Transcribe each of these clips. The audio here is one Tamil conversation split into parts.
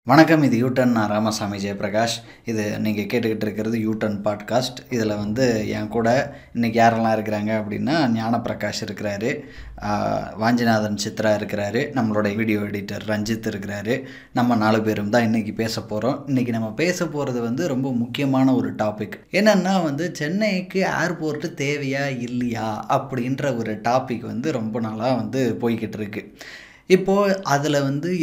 வணக்கம். இது யூட்டன். நான் ராமசாமி ஜெயபிரகாஷ். இது நீங்கள் கேட்டுக்கிட்டு இருக்கிறது யூட்டன் பாட்காஸ்ட். இதில் என் கூட இன்றைக்கி யாரெல்லாம் இருக்கிறாங்க அப்படின்னா, ஞானப்பிரகாஷ் இருக்கிறாரு, வாஞ்சிநாதன் சித்ரா இருக்கிறாரு, நம்மளோட வீடியோ எடிட்டர் ரஞ்சித் இருக்கிறாரு. நம்ம 4 பேரும் தான் இன்றைக்கி பேச போகிறோம். இன்றைக்கி நம்ம பேச போகிறது ரொம்ப முக்கியமான ஒரு டாபிக். என்னென்னா சென்னைக்கு ஏர்போர்ட்டு தேவையா இல்லையா அப்படின்ற ஒரு டாபிக் ரொம்ப நாளாக போய்கிட்டு இருக்கு. இப்போது அதில்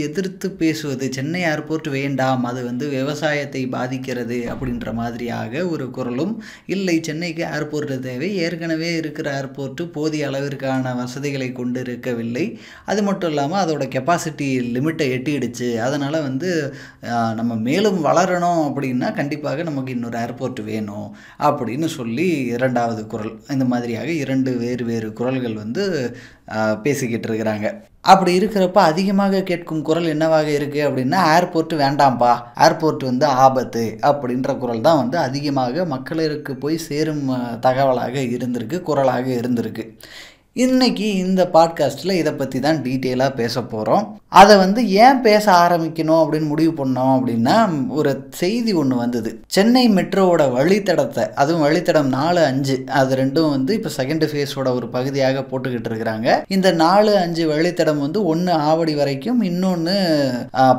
எதிர்த்து பேசுவது, சென்னை ஏர்போர்ட் வேண்டாம், அது விவசாயத்தை பாதிக்கிறது அப்படின்ற மாதிரியாக ஒரு குரலும், இல்லை சென்னைக்கு ஏர்போர்ட் தேவை, ஏற்கனவே இருக்கிற ஏர்போர்ட்டு போதிய அளவிற்கான வசதிகளை கொண்டு இருக்கவில்லை, அது மட்டும் இல்லாமல் அதோட கெப்பாசிட்டி லிமிட்டை எட்டிடுச்சு, அதனால் நம்ம மேலும் வளரணும் அப்படின்னா கண்டிப்பாக நமக்கு இன்னொரு ஏர்போர்ட் வேணும் அப்படின்னு சொல்லி 2வது குரல், இந்த மாதிரியாக 2 வேறு குரல்கள் பேசிக்கிட்டு இருக்கிறாங்க. அப்படி இருக்கிறப்ப அதிகமாக கேட்கும் குரல் என்னவாக இருக்குது அப்படின்னா, ஏர்போர்ட் வேண்டாம்ப்பா, ஏர்போர்ட் ஆபத்து அப்படின்ற குரல் தான் அதிகமாக மக்களுக்கு போய் சேரும் தகவலாக இருந்திருக்கு, குரலாக இருந்திருக்கு. இன்றைக்கி இந்த பாட்காஸ்ட்டில் இதை பற்றி தான் டீட்டெயிலாக பேச போகிறோம். அதை ஏன் பேச ஆரம்பிக்கணும் அப்படின்னு முடிவு பண்ணோம் அப்படின்னா, ஒரு செய்தி ஒன்று வந்தது. சென்னை மெட்ரோவோட வழித்தடத்தை, அதுவும் வழித்தடம் 4, 5 அது ரெண்டும் இப்போ செகண்ட் ஃபேஸோட ஒரு பகுதியாக போட்டுக்கிட்டு இருக்கிறாங்க. இந்த 4, 5 வழித்தடம் ஒன்று ஆவடி வரைக்கும், இன்னொன்று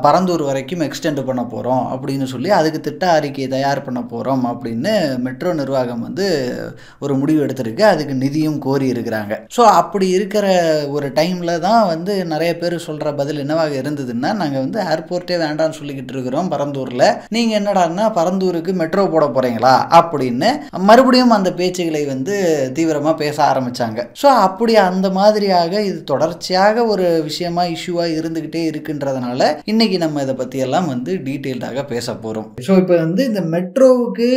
பரந்தூர் வரைக்கும் எக்ஸ்டெண்ட் பண்ண போகிறோம் அப்படின்னு சொல்லி அதுக்கு திட்ட அறிக்கையை தயார் பண்ண போகிறோம் அப்படின்னு மெட்ரோ நிர்வாகம் ஒரு முடிவு எடுத்திருக்கு. அதுக்கு நிதியும் கோரி இருக்கிறாங்க. ஸோ அப்படி இருக்கிற ஒரு டைமில் தான் நிறைய பேர் சொல்கிற பதில் என்னவாக இருந்ததுன்னா, நாங்கள் ஏர்போர்ட்டே வேண்டாம்னு சொல்லிக்கிட்டு இருக்கிறோம் பரந்தூரில், நீங்கள் என்னடான்னா பரந்தூருக்கு மெட்ரோ போட போகிறீங்களா அப்படின்னு மறுபடியும் அந்த பேச்சுகளை தீவிரமாக பேச ஆரம்பித்தாங்க. ஸோ அப்படி அந்த மாதிரியாக இது தொடர்ச்சியாக ஒரு விஷயமா இஷ்யூவாக இருந்துக்கிட்டே இருக்குன்றதுனால இன்றைக்கி நம்ம இதை பற்றியெல்லாம் டீட்டெயில்டாக பேச போகிறோம். ஸோ இப்போ இந்த மெட்ரோவுக்கு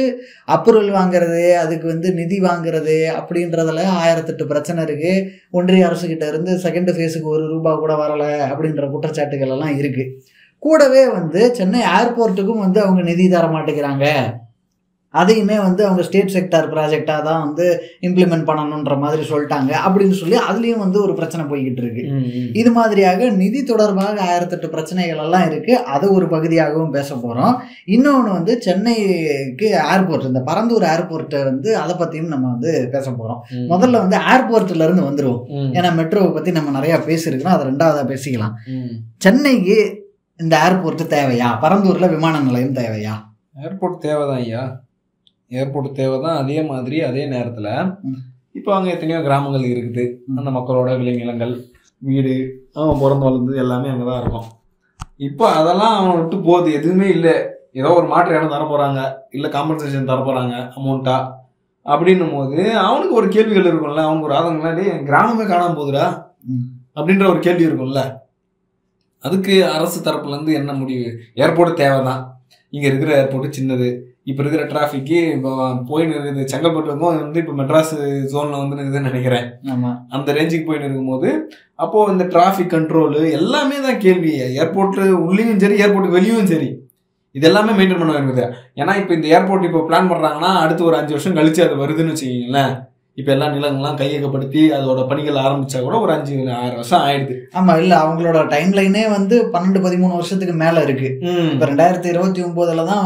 அப்ரூவல் வாங்குறது, அதுக்கு நிதி வாங்குறது அப்படின்றதுல 1008 பிரச்சனை இருக்குது. ஒன்றிய அரசுகிட்ட இருந்து செகண்ட் ஃபேஸுக்கு ₹1 கூட வரலை அப்படின்ற குற்றச்சாட்டுகள் எல்லாம் இருக்குது. கூடவே சென்னை ஏர்போர்ட்டுக்கும் அவங்க நிதி தர மாட்டேங்கிறாங்க, அதையுமே அவங்க ஸ்டேட் செக்டார் ப்ராஜெக்டாக தான் இம்ப்ளிமெண்ட் பண்ணணுன்ற மாதிரி சொல்லிட்டாங்க அப்படின்னு சொல்லி அதுலேயும் ஒரு பிரச்சனை போய்கிட்டு இருக்கு. இது மாதிரியாக நிதி தொடர்பாக 1008 பிரச்சனைகள் எல்லாம் இருக்குது. அது ஒரு பகுதியாகவும் பேச போகிறோம். இன்னொன்று சென்னைக்கு ஏர்போர்ட், இந்த பரந்தூர் ஏர்போர்ட்டை அதை பற்றியும் நம்ம பேச போகிறோம். முதல்ல ஏர்போர்ட்லேருந்து வந்துடுவோம். ஏன்னா மெட்ரோவை பற்றி நம்ம நிறையா பேசியிருக்கிறோம், அதை 2வதாக பேசிக்கலாம். சென்னைக்கு இந்த ஏர்போர்ட் தேவையா, பரந்தூரில் விமான நிலையம் தேவையா? ஏர்போர்ட் தேவைதான் ஐயா, ஏர்போர்ட் தேவை தான். அதே மாதிரி அதே நேரத்தில் இப்போ அங்கே எத்தனையோ கிராமங்கள் இருக்குது. அந்த மக்களோட விளைநிலங்கள், வீடு, அவன் பிறந்து வளர்ந்து எல்லாமே அங்கே தான் இருக்கும். இப்போ அதெல்லாம் அவனை விட்டு போகுது, எதுவுமே இல்லை. ஏதோ ஒரு மாற்று இடம் தர போகிறாங்க, இல்லை காம்பன்சேஷன் தர போகிறாங்க அமௌண்ட்டா அப்படின்னும் போது அவனுக்கு ஒரு கேள்விகள் இருக்கும்ல. அவங்க ஒரு ஆதங்களாடி கிராமமே காணாமல் போகுதுடா அப்படின்ற ஒரு கேள்வி இருக்கும்ல. அதுக்கு அரசு தரப்புலேருந்து என்ன முடிவு? ஏர்போர்ட் தேவை தான். இங்கே இருக்கிற ஏர்போர்ட்டு சின்னது, இப்போ இருக்கிற டிராஃபிக்கு இப்போ போயின்னு இருக்குது. செங்கல்பட்டுக்கும் இப்போ மெட்ராஸ் ஜோனில் இருக்குதுன்னு நினைக்கிறேன். அந்த ரேஞ்சுக்கு போயின்னு இருக்கும்போது அப்போது இந்த டிராஃபிக் கண்ட்ரோலு எல்லாமே தான் கேள்வி. ஏர்போர்ட்டு உள்ளேயும் சரி, ஏர்போர்ட்டுக்கு வெளியும் சரி, இது எல்லாமே மெயின்டைன் பண்ண இருக்குது. ஏன்னா இப்போ இந்த ஏர்போர்ட் இப்போ பிளான் பண்ணுறாங்கன்னா அடுத்து ஒரு 5 வருஷம் கழிச்சு அது வருதுன்னு வச்சுக்கிங்களேன். இப்போ எல்லா நிலங்கள்லாம் கையகப்படுத்தி அதோட பணிகள் ஆரம்பித்தா கூட ஒரு 5-6 வருஷம் ஆயிடுது. ஆமாம், இல்லை அவங்களோட டைம் லைனே 12-13 வருஷத்துக்கு மேலே இருக்குது. இப்போ 2029 தான்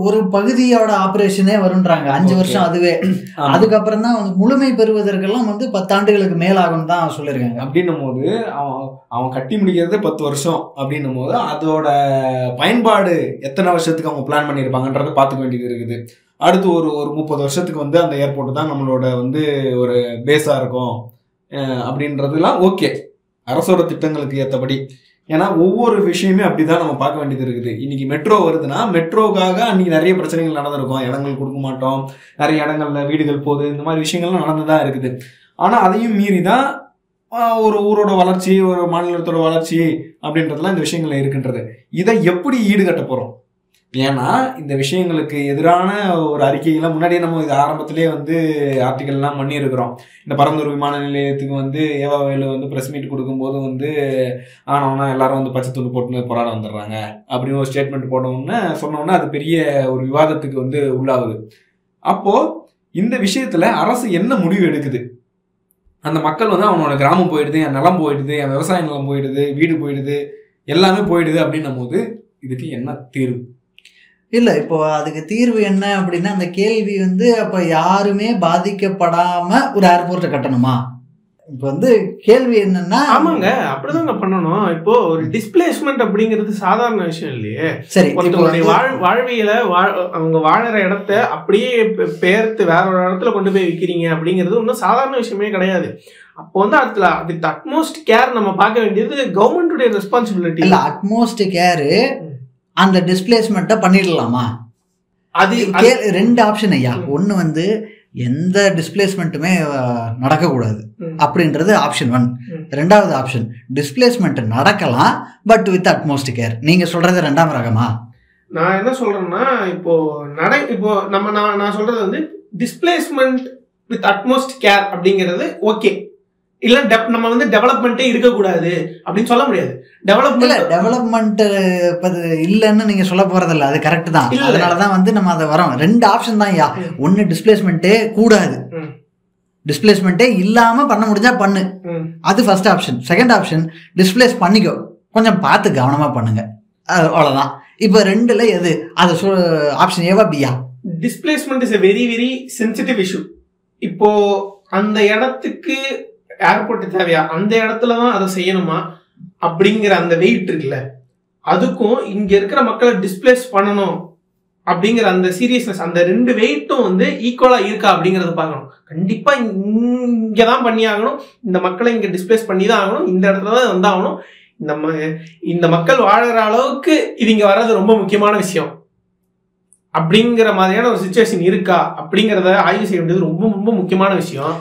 ஒரு பகுதியோட ஆப்ரேஷனே வருன்றாங்க. 5 வருஷம் அதுவே. அதுக்கப்புறம் தான் முழுமை பெறுவதற்கெல்லாம் 10 ஆண்டுகளுக்கு மேலாகும் தான் சொல்லியிருக்காங்க. அப்படின்னும் போது அவன் கட்டி முடிக்கிறது 10 வருஷம் அப்படின்னும் போது அதோட பயன்பாடு எத்தனை வருஷத்துக்கு அவங்க பிளான் பண்ணியிருப்பாங்கன்றதை பார்த்துக்க வேண்டியது இருக்குது. அடுத்து ஒரு 30 வருஷத்துக்கு அந்த ஏர்போர்ட் தான் நம்மளோட ஒரு பேஸாக இருக்கும் அப்படின்றதுலாம் ஓகே, அரசோட திட்டங்களுக்கு ஏற்றபடி. ஏன்னா ஒவ்வொரு விஷயமே அப்படி தான் நம்ம பார்க்க வேண்டியது இருக்குது. இன்றைக்கி மெட்ரோ வருதுன்னா மெட்ரோக்காக அன்றைக்கி நிறைய பிரச்சனைகள் நடந்திருக்கும். இடங்கள் கொடுக்க மாட்டோம், நிறைய இடங்கள்ல வீடுகள் போகுது, இந்த மாதிரி விஷயங்கள்லாம் நடந்து தான் இருக்குது. ஆனால் அதையும் மீறி தான் ஒரு ஊரோட வளர்ச்சி, ஒரு மாநிலத்தோட வளர்ச்சி அப்படின்றதுலாம் இந்த விஷயங்கள்ல இருக்கின்றது. இதை எப்படி ஈடுகட்ட போகிறோம்? ஏன்னா இந்த விஷயங்களுக்கு எதிரான ஒரு அறிக்கைகள்லாம் முன்னாடியே நம்ம இது ஆரம்பத்திலே ஆர்டிக்கல்லாம் பண்ணியிருக்கிறோம். இந்த பரந்தூர் விமான நிலையத்துக்கு ஏவாவேலு ப்ரெஸ் மீட் கொடுக்கும்போது ஆனவனா எல்லாரும் பச்சை துண்டு போட்டுன்னு போராட வந்துடுறாங்க அப்படின்னு ஒரு ஸ்டேட்மெண்ட் போட்டோம்னு சொன்னோன்னா அது பெரிய ஒரு விவாதத்துக்கு உள்ளாகுது. அப்போது இந்த விஷயத்தில் அரசு என்ன முடிவு எடுக்குது? அந்த மக்கள் அவனோட கிராமம் போயிடுது, என் நிலம் போயிடுது, என் விவசாய நிலம் போயிடுது, வீடு போயிடுது, எல்லாமே போயிடுது அப்படின்னும் போது இதுக்கு என்ன தீர்வு? இல்லை, இப்போ அதுக்கு தீர்வு என்ன அப்படின்னா, அந்த கேள்வி வந்து அப்போ யாருமே பாதிக்கப்படாமல் ஒரு ஏர்போர்ட்டை கட்டணுமா? இப்போ வந்து கேள்வி என்னன்னா, ஆமாங்க, அப்படிதாங்க பண்ணணும். இப்போ ஒரு டிஸ்பிளேஸ்மெண்ட் அப்படிங்கிறது சாதாரண விஷயம் இல்லையே. சரி, ஒருத்தருடைய வாழ்வியல அவங்க வாழற இடத்த அப்படியே பெயர்த்து வேற ஒரு இடத்துல கொண்டு போய் வைக்கிறீங்க அப்படிங்கிறது ஒன்றும் சாதாரண விஷயமே கிடையாது. அப்போ வந்து அதுக்கு அட்மோஸ்ட் கேர் நம்ம பார்க்க வேண்டியது கவர்மெண்ட்டுடைய ரெஸ்பான்சிபிலிட்டி. இல்லை, அட்மோஸ்ட் கேரு அந்த டிஸ்பிளேஸ்மெண்ட்டை பண்ணிடலாமா? அது ரெண்டு ஆப்ஷன் ஐயா. ஒன்று வந்து எந்த டிஸ்பிளேஸ்மெண்ட்டுமே நடக்கக்கூடாது அப்படின்றது ஆப்ஷன் 1. ரெண்டாவது ஆப்ஷன், டிஸ்பிளேஸ்மெண்ட் நடக்கலாம் பட் வித் அட்மோஸ்ட் கேர். நீங்க சொல்றது ரெண்டாம் ரகமா? நான் என்ன சொல்றேன்னா, இப்போ நான் சொல்றது வந்து டிஸ்பிளேஸ்மெண்ட் வித் அட்மோஸ்ட் கேர் அப்படிங்கிறது ஓகே. இல்ல நம்ம வந்து டெவலப்மெண்ட்டே இருக்கக்கூடாது அப்படின்னு சொல்ல முடியாது. டெவலப்மெண்ட் இல்லைன்னு நீங்க சொல்ல போறதில்ல, அது கரெக்ட் தான். அதனாலதான் வந்து நம்ம அதை வரோம். ரெண்டு ஆப்ஷன் தான் ஐயா. ஒன்னு டிஸ்பிளேஸ்மெண்ட்டே கூடாது, டிஸ்பிளேஸ்மெண்ட்டே இல்லாம பண்ண முடிஞ்சா பண்ணு, அது first option. Second option, displays பண்ணிக்கோ, கொஞ்சம் பார்த்து கவனமா பண்ணுங்க, அவ்வளவுதான். இப்ப ரெண்டுல எது? அது ஆப்ஷன் ஏவா பியா? Displacement is a very very sensitive issue. இப்போ அந்த இடத்துக்கு ஏர்போர்ட் தேவையா, அந்த இடத்துலதான் அதை செய்யணுமா அப்படிங்கிற அந்த வெயிட் இருக்குல்ல, அதுக்கும் இங்க இருக்கிற மக்களை டிஸ்பிளேஸ் பண்ணணும் அப்படிங்கிற அந்த சீரியஸ்னஸ், அந்த ரெண்டு வெயிட்டும் வந்து ஈக்குவலா இருக்கா அப்படிங்கறத பார்க்கணும். கண்டிப்பா இங்கதான் பண்ணி ஆகணும், இந்த மக்களை இங்க டிஸ்பிளேஸ் பண்ணி தான் ஆகணும், இந்த இடத்துலதான் வந்தாகணும், இந்த மக்கள் வாழற அளவுக்கு இது இங்க வர்றது ரொம்ப முக்கியமான விஷயம் அப்படிங்கிற மாதிரியான ஒரு சிச்சுவேஷன் இருக்கா அப்படிங்கிறத ஆய்வு செய்ய வேண்டியது ரொம்ப ரொம்ப முக்கியமான விஷயம்.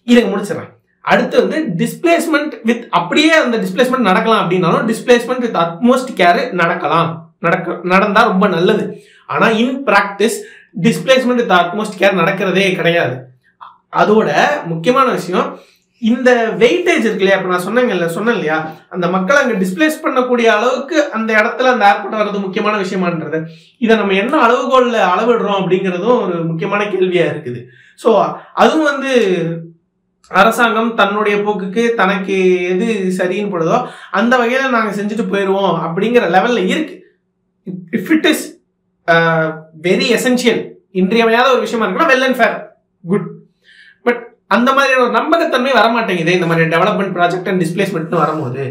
இதை முடிச்சிடறேன். அடுத்து வந்து டிஸ்பிளேஸ்மெண்ட் வித், அப்படியே அந்த டிஸ்பிளேஸ்மெண்ட் நடக்கலாம் அப்படின்னாலும் டிஸ்பிளேஸ்மெண்ட் வித் அட்மோஸ்ட் கேர் நடந்தா ரொம்ப நல்லது. ஆனா in practice displacement with utmost care நடக்கிறதே கிடையாது. அதோட முக்கியமான விஷயம், இந்த வெயிட்டேஜ் இருக்கு இல்லையா, இப்ப நான் சொன்னேன் இல்லையா, அந்த மக்களை அங்க டிஸ்பிளேஸ் பண்ணக்கூடிய அளவுக்கு அந்த இடத்துல அந்த ஏர்போர்ட் வர்றது முக்கியமான விஷயமான்றது, இதை நம்ம என்ன அளவுகோல்ல அளவிடுறோம் அப்படிங்கிறதும் ஒரு முக்கியமான கேள்வியா இருக்குது. ஸோ அதுவும் வந்து அரசாங்கம் தன்னுடைய போக்குக்கு தனக்கு எது சரின்னு போடுதோ அந்த வகையில நாங்க செஞ்சுட்டு போயிடுவோம் அப்படிங்கிற லெவல்ல இருக்கு. If it is very essential, இன்றியமையாத ஒரு விஷயமா இருக்குன்னா well and fair, good. But அந்த மாதிரியான ஒரு நம்பகத்தன்மை வரமாட்டேங்குது இந்த மாதிரி டெவலப்மெண்ட் ப்ராஜெக்ட் அண்ட் டிஸ்பிளேஸ்மெண்ட் வரும்போது.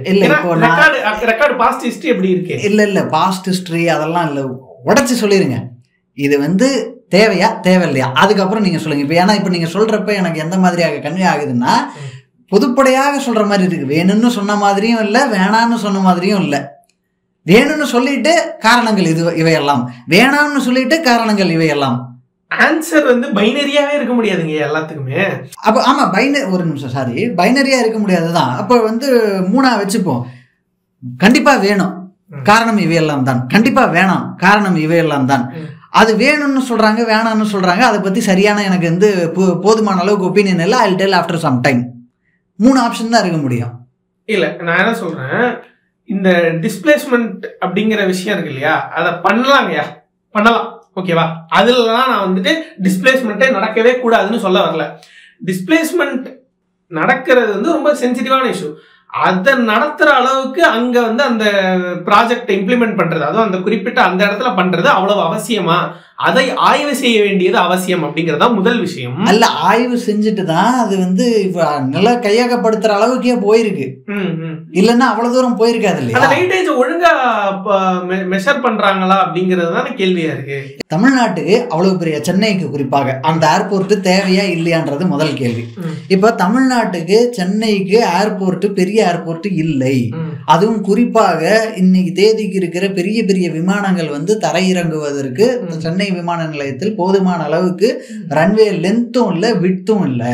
ரெக்கார்டு பாஸ்ட் ஹிஸ்டரி எப்படி இருக்கு? இல்ல பாஸ்ட் ஹிஸ்டரி அதெல்லாம் இல்ல, உடைச்சு சொல்லிருங்க. இது வந்து தேவையா தேவையில்லையா, அதுக்கப்புறம் நீங்க சொல்லுங்க. இப்போ ஏன்னா இப்போ நீங்க சொல்றப்ப எனக்கு எந்த மாதிரியாக கன்வே ஆகுதுன்னா, பொதுப்படையாக சொல்ற மாதிரி இருக்கு. வேணும்னு சொன்ன மாதிரியும் இல்லை, வேணான்னு சொன்ன மாதிரியும் இல்லை. வேணும்னு சொல்லிட்டு காரணங்கள் இவையெல்லாம், வேணாம்னு சொல்லிட்டு காரணங்கள் இவையெல்லாம். ஆன்சர் வந்து பைனரியாவே இருக்க முடியாதுங்க எல்லாத்துக்குமே. அப்போ ஆமா, ஒரு நிமிஷம், சாரி, பைனரியா இருக்க முடியாதுதான். அப்போ வந்து 3ஆ வச்சுப்போம். கண்டிப்பா வேணும், காரணம் இவையெல்லாம் தான். கண்டிப்பா வேணாம், காரணம் இவையெல்லாம் தான். அது வேணும்னு சொல்றாங்க, வேணாம்னு சொல்றாங்க, அதை பத்தி சரியான எனக்கு வந்து போதுமான அளவுக்கு ஒப்பீனியன் இல்லை. I tell after some time. 3 option தான் இருக்க முடியும். இல்ல, நான் என்ன சொல்றேன், இந்த டிஸ்பிளேஸ்மெண்ட் அப்படிங்கிற விஷயம் இருக்கு இல்லையா, அதை பண்ணலாங்கய்யா, பண்ணலாம், ஓகேவா? அதுலதான் நான் வந்துட்டு டிஸ்பிளேஸ்மெண்ட்டே நடக்கவே கூடாதுன்னு சொல்ல வரல. டிஸ்பிளேஸ்மெண்ட் நடக்கிறது வந்து ரொம்ப சென்சிட்டிவான இஷ்யூ. அதை நடத்துற அளவுக்கு அங்க வந்து அந்த ப்ராஜெக்ட் இம்ப்ளிமெண்ட் பண்றது, அதுவும் அந்த குறிப்பிட்ட அந்த இடத்துல பண்றது அவ்வளவு அவசியமா, அதை ஆய்வு செய்ய வேண்டியது அவசியம் அப்படிங்கறதா முதல் விஷயம். அல்ல, ஆய்வு செஞ்சுட்டு தான் அது வந்து நல்லா கையகப்படுத்துற அளவுக்கே போயிருக்கு. இல்லன்னா அவ்வளவு தூரம் போயிருக்காது இல்லையா? அந்த வெயிட்டேஜ் ஒழுங்கா மெஷர் பண்றாங்களா அப்படிங்கிறது தானே கேள்வியா இருக்கு. தமிழ்நாட்டுக்கு அவ்வளவு பெரிய, சென்னைக்கு குறிப்பாக அந்த ஏர்போர்ட் தேவையா இல்லையான்றது முதல் கேள்வி. இப்ப தமிழ்நாட்டுக்கு சென்னைக்கு ஏர்போர்ட், பெரிய ஏர்போர்ட் இல்லை. அதுவும் குறிப்பாக இன்னைக்கு தேதிக்கு இருக்கிற பெரிய பெரிய விமானங்கள் வந்து தரையிறங்குவதற்கு சென்னை விமான நிலையத்தில் போதுமான அளவுக்கு ரன்வே லென்த்தும் இல்ல, விட்த்தும் இல்ல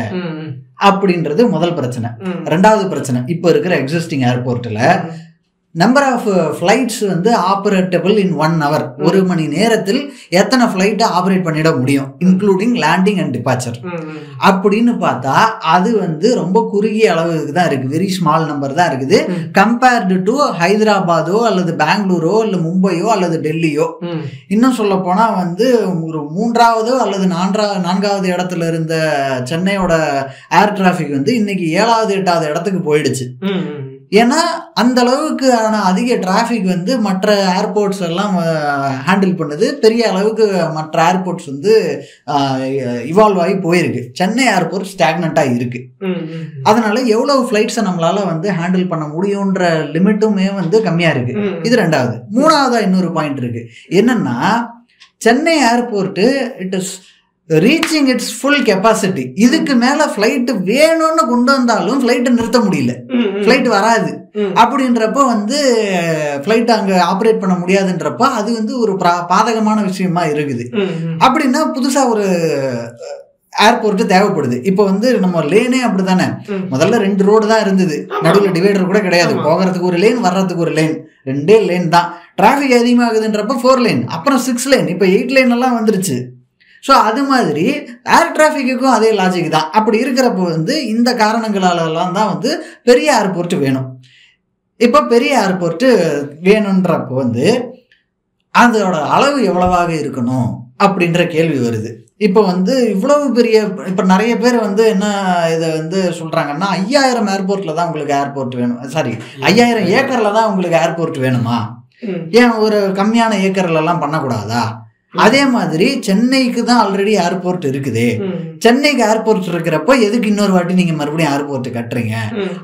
அப்படின்றது முதல் பிரச்சனை. ரெண்டாவது பிரச்சனை, இப்ப இருக்கிற எக்ஸிஸ்டிங் ஏர்போர்ட்ல நம்பர் ஆஃப் ஃபிளைட்ஸ் வந்து ஆபரேட்டபிள் இன் 1 hour, 1 மணி நேரத்தில் எத்தனை ஃபிளைட்டை ஆபரேட் பண்ணிட முடியும், இன்க்ளூடிங் லேண்டிங் அண்ட் டிபார்ச்சர் அப்படின்னு பார்த்தா அது வந்து ரொம்ப குறுகிய அளவுக்கு தான் இருக்கு. வெரி ஸ்மால் நம்பர் தான் இருக்குது கம்பேர்டு டு ஹைதராபாதோ அல்லது பெங்களூரோ இல்ல மும்பையோ அல்லது டெல்லியோ. இன்னும் சொல்ல போனா வந்து ஒரு 3ஆவது அல்லது 4ஆவது இடத்துல இருந்த சென்னையோட ஏர் டிராபிக் வந்து இன்னைக்கு 7ஆவது 8ஆவது இடத்துக்கு போயிடுச்சு. ஏன்னா அந்த அளவுக்கான அதிக டிராஃபிக் வந்து மற்ற ஏர்போர்ட்ஸ் எல்லாம் ஹேண்டில் பண்ணுது. பெரிய அளவுக்கு மற்ற ஏர்போர்ட்ஸ் வந்து இவால்வ் ஆகி போயிருக்கு. சென்னை ஏர்போர்ட் ஸ்டாக்னண்ட்டாக இருக்கு. அதனால எவ்வளவு ஃப்ளைட்ஸை நம்மளால வந்து ஹேண்டில் பண்ண முடியுன்ற லிமிட்டுமே வந்து கம்மியாக இருக்கு. இது ரெண்டாவது. மூணாவதா இன்னொரு பாயிண்ட் இருக்கு. என்னன்னா Chennai airport it is reaching it's full capacity. இதுக்கு மேல ஃபிளைட் வேணும்னு கொண்டு வந்தாலும் ஃபிளைட்டை நிறுத்த முடியல, ஃபிளைட் வராது. அப்படின்றப்போ வந்து ஃபிளைட் அங்க ஆப்ரேட் பண்ண முடியாதுன்றப்போ அது வந்து ஒரு பாதகமான விஷயமா இருக்குது. அப்படின்னா புதுசா ஒரு ஏர்போர்ட் தேவைப்படுது. இப்போ வந்து நம்ம லேனே அப்படித்தானே, முதல்ல 2 ரோடு தான் இருந்தது, நடுவில் டிவைடர் கூட கிடையாது. போகிறதுக்கு ஒரு லேன், வர்றதுக்கு ஒரு லேன், 2 லேன் தான். டிராஃபிக் அதிகமாகுதுன்றப்போ 4 லேன், அப்புறம் 6 லேன், இப்போ 8 லேன் எல்லாம் வந்துருச்சு. ஸோ அது மாதிரி ஏர் டிராஃபிக்குக்கும் அதே லாஜிக் தான். அப்படி இருக்கிறப்போ வந்து இந்த காரணங்களாலெல்லாம் தான் வந்து பெரிய ஏர்போர்ட் வேணும். இப்போ பெரிய ஏர்போர்ட்டு வேணுன்றப்போ வந்து அதோட அளவு எவ்வளவாக இருக்கணும் அப்படின்ற கேள்வி வருது. இப்போ வந்து இவ்வளவு பெரிய, இப்போ நிறைய பேர் வந்து என்ன இதை வந்து சொல்கிறாங்கன்னா 5000 ஏர்போர்ட்டில் தான் உங்களுக்கு ஏர்போர்ட் வேணும், சாரி 5000 ஏக்கரில் தான் உங்களுக்கு ஏர்போர்ட் வேணுமா, ஏன் ஒரு கம்மியான ஏக்கர்லலாம் பண்ணக்கூடாதா? அதே மாதிரி சென்னைக்கு தான் ஆல்ரெடி ஏர்போர்ட் இருக்குது. சென்னைக்கு ஏர்போர்ட் இருக்கிறப்ப எதுக்கு இன்னொரு வாட்டி நீங்க மறுபடியும் ஏர்போர்ட் கட்டுறீங்க?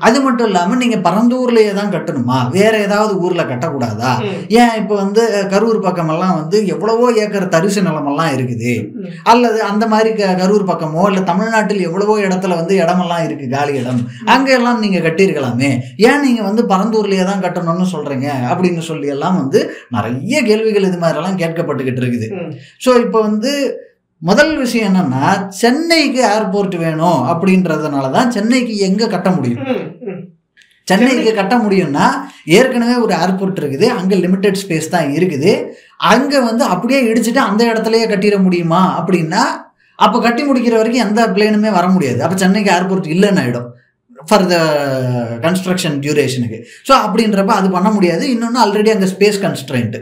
அது மட்டும் இல்லாம நீங்க பரந்தூர்லயே தான் கட்டணுமா, வேற ஏதாவது ஊர்ல கட்டக்கூடாதா? ஏன் இப்போ வந்து கரூர் பக்கம் எல்லாம் வந்து எவ்வளவோ ஏக்கர் தரிசு நிலமெல்லாம் இருக்குது, அல்லது அந்த மாதிரி கரூர் பக்கமோ இல்ல தமிழ்நாட்டில் எவ்வளவோ இடத்துல வந்து இடமெல்லாம் இருக்கு, காலி இடம், அங்க எல்லாம் நீங்க கட்டியிருக்கலாமே, ஏன் நீங்க வந்து பரந்தூர்லயே தான் கட்டணும்னு சொல்றீங்க அப்படின்னு சொல்லி எல்லாம் வந்து நிறைய கேள்விகள் இது மாதிரி எல்லாம் கேட்கப்பட்டுக்கிட்டு இருக்குது. ஸோ இப்போ வந்து முதல் விஷயம் என்னன்னா சென்னைக்கு ஏர்போர்ட் வேணும் அப்படின்றதுனால தான் சென்னைக்கு எங்க கட்ட முடியும். சென்னைக்கு கட்ட முடியும்னா ஏற்கனவே ஒரு ஏர்போர்ட் இருக்குது, அங்கே லிமிடெட் ஸ்பேஸ் தான் இருக்குது, அங்கே வந்து அப்படியே இடிச்சுட்டு அந்த இடத்துலையே கட்டிட முடியுமா அப்படின்னா அப்போ கட்டி முடிக்கிற வரைக்கும் எந்த பிளேனுமே வர முடியாது. அப்போ சென்னைக்கு ஏர்போர்ட் இல்லைன்னு ஆகிடும் ஃபார் த கன்ஸ்ட்ரக்ஷன் டியூரேஷனுக்கு. ஸோ அப்படின்றப்ப அது பண்ண முடியாது. இன்னொன்று ஆல்ரெடி அங்கே ஸ்பேஸ் கன்ஸ்ட்ரெயின்ட்,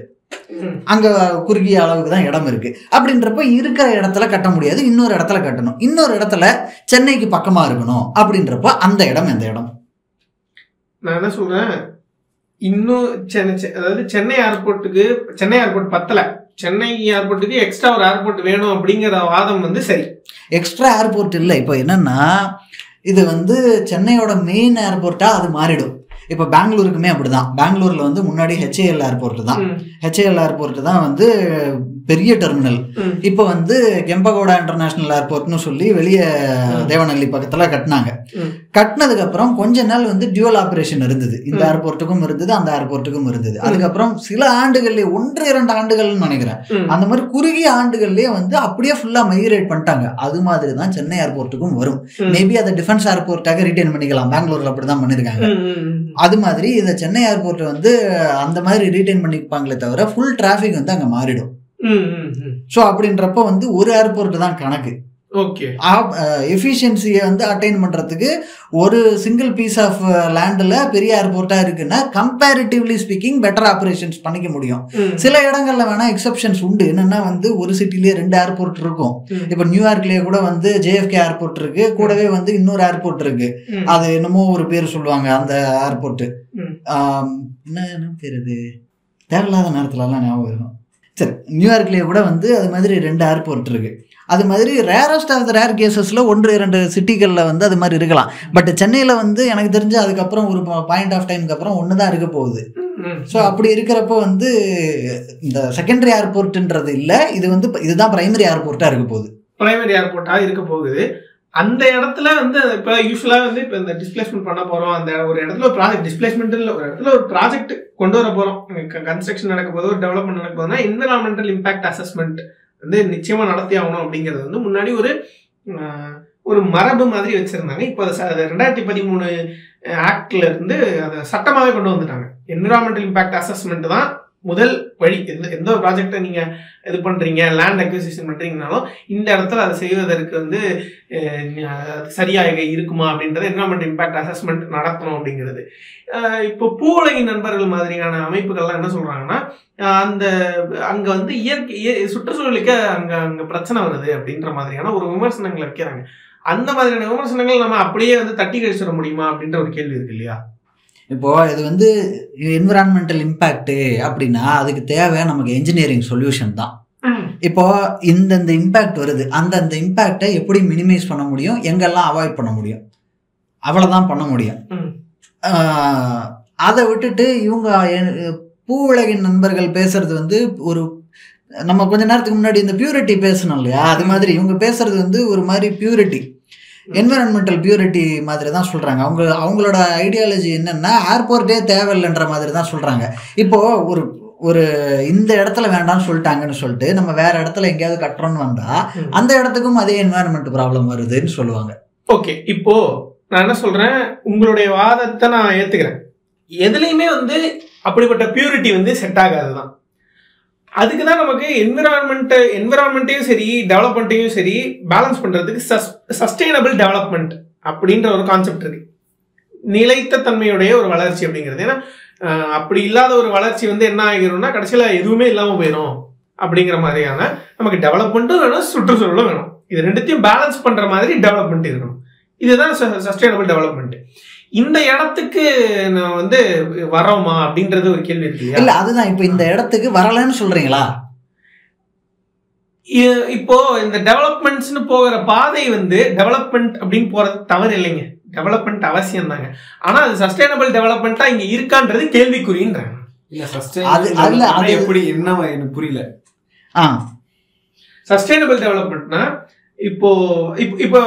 அங்க குறுகிய அளவுக்கு தான் இடம் இருக்கு. அப்படின்றப்ப இருக்கிற இடத்துல கட்ட முடியாது, இன்னொரு இடத்துல கட்டணும். இன்னொரு இடத்துல சென்னைக்கு பக்கமா இருக்கணும் அப்படின்றப்ப அந்த இடம் எந்த இடம்? நான் என்ன சொல்றேன், இன்னும் அதாவது சென்னை ஏர்போர்ட் பத்தல, சென்னை ஏர்போர்ட்டுக்கு எக்ஸ்ட்ரா ஒரு ஏர்போர்ட் வேணும் அப்படிங்கிற வாதம் வந்து சரி. எக்ஸ்ட்ரா ஏர்போர்ட் இல்லை. இப்போ என்னன்னா இது வந்து சென்னையோட மெயின் ஏர்போர்ட்டா அது மாறிடும். இப்போ பெங்களூருக்குமே அப்படிதான். பெங்களூர்ல வந்து முன்னாடி HAL ஏர்போர்ட் தான். HAL ஏர்போர்ட் தான் வந்து பெரிய டெர்மினல். இப்போ வந்து கெம்பகோடா இன்டர்நேஷனல் ஏர்போர்ட்னு சொல்லி வெளியே தேவநல்லி பக்கத்துல கட்டினாங்க. கட்டினதுக்கு அப்புறம் கொஞ்ச நாள் வந்து டியூவல் ஆபரேஷன் இருந்தது, இந்த ஏர்போர்ட்டுக்கும் இருந்தது அந்த ஏர்போர்ட்டுக்கும் இருந்தது. அதுக்கப்புறம் சில ஆண்டுகள்லயே 1-2 ஆண்டுகள்னு நினைக்கிறேன், அந்த மாதிரி குறுகிய ஆண்டுகள்லயே வந்து அப்படியே ஃபுல்லா மைக்ரேட் பண்ணிட்டாங்க. அது மாதிரி தான் சென்னை ஏர்போர்ட்டுக்கும் வரும். மேபி அதை டிஃபென்ஸ் ஏர்போர்ட்டாக ரீட்டைன் பண்ணிக்கலாம், பெங்களூர்ல அப்படிதான் பண்ணிருக்காங்க. அது மாதிரி இந்த சென்னை ஏர்போர்ட் வந்து அந்த மாதிரி ரீட்டைன் பண்ணிப்பாங்களே தவிர ஃபுல் டிராஃபிக் வந்து அங்க மாறிடும். ஸோ அப்படின்றப்ப வந்து ஒரு ஏர்போர்ட் தான் கணக்கு. ஓகே, எஃபிஷியன்சியை வந்து அட்டைன் பண்றதுக்கு ஒரு சிங்கிள் பீஸ் ஆஃப் லேண்ட்ல பெரிய ஏர்போர்ட்டா இருக்குன்னா கம்பேரிட்டிவ்லி ஸ்பீக்கிங் பெட்டர் ஆபரேஷன்ஸ் பண்ணிக்க முடியும். சில இடங்கள்ல வேணா எக்ஸப்ஷன்ஸ் உண்டு. என்னன்னா வந்து ஒரு சிட்டிலேயே 2 ஏர்போர்ட் இருக்கும். இப்ப நியூயார்க்லயே கூட வந்து JFK ஏர்போர்ட் இருக்கு, கூடவே வந்து இன்னொரு ஏர்போர்ட் இருக்கு, அது என்னமோ ஒரு பேர் சொல்லுவாங்க அந்த ஏர்போர்ட், என்ன பேர், அது தேவையில்லாத நேரத்துல எல்லாம் ஞாபகம் இருக்கும். சரி, நியூயார்க்லேயே கூட வந்து அது மாதிரி 2 ஏர்போர்ட் இருக்கு. அது மாதிரி ரேரஸ்ட் ஆஃப் த ரேர் கேசஸில் 1-2 சிட்டிகளில் வந்து அது மாதிரி இருக்கலாம். பட் சென்னையில் வந்து எனக்கு தெரிஞ்சு அதுக்கப்புறம் ஒரு பாயிண்ட் ஆஃப் டைமுக்கு அப்புறம் 1 தான் இருக்க போகுது. ஸோ அப்படி இருக்கிறப்போ வந்து இந்த செகண்டரி ஏர்போர்ட்ன்றது இல்லை, இது வந்து இதுதான் பிரைமரி ஏர்போர்ட்டாக இருக்க போகுது. பிரைமரி ஏர்போர்ட்டாக இருக்க போகுது. அந்த இடத்துல வந்து இப்போ யூஸ்வலாக வந்து இப்போ இந்த டிஸ்பிளேஸ்மெண்ட் பண்ண போகிறோம், அந்த ஒரு இடத்துல ஒரு ப்ராஜெக்ட் டிஸ்பிளேஸ்மெண்ட் இல்லை, ஒரு இடத்துல ஒரு ப்ராஜெக்ட் கொண்டு வர போகிறோம், கன்ஸ்ட்ரக்ஷன் நடக்க போது, ஒரு டெவலப்மெண்ட் நடக்க போதுன்னா என்விரான்மெண்டல் இம்பாக்ட் அசஸ்மெண்ட் வந்து நிச்சயமாக நடத்தி ஆகணும். அப்படிங்கிறது வந்து முன்னாடி ஒரு மரபு மாதிரி வச்சுருந்தாங்க. இப்போ அதை 2013 ஆக்ட்ல இருந்து அதை சட்டமாகவே கொண்டு வந்துட்டாங்க. என்விரான்மெண்டல் இம்பாக்ட் அசஸ்மெண்ட் தான் முதல் வழி. எந்த ஒரு ப்ராஜெக்டை நீங்கள் இது பண்ணுறீங்க, லேண்ட் அக்விசிஷன் பண்ணுறீங்கனாலும் இந்த இடத்துல அதை செய்வதற்கு வந்து சரியாக இருக்குமா அப்படின்றத என்விரான்மெண்டல் இம்பாக்ட் அசஸ்மெண்ட் நடத்தணும் அப்படிங்கிறது. இப்போ பூவுலகின் நண்பர்கள் மாதிரியான அமைப்புகள்லாம் என்ன சொல்கிறாங்கன்னா, அங்கே வந்து இயற்கை சுற்றுச்சூழலுக்கு அங்கே பிரச்சனை வருது அப்படின்ற மாதிரியான ஒரு விமர்சனங்களை வைக்கிறாங்க. அந்த மாதிரியான விமர்சனங்கள் நம்ம அப்படியே வந்து தட்டி கழிச்சிட முடியுமா அப்படின்ற ஒரு கேள்வி இருக்கு இல்லையா? இப்போது இது வந்து என்விரான்மெண்டல் இம்பேக்ட்டு அப்படின்னா அதுக்கு தேவை நமக்கு என்ஜினியரிங் சொல்யூஷன் தான். இப்போது இந்தந்த இம்பேக்ட் வருது, அந்தந்த இம்பேக்டை எப்படி மினிமைஸ் பண்ண முடியும், எங்கெல்லாம் அவாய்ட் பண்ண முடியும், அவ்வளோதான் பண்ண முடியும். அதை விட்டுட்டு இவங்க பூ உலகின் நண்பர்கள் பேசுறது வந்து ஒரு நம்ம கொஞ்ச நேரத்துக்கு முன்னாடி இந்த பியூரிட்டி பேசணும் இல்லையா, அது மாதிரி இவங்க பேசுறது வந்து ஒரு மாதிரி பியூரிட்டி, என்விரான்மெண்டல் பியூரிட்டி மாதிரி தான் சொல்கிறாங்க. அவங்களோட ஐடியாலஜி என்னென்னா ஏர்போர்ட்டே தேவையில்லைன்ற மாதிரி தான் சொல்கிறாங்க. இப்போது ஒரு இந்த இடத்துல வேண்டாம்னு சொல்லிட்டாங்கன்னு சொல்லிட்டு நம்ம வேற இடத்துல எங்கேயாவது கட்டுறோன்னு வந்தால் அந்த இடத்துக்கும் அதே என்விரான்மெண்ட் ப்ராப்ளம் வருதுன்னு சொல்லுவாங்க. ஓகே, இப்போ நான் என்ன சொல்கிறேன், உங்களுடைய வாதத்தை நான் ஏற்றுக்கிறேன். எதுலேயுமே வந்து அப்படிப்பட்ட பியூரிட்டி வந்து செட் ஆகாது தான். அதுக்கு தான் நமக்கு என்விரான்மெண்ட்டையும் சரி டெவலப்மெண்ட்டையும் சரி பேலன்ஸ் பண்ணுறதுக்கு சஸ்டெயினபிள் டெவலப்மெண்ட் அப்படின்ற ஒரு கான்செப்ட் இருக்கு. நிலைத்த தன்மையுடைய ஒரு வளர்ச்சி அப்படிங்கிறது. ஏன்னா அப்படி இல்லாத ஒரு வளர்ச்சி வந்து என்ன ஆகிரும்னா கடைசியில் எதுவுமே இல்லாமல் போயிடும் அப்படிங்கிற மாதிரியான நமக்கு டெவலப்மெண்ட்டும் வேணும், சுற்றுச்சூழலும் வேணும். இது ரெண்டுத்தையும் பேலன்ஸ் பண்ணுற மாதிரி டெவலப்மெண்ட் இருக்கணும். இதுதான் சஸ்டெயினபிள் டெவலப்மெண்ட். இந்த இடத்துக்கு நான் வந்து வரோமா அப்படின்றது ஒரு கேள்வி இருக்கு. இல்ல அதுதான், இப்போ இந்த இடத்துக்கு வரலன்னு சொல்றீங்களா? இப்போ இந்த டெவலப்மெண்ட்ஸ்னு போகிற பாதை வந்து டெவலப்மெண்ட் அப்படின்னு போறது தவறு இல்லைங்க, டெவலப்மெண்ட் அவசியம் தாங்க. ஆனா அது சஸ்டைனபிள் டெவலப்மெண்ட்டா இங்க இருக்கான்றது கேள்விக்குறின்றாங்க. எப்படி என்ன எனக்கு புரியல. சஸ்டைனபிள் டெவலப்மெண்ட்னா இப்போ இப்போ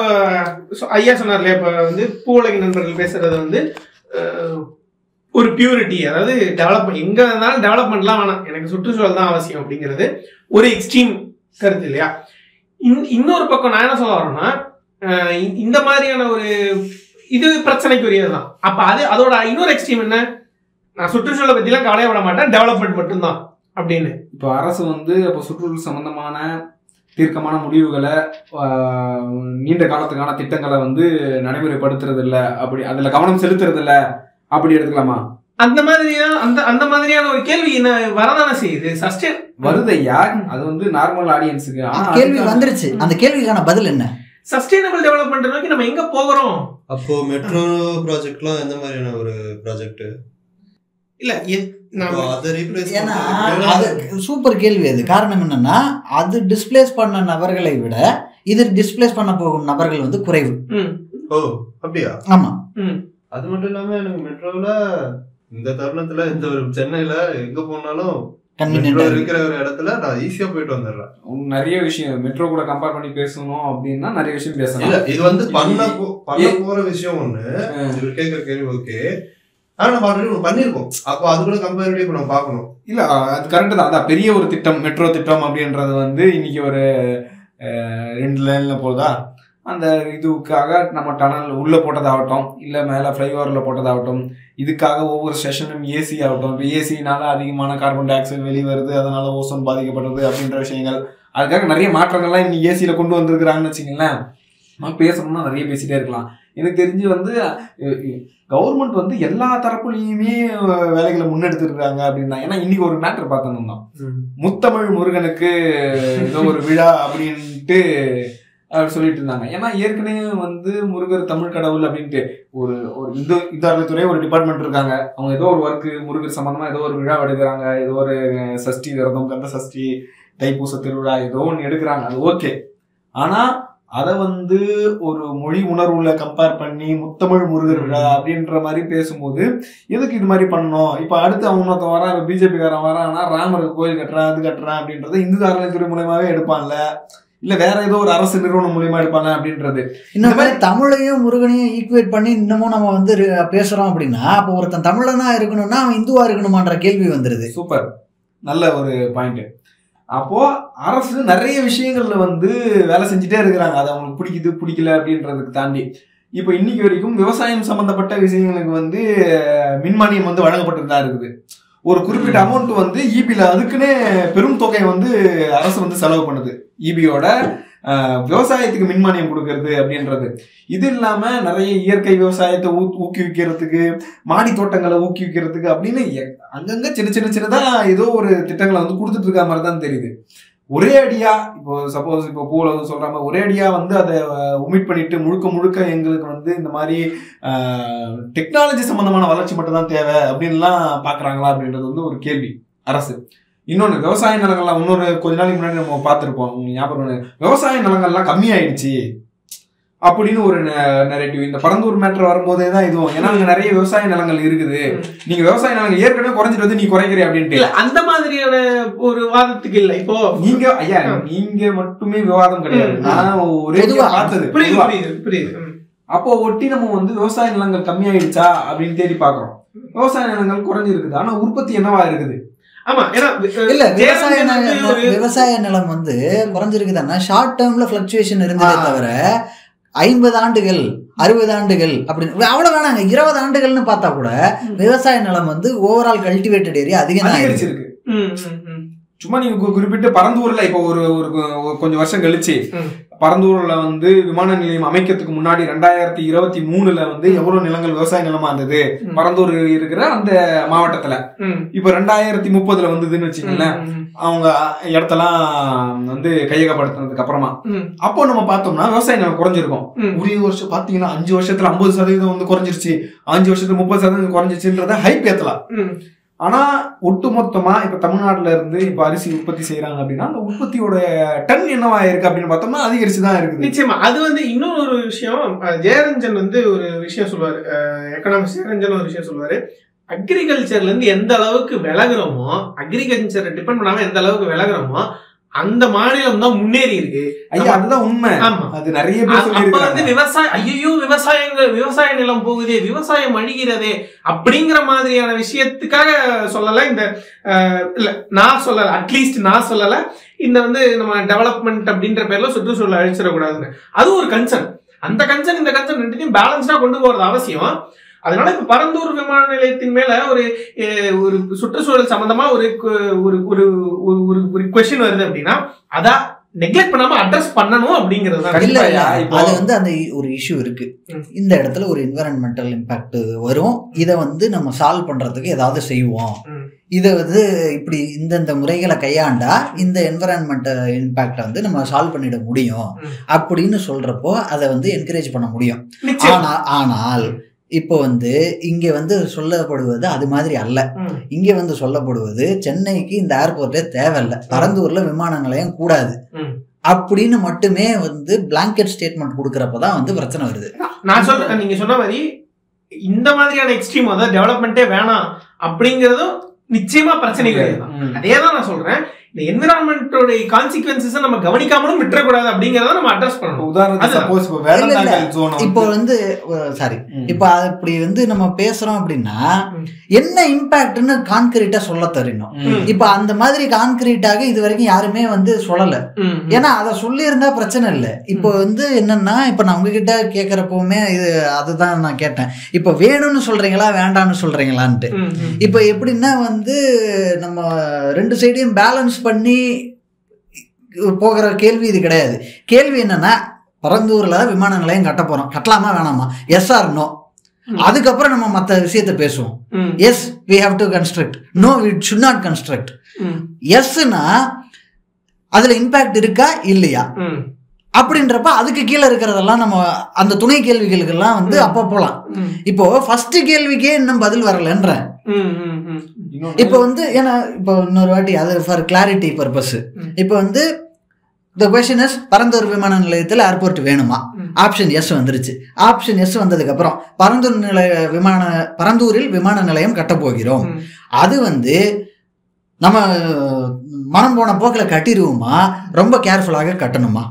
ஐயா சொன்னார் இல்லையா, இப்போ வந்து பூ உலகின் நண்பர்கள் பேசுறது வந்து ஒரு பியூரிட்டி, அதாவது டெவலப்மெண்ட் எங்க இருந்தாலும் டெவலப்மெண்ட்லாம் வேணாம், எனக்கு சுற்றுச்சூழல் தான் அவசியம் அப்படிங்கிறது ஒரு எக்ஸ்ட்ரீம் கருத்து இல்லையா. இன்னொரு பக்கம் நான் என்ன சொல்ல வரேன்னா, இந்த மாதிரியான ஒரு இது பிரச்சனைக்குரியது தான். அப்ப அதோட இன்னொரு எக்ஸ்ட்ரீம் என்ன, நான் சுற்றுச்சூழலை பத்திலாம் கவலைப்பட மாட்டேன், டெவலப்மெண்ட் மட்டும்தான் அப்படின்னு. இப்போ அரசு வந்து அப்போ சுற்றுச்சூழல் சம்பந்தமான தீர்க்கமான முடிவுகளை நீண்ட காலத்துக்கான திட்டங்களை வந்து நடைமுறைப்படுத்துறது இல்லை, அப்படி அதுல கவனம் செலுத்துறது இல்லை அப்படி எடுத்துக்கலாமா? அந்த மாதிரியான ஒரு கேள்வி வரதானே செய்யுது. சஸ்டெயின் வருதையா, அது வந்து நார்மல் ஆடியன்ஸுக்கு கேள்வி வந்துருச்சு. அந்த கேள்விக்கான பதில் என்ன? சஸ்டைனபிள் டெவலப்மெண்ட் நோக்கி நம்ம எங்க போகிறோம்? அப்போ மெட்ரோ ப்ராஜெக்ட்லாம் எந்த மாதிரியான ஒரு ப்ராஜெக்ட்? இல்ல சூப்பர் கேள்வி. அது காரணம் என்னன்னா, அது டிஸ்பிளேஸ் பண்ண நபர்களை விட இது டிஸ்பிளேஸ் பண்ண போகும் நபர்கள் வந்து குறைவு. ஓ அப்படியா? ஆமா. அது மட்டும் இல்லாம எனக்கு மெட்ரோல இந்த தருணத்துல இந்த ஒரு சென்னையில எங்க போனாலும் இருக்கிற ஒரு இடத்துல நான் ஈஸியா போயிட்டு வந்துடுறேன். நிறைய விஷயம் மெட்ரோ கூட கம்பேர் பண்ணி பேசணும் அப்படின்னா நிறைய விஷயம் பேசலாம். இது வந்து பண்ண போற விஷயம் ஒண்ணு கேட்கிற கேள்வி ஓகே, ஆனா நம்ம ஆல்ரெடி பண்ணிருக்கோம். அப்போ அது கூட கம்பேரிட்டிவ் நம்ம பார்க்கணும். இல்ல அது கரெக்ட் தான். அதான் பெரிய ஒரு திட்டம் மெட்ரோ திட்டம் அப்படின்றது வந்து இன்னைக்கு ஒரு 2 லைன்ல போதா, அந்த இதுக்காக நம்ம டனல் உள்ள போட்டதாகட்டும், இல்லை மேலே ஃப்ளைஓவரில் போட்டதாகட்டும், இதுக்காக ஒவ்வொரு ஸ்டேஷனும் ஏசி ஆகட்டும். இப்போ ஏசினால அதிகமான கார்பன் டை ஆக்சைடு வெளியே வருது, அதனால ஓசோன் பாதிக்கப்படுறது அப்படின்ற விஷயங்கள், அதுக்காக நிறைய மாற்றங்கள்லாம் இன்னைக்கு ஏசியில் கொண்டு வந்திருக்கிறாங்கன்னு வச்சுங்களேன். நம்ம பேசணும்னா நிறைய பேசிட்டே இருக்கலாம். எனக்கு தெரிஞ்சு வந்து கவர்மெண்ட் வந்து எல்லா தரப்புலையுமே வேலைகளை முன்னெடுத்துருக்காங்க அப்படின்னா. ஏன்னா இன்னைக்கு ஒரு மேட்டர் பார்த்தோம்னா, முத்தமிழ் முருகனுக்கு ஏதோ ஒரு விழா அப்படின்ட்டு அப்படி சொல்லிட்டு இருந்தாங்க. ஏன்னா ஏற்கனவே வந்து முருகர் தமிழ் கடவுள் அப்படின்ட்டு ஒரு இந்து அறத்துறை ஒரு டிபார்ட்மெண்ட் இருக்காங்க. அவங்க ஏதோ ஒரு ஒர்க்கு முருகர் சம்பந்தமா ஏதோ ஒரு விழா எடுக்கிறாங்க, ஏதோ ஒரு சஷ்டி விரதம், கந்த சஷ்டி, தைப்பூச திருவிழா ஏதோ ஒன்று எடுக்கிறாங்க, அது ஓகே. ஆனா அதை வந்து ஒரு மொழி உணர்வுல கம்பேர் பண்ணி முத்தமிழ் முருகர் விழா அப்படின்ற மாதிரி பேசும்போது எதுக்கு இது மாதிரி பண்ணணும்? இப்ப அடுத்து அவங்க வரான், பிஜேபி காரன் வரான், ஆனா ராமருக்கு கோயில் கட்டுறான், அது கட்டுறான் அப்படின்றது இந்து அறநிலையத்துறை மூலமாவே எடுப்பான்ல, இல்ல வேற ஏதோ ஒரு அரசு நிறுவனம் மூலியமா எடுப்பாங்க அப்படின்றது. இந்த மாதிரி தமிழையும் முருகனையும் ஈக்குவேட் பண்ணி இன்னமும் நம்ம வந்து பேசுறோம் அப்படின்னா, அப்போ ஒருத்தன் தமிழனா இருக்கணும்னா அவன் இந்துவா இருக்கணுமான்ற கேள்வி வந்துருது. சூப்பர், நல்ல ஒரு பாயிண்ட். அப்போ அரசு நிறைய விஷயங்கள்ல வந்து வேலை செஞ்சுட்டே இருக்கிறாங்க, அது அவங்களுக்கு பிடிக்குது பிடிக்கல அப்படின்றதுக்கு தாண்டி. இப்போ இன்னைக்கு வரைக்கும் விவசாயம் சம்பந்தப்பட்ட விஷயங்களுக்கு வந்து மின்மானியம் வந்து வழங்கப்பட்டு தான் இருக்குது. ஒரு குறிப்பிட்ட அமௌண்ட் வந்து ஈபில அதுக்குன்னே பெரும் தொகையை வந்து அரசு வந்து செலவு பண்ணுது, ஈபியோட விவசாயத்துக்கு மின்மானியம் கொடுக்கறது அப்படின்றது. இது இல்லாம நிறைய இயற்கை விவசாயத்தை ஊக்குவிக்கிறதுக்கு, மாடி தோட்டங்களை ஊக்குவிக்கிறதுக்கு அப்படின்னு அங்கங்க சின்ன சின்னதா ஏதோ ஒரு திட்டங்களை வந்து கொடுத்துட்டு இருக்க மாதிரி தான் தெரியுது. ஒரே அடியா இப்போ சப்போஸ் இப்போ பூல சொல்றாங்க ஒரே அடியா வந்து அதை ஒமிட் பண்ணிட்டு முழுக்க எங்களுக்கு வந்து இந்த மாதிரி டெக்னாலஜி சம்பந்தமான வளர்ச்சி மட்டும் தான் தேவை அப்படின்லாம் பாக்குறாங்களா அப்படின்றது வந்து ஒரு கேள்வி அரசு. இன்னொன்று விவசாய நிலங்கள்லாம் இன்னொரு கொஞ்ச நாளைக்கு முன்னாடி நம்ம பார்த்துருப்போம், ஞாபகம் விவசாய நிலங்கள்லாம் கம்மியாயிடுச்சு அப்படின்னு ஒரு நெரேட்டிவ் இந்த பரந்தூர் மேட்டர் வரும்போதே தான் இதுவும். ஏன்னா அங்க நிறைய விவசாய நிலங்கள் இருக்குது, நீங்க விவசாய நிலங்கள் ஏற்கனவே குறைஞ்சிட்டு வந்து நீ குறைக்கிறீ அப்படின்ட்டு அந்த மாதிரியான ஒரு வாதத்துக்கு இல்ல. இப்போ நீங்க ஐயா நீங்க மட்டுமே விவாதம் கிடையாது, நான் ஒரே பார்த்தது. புரியுது. அப்போ ஒட்டி நம்ம வந்து விவசாய நிலங்கள் கம்மியாயிடுச்சா அப்படின்னு தேடி பாக்குறோம். விவசாய நிலங்கள் குறைஞ்சிருக்குது, ஆனா உற்பத்தி என்னவா இருக்குது? ஆமா, ஏன்னா இல்ல விவசாய நிலம் வந்து குறைஞ்சிருக்குதான்னா ஷார்ட் டேர்ம்ல பிளக்சுவேஷன் இருந்ததே தவிர 50 ஆண்டுகள் 60 ஆண்டுகள் அப்படின்னு அவ்வளவு வேணாங்க. 20 ஆண்டுகள்னு பார்த்தா கூட விவசாய நிலம் வந்து ஓவரால் கல்டிவேட்டட் ஏரியா அதிகரிச்சிருக்கு. சும்மா நீங்க குறிப்பிட்டு பரந்தூர்ல இப்போ ஒரு கொஞ்சம் வருஷம் கழிச்சு பரந்தூர்ல வந்து விமான நிலையம் அமைக்கிறதுக்கு முன்னாடி 2023 வந்து எவ்வளவு நிலங்கள் விவசாய நிலமா இருந்தது பரந்தூர் இருக்கிற அந்த மாவட்டத்துல. இப்ப 2030 வந்ததுன்னு வச்சுக்கோங்களேன், அவங்க இடத்தெல்லாம் வந்து கையகப்படுத்தினதுக்கு அப்புறமா அப்போ நம்ம பார்த்தோம்னா விவசாய நிலம் குறைஞ்சிருக்கும். ஒரே வருஷம் பாத்தீங்கன்னா 5 வருஷத்துல 50% வந்து குறைஞ்சிருச்சு, 5 வருஷத்துல 30% குறைஞ்சிருச்சுன்றத ஹைப் ஏத்தலாம். ஆனா ஒட்டுமொத்தமா இப்ப தமிழ்நாட்டுல இருந்து இப்ப அரிசி உற்பத்தி செய்யறாங்க அப்படின்னா அந்த உற்பத்தியோட டன் என்னவா இருக்கு அப்படின்னு பார்த்தோம்னா அதிகரிச்சுதான் இருக்கு. நிச்சயமா. அது வந்து இன்னொரு விஷயம், ஜெயரஞ்சன் வந்து ஒரு விஷயம் சொல்லுவாரு, எக்கனாமிக்ஸ் ஜெயரஞ்சன் ஒரு விஷயம் சொல்லுவாரு, அக்ரிகல்ச்சர்ல இருந்து எந்த அளவுக்கு விலகுறோமோ, அக்ரிகல்ச்சரை டிபெண்ட் பண்ணாம எந்த அளவுக்கு விலகுறோமோ அந்த மாநிலம் தான் முன்னேறி இருக்கு. ஐயா அதுதான் உண்மை. அது நிறைய பேர் வந்து விவசாய நிலம் போகுதே, விவசாயம் அழிகிறதே அப்படிங்கிற மாதிரியான விஷயத்துக்காக சொல்லல. இந்த இல்ல நான் சொல்லல, அட்லீஸ்ட் நான் சொல்லல, இந்த வந்து நம்ம டெவலப்மெண்ட் அப்படின்ற பேர்ல சுற்றுச்சூழல் அழிச்சிடக்கூடாதுன்னு. அது ஒரு கன்சர்ன். அந்த கன்சர்ன் இந்த கன்சர்ன் ரெண்டுத்தையும் பேலன்ஸ்டா கொண்டு போறது அவசியம். அதனால இப்ப பரந்தூர் விமான நிலையத்தின் மேல ஒரு சுற்றுச்சூழல் சம்பந்தமா ஒரு கொஸ்டின் வருது அப்படின்னா அத நெக்லெக்ட் பண்ணாம அட்ரஸ் பண்ணணும் அப்படிங்கிறது. அது வந்து அந்த ஒரு இஷ்யூ இருக்கு. இந்த இடத்துல ஒரு என்விரான்மெண்டல் இம்பாக்ட் வரும், இதை வந்து நம்ம சால்வ் பண்றதுக்கு ஏதாவது செய்வோம், இதை வந்து இப்படி இந்தந்த முறைகளை கையாண்டா இந்த என்விரான்மெண்டல் இம்பாக்டை வந்து நம்ம சால்வ் பண்ணிட முடியும் அப்படின்னு சொல்றப்போ அதை வந்து என்கரேஜ் பண்ண முடியும். ஆனால் இப்போ வந்து இங்க வந்து சொல்லப்படுவது அது மாதிரி அல்ல. இங்க வந்து சொல்லப்படுவது சென்னைக்கு இந்த ஏர்போர்ட்டே தேவையில்லை, பரந்தூர்ல விமான நிலையம் கூடாது அப்படின்னு மட்டுமே வந்து பிளாங்கெட் ஸ்டேட்மெண்ட் கொடுக்கறப்பதான் வந்து பிரச்சனை வருது. நான் சொல்றேன், நீங்க சொன்ன மாதிரி இந்த மாதிரியான எக்ஸ்ட்ரீம் அதாவது டெவலப்மெண்ட்டே வேணாம் அப்படிங்கறதும் நிச்சயமா பிரச்சனை கிடையாது. அதேதான் நான் சொல்றேன், இந்த என்விரான்மெண்டோட கான்சிக்வன்சஸ் நம்ம கவனிக்காமலும் விட்டுறக்கூடாது அப்படிங்கறத நம்ம அட்ரஸ் பண்ணணும். உதாரணத்துக்கு இப்போ வந்து சாரி இப்ப அப்படி வந்து நம்ம பேசுறோம் அப்படின்னா என்ன இம்பாக்ட்னு கான்கிரீட்டா சொல்ல தெரியணும். இப்ப அந்த மாதிரி கான்கிரீட்டாக இது வரைக்கும் யாருமே வந்து சொல்லல. ஏன்னா அதை சொல்லி இருந்தா பிரச்சனை இல்லை. இப்போ வந்து என்னன்னா இப்ப நான் உங்ககிட்ட கேட்கறப்பவுமே இது அதுதான் நான் கேட்டேன், இப்ப வேணும்னு சொல்றீங்களா வேண்டாம்னு சொல்றீங்களான்ட்டு. இப்ப எப்படின்னா வந்து நம்ம ரெண்டு சைடையும் பேலன்ஸ் பண்ணி போகிற கேள்வி இது கிடையாது. கேள்வி என்னன்னா பரந்தூர்ல விமான நிலையம் கட்ட போறோம், கட்டலாமா வேணாமா, எஸ் ஆர் நோ. அதுக்கப்புறம் நம்ம மற்ற விஷயத்த பேசுவோம். Yes we have to construct, no we should not construct. எஸ்னா அதுல இம்பாக்ட் இருக்கா இல்லையா அப்படின்றப்ப அதுக்கு கீழே இருக்கிறதெல்லாம் நம்ம அந்த துணை கேள்விகளுக்கெல்லாம் வந்து அப்ப போலாம். இப்போ ஃபர்ஸ்ட் கேள்விக்கே இன்னும் பதில் வரலன்ற இப்போ வந்து ஏன்னா இப்போ இன்னொரு வாட்டி அது ஃபார் கிளாரிட்டி பர்பஸ் இப்போ வந்து the question is பரந்தூர் விமான நிலையத்தில் ஏர்போர்ட் வேணுமா, ஆப்ஷன் எஸ் வந்துருச்சு. ஆப்ஷன் எஸ் வந்ததுக்கு அப்புறம் பரந்தூரில் விமான நிலையம் கட்ட போகிறோம். அது வந்து நம்ம மனம் போன போக்கில் கட்டிடுவோமா, ரொம்ப கேர்ஃபுல்லாக கட்டணுமா,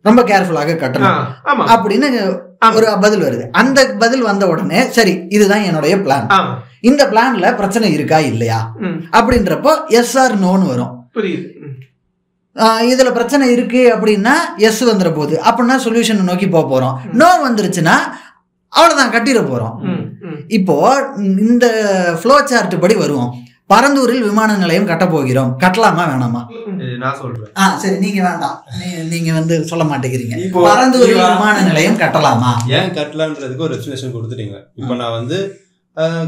ரொம்ப கேர்ஃபுல்லாக கட்டணும் அப்படின்னு ஒரு பதில் வருது. அந்த பதில் வந்த உடனே சரி இதுதான் என்னுடைய பிளான், இந்த பிளான்ல பிரச்சனை இருக்கா இல்லையா அப்படின்றப்போ எஸ் ஆர் நோன்னு வரும். இதுல பிரச்சனை இருக்கு அப்படின்னா எஸ் வந்துட போகுது, அப்படின்னா சொல்யூஷன் நோக்கி போக போறோம். நோ வந்துருச்சுன்னா அவ்வளவுதான் கட்டிட போறோம். இப்போ இந்த ஃப்ளோ சார்ட் படி வருவோம். பரந்தூரில் விமான நிலையம் கட்ட போகிறோம், கட்டலாமா வேணாமா? நான் சொல்றேன். சரி நீங்க வேண்டாம், நீங்க வந்து சொல்ல மாட்டேங்கிறீங்க. பரந்தூரில் விமான நிலையம் கட்டலாமா, ஏன் கட்டலான்றதுக்கு ஒரு எக்ஸ்பிளேஷன் கொடுத்துட்டீங்க. இப்போ நான் வந்து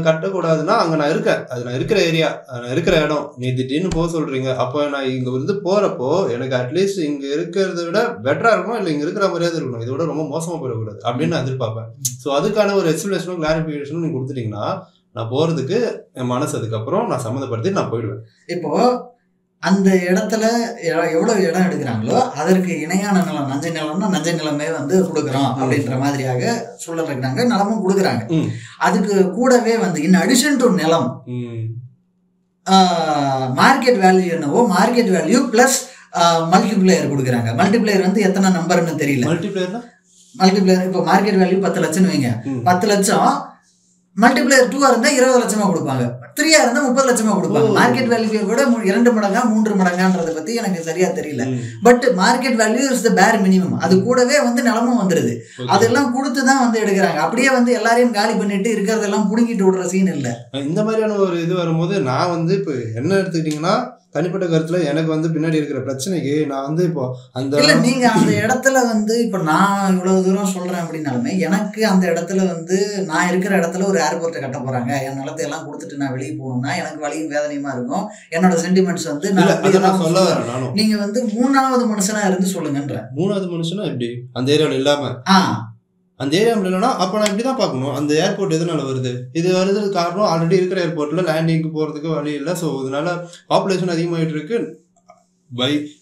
கட்டக்கூடாதுன்னா அங்க நான் இருக்கேன், அது நான் இருக்கிற ஏரியா, நான் இருக்கிற இடம், நீ திடீர்னு போக சொல்றீங்க, அப்போ நான் இங்க வந்து போறப்போ எனக்கு அட்லீஸ்ட் இங்க இருக்கிறத விட பெட்டரா இருக்கணும், இல்ல இங்க இருக்கிற மாதிரியாவது இருக்கணும், இதோட ரொம்ப மோசமா போயிடக்கூடாது அப்படின்னு நான் எதிர்பார்ப்பேன். ஸோ அதுக்கான ஒரு எக்ஸ்பிளேஷனும் கிளாரிபிகேஷனும் நீங்க கொடுத்துட்டீங்கன்னா நான் போறதுக்கு என் மனசு அதுக்கப்புறம் நான் சம்மந்தப்படுத்தி நான் போயிடுவேன். இப்போ அந்த இடத்துல எவ்வளவு இடம் எடுக்கிறாங்களோ அதற்கு இணையான நிலம், நஞ்சை நிலம்னா நஞ்சை நிலமே வந்து கொடுக்குறோம் அப்படின்ற மாதிரியாக சொல்லிருக்கிறாங்க, நிலமும் கொடுக்குறாங்க. அதுக்கு கூடவே வந்து இன் அடிஷன் டு நிலம் மார்க்கெட் வேல்யூ என்னவோ மார்க்கெட் வேல்யூ பிளஸ் மல்டிப்ளேயர் கொடுக்குறாங்க. மல்டிப்ளேயர் வந்து எத்தனை நம்பர்னு தெரியல. மல்டிப்ளேயர் இப்போ மார்க்கெட் வேல்யூ 10 லட்சம்னு வைங்க, 10 லட்சம் மல்டிப்ளேயர் 2 இருந்தா 20 லட்சமா கொடுப்பாங்க, 3 இருந்தா 30 லட்சமா கொடுப்பாங்க. மார்க்கெட் வேல்யூ கூட 2 மடங்கா 3 மடங்கான்றத பத்தி எனக்கு சரியா தெரியல. But market value is the பேர் மினிமம். அது கூடவே வந்து நிலமும் வந்துருது. அதெல்லாம் கொடுத்துதான் வந்து எடுக்கிறாங்க. அப்படியே வந்து எல்லாரையும் காலி பண்ணிட்டு இருக்கிறதெல்லாம் புடுங்கிட்டு விடுற சீன் இல்ல. இந்த மாதிரியான ஒரு இது வரும்போது நான் வந்து இப்ப என்ன எடுத்துக்கிட்டீங்கன்னா தனிப்பட்ட கருத்துல எனக்கு வந்து பின்னாடி இருக்கிற பிரச்சனைக்கு நான் வந்து இப்போ அந்த இல்ல நீங்க அந்த இடத்துல வந்து இப்ப நான் இவ்வளவு தூரம் சொல்றேன் அப்படின்னாலுமே எனக்கு அந்த இடத்துல வந்து நான் இருக்கிற இடத்துல ஒரு ஏர்போர்ட்டை கட்ட போறாங்க, என் நிலத்தை எல்லாம் கொடுத்துட்டு நான் வெளியே போகணும்னா எனக்கு வலியும் வேதனையுமா இருக்கும். என்னோட சென்டிமெண்ட்ஸ் வந்து நீங்க வந்து 3வது மனுஷனா இருந்து சொல்லுங்கன்ற. 3வது மனுஷனா எப்படி அந்த ஏரியாவில் இல்லாம அந்த ஏரியாவில் இல்லைன்னா அப்போ நான் இப்படிதான் பார்க்கணும். அந்த ஏர்போர்ட் எதனால வருது, இது வருது காரணம் ஆல்ரெடி இருக்கிற ஏர்போர்ட்ல லேண்டிங்க்கு போறதுக்கு வழி இல்லை. ஸோ இதனால பாப்புலேஷன் அதிகமாகிட்டு இருக்கு.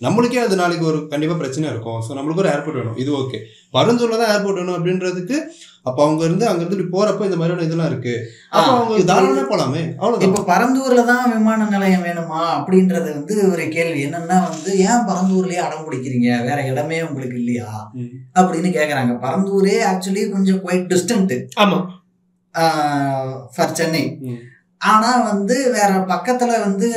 நம்மளுக்கே அது நாளைக்கு ஒரு கண்டிப்பா பிரச்சனை இருக்கும். ஸோ நம்மளுக்கு ஒரு ஏர்போர்ட் வேணும், இது ஓகே. பரந்தூர்ல தான் ஏர்போர்ட் வேணும் அப்படின்றதுக்கு அப்ப அவங்க இருந்து அங்க இருந்து போறப்ப இந்த மாதிரியான இதெல்லாம் இருக்கு, அப்ப அவங்க தாராளமா போலாமே. அவ்வளவு இப்ப பரந்தூர்ல தான் விமான நிலையம் வேணுமா அப்படின்றது வந்து ஒரு கேள்வி. என்னன்னா வந்து ஏன் பரந்தூர்லயே அடம் பிடிக்கிறீங்க, வேற இடமே உங்களுக்கு இல்லையா அப்படின்னு கேக்குறாங்க. பரந்தூரே ஆக்சுவலி கொஞ்சம் குவைட் டிஸ்டன்ட் ஃபார் சென்னை. ஆனா வந்து வேற பக்கத்துல வந்து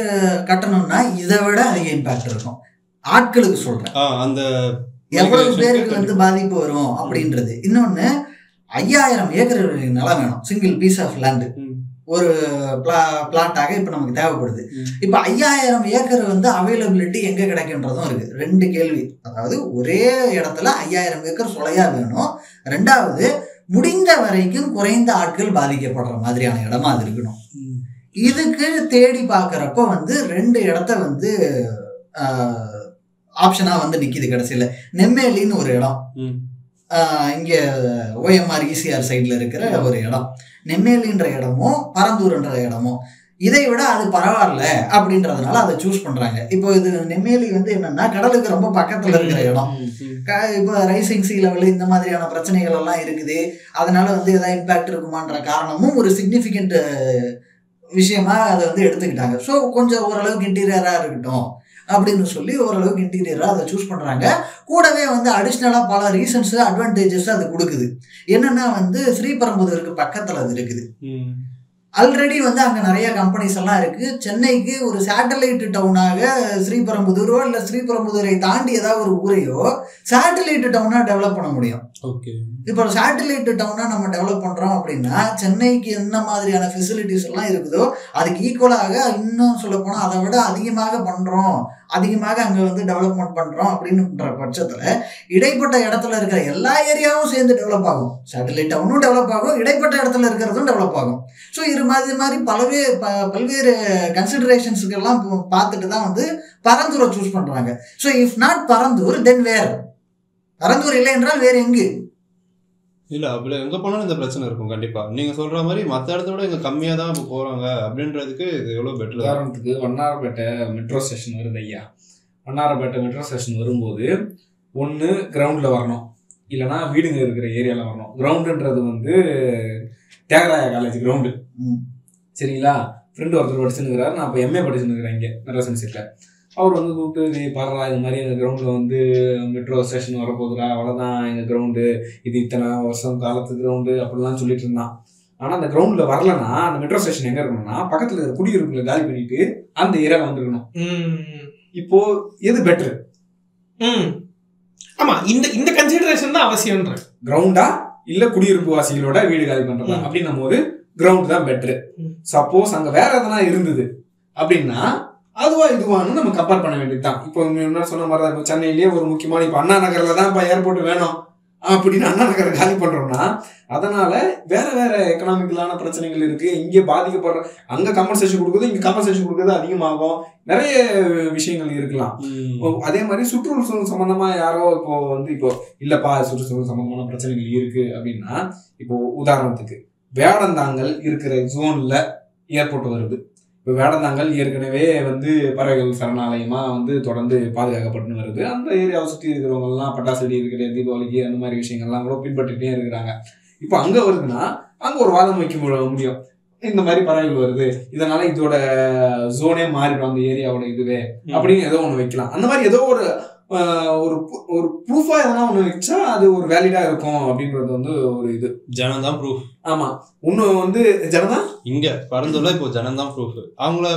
கட்டணும்னா இதை விட அதிக இம்பாக்ட் இருக்கும். ஆட்களுக்கு சொல்றேன், அந்த எவ்வளவு பேருக்கு வந்து பாதிப்பு வரும் அப்படின்றது. இன்னொன்னு 5000 ஏக்கர் நிலம் வேணும், சிங்கிள் பீஸ் ஆஃப் லேண்டு ஒரு பிளாட்டாக இப்ப நமக்கு தேவைப்படுது. இப்ப 5000 ஏக்கர் வந்து அவைலபிலிட்டி எங்க கிடைக்கும்ன்றதும் இருக்கு. 2 கேள்வி. அதாவது ஒரே இடத்துல 5000 ஏக்கர் சொலையா வேணும். 2வது முடிந்த வரைக்கும் குறைந்த ஆட்கள் பாதிக்கப்படுற மாதிரியான இடமா அது இருக்கணும். இதுக்கு தேடி பார்க்கறப்ப வந்து 2 இடத்த வந்து ஆப்ஷனா வந்து நிக்குது கடைசியில. நெம்மேலின்னு ஒரு இடம், இங்க OMR ECR சைட்ல இருக்கிற ஒரு இடம். நெம்மேலின்ற இடமும் பரந்தூர்ன்ற இடமும் இதை விட அது பரவாயில்ல அப்படின்றதுனால அதை சூஸ் பண்றாங்க. இப்போ இது நெம்மேலி வந்து என்னன்னா கடலுக்கு ரொம்ப பக்கத்துல இருக்கிற இடம். இப்போ ரைசிங் சீ லெவல் இந்த மாதிரியான பிரச்சனைகள் எல்லாம் இருக்குது. அதனால வந்து ஏதாவது இம்பாக்ட் இருக்குமான்ற காரணமும் ஒரு சிக்னிஃபிகண்ட் விஷயமா அதை வந்து எடுத்துக்கிட்டாங்க. ஸோ கொஞ்சம் ஓரளவுக்கு இன்டீரியரா இருக்கட்டும் அப்படின்னு சொல்லி ஓரளவுக்கு இன்டீரியரா அதை சூஸ் பண்றாங்க. கூடவே வந்து அடிஷ்னலா பல ரீசன்ஸ் அட்வான்டேஜஸ் அது கொடுக்குது. என்னன்னா வந்து ஸ்ரீபெரும்புதூருக்கு பக்கத்துல அது இருக்குது. ஆல்ரெடி வந்து அங்க நிறைய கம்பெனிஸ் எல்லாம் இருக்கு. சென்னைக்கு ஒரு சேட்டலைட் டவுனாக ஸ்ரீபெரும்புதூரோ இல்ல ஸ்ரீபெரும்புதூரை தாண்டி ஏதாவது ஒரு ஊரையோ சேட்டலைட் டவுனா டெவலப் பண்ண முடியும். இப்போ சேட்டலைட் டவுனா நம்ம டெவலப் பண்றோம் அப்படின்னா சென்னைக்கு என்ன மாதிரியான ஃபெசிலிட்டிஸ் எல்லாம் இருக்குதோ அதுக்கு ஈக்குவலாக இன்னும் சொல்ல போனா அதை விட அதிகமாக பண்றோம், அதிகமாக அங்க வந்து டெவலப்மெண்ட் பண்றோம் அப்படின்ற பட்சத்துல இடைப்பட்ட இடத்துல இருக்கிற எல்லா ஏரியாவும் சேர்ந்து டெவலப் ஆகும். சேட்டலைட் டவுனும் டெவலப் ஆகும், இடைப்பட்ட இடத்துல இருக்கிறதும் டெவலப் ஆகும். ஸோ இது மாதிரி பல்வேறு கன்சிடரேஷன்ஸுக்கு எல்லாம் பார்த்துட்டு தான் வந்து பரந்தூரை சூஸ் பண்றாங்க. ஸோ இஃப் நாட் பரந்தூர் தென் வேர். பரந்தூர் இல்லை என்றால் வேறு எங்கு இல்ல அப்படி எங்க போனாலும் இந்த பிரச்சனை இருக்கும் கண்டிப்பா. நீங்க சொல்ற மாதிரி மற்ற இடத்த விட இங்க கம்மியா தான் இப்போ போறாங்க அப்படின்றதுக்கு இது எவ்வளவு பெட்டர். உதாரணத்துக்கு வண்ணாரப்பேட்டை மெட்ரோ ஸ்டேஷன் வருது ஐயா. வண்ணாரப்பேட்டை மெட்ரோ ஸ்டேஷன் வரும்போது ஒன்று கிரவுண்டில் வரணும், இல்லைனா வீடுங்க இருக்கிற ஏரியாவில் வரணும். கிரவுண்டுன்றது வந்து தியாகராய காலேஜ் கிரவுண்டு, சரிங்களா? ஃப்ரெண்டு ஒருத்தர் படிச்சுன்னுக்கிறாரு, நான் இப்போ MA படிச்சுன்னுக்கிறேன் இங்கே மெட்ராஸ் யூனிவர்சிட்டியில். அவர் வந்து கூப்பிட்டு நீ பாடுறா இது மாதிரி எங்கள் கிரவுண்டில் வந்து மெட்ரோ ஸ்டேஷன் வரப்போகுதுடா, அவ்வளோதான் எங்கள் கிரவுண்டு, இது இத்தனை வருஷம் காலத்து கிரவுண்டு அப்படிலாம் சொல்லிட்டு இருந்தான். ஆனால் அந்த கிரவுண்டில் வரலன்னா அந்த மெட்ரோ ஸ்டேஷன் எங்கே இருக்கணும்னா பக்கத்தில் இருக்கிற குடியிருப்புகளை காலி பண்ணிட்டு அந்த ஏரியாவில் வந்துருக்கணும். இப்போ எது பெட்ரு? ஆமா, இந்த கன்சிடரேஷன் தான் அவசியம்ன்ற. கிரவுண்டா இல்ல குடியிருப்பு வாசிகளோட வீடு காலி பண்றதா அப்படின்னும் போது கிரவுண்ட் தான் பெட்ரு. சப்போஸ் அங்க வேற எதனா இருந்தது அப்படின்னா அதுவா இதுவான்னு நம்ம கம்பேர் பண்ண வேண்டியதுதான். இப்போ சொன்ன மாதிரி தான் இப்போ சென்னையிலேயே ஒரு முக்கியமான இப்போ அண்ணா நகர்ல தான் இப்போ ஏர்போர்ட் வேணும் அப்படின்னு அண்ணா நகரை காலி பண்றோம்னா அதனால வேற வேற எக்கனாமிக்கலான பிரச்சனைகள் இருக்கு. இங்கே பாதிக்கப்படுற அங்க கம்பன்சேஷன் கொடுக்குறது, இங்க கம்பன்சேஷன் கொடுக்குறது அதிகமாகும். நிறைய விஷயங்கள் இருக்கலாம். அதே மாதிரி சுற்றுச்சூழல் சம்பந்தமா யாரோ இப்போ இல்லப்பா சுற்றுச்சூழல் சம்பந்தமான பிரச்சனைகள் இருக்கு அப்படின்னா, இப்போ உதாரணத்துக்கு வேடந்தாங்கல் இருக்கிற ஜோன்ல ஏர்போர்ட் வருது. இப்போ வேடந்தாங்கல் ஏற்கனவே பறவைகள் சரணாலயமா தொடர்ந்து பாதுகாக்கப்பட்டு வருது. அந்த ஏரியாவை சுற்றி இருக்கிறவங்க எல்லாம் பட்டாசு வெடி இருக்கிற தீபாவளிக்கு அந்த மாதிரி விஷயங்கள்லாம் கூட பின்பற்றிட்டே இருக்கிறாங்க. இப்போ அங்க வருதுன்னா அங்க ஒரு வாதம் வைக்க முடியும், இந்த மாதிரி பறவைகள் வருது, இதனால இதோட ஜோனே மாறிடும் அந்த ஏரியாவோட இதுவே அப்படின்னு ஏதோ ஒண்ணு வைக்கலாம். அந்த மாதிரி ஏதோ ஒரு ஒரு ப்ரூஃபா எதனா ஒண்ணு வச்சா அது ஒரு வேலிடா இருக்கும் அப்படின்றது ஒரு இது. ஜனம் தான் ப்ரூஃப். ஆமா, இன்னும் ஜனம் தான் இங்க பறந்துள்ள இப்போ ஜனம் தான் ப்ரூஃப். அவங்கள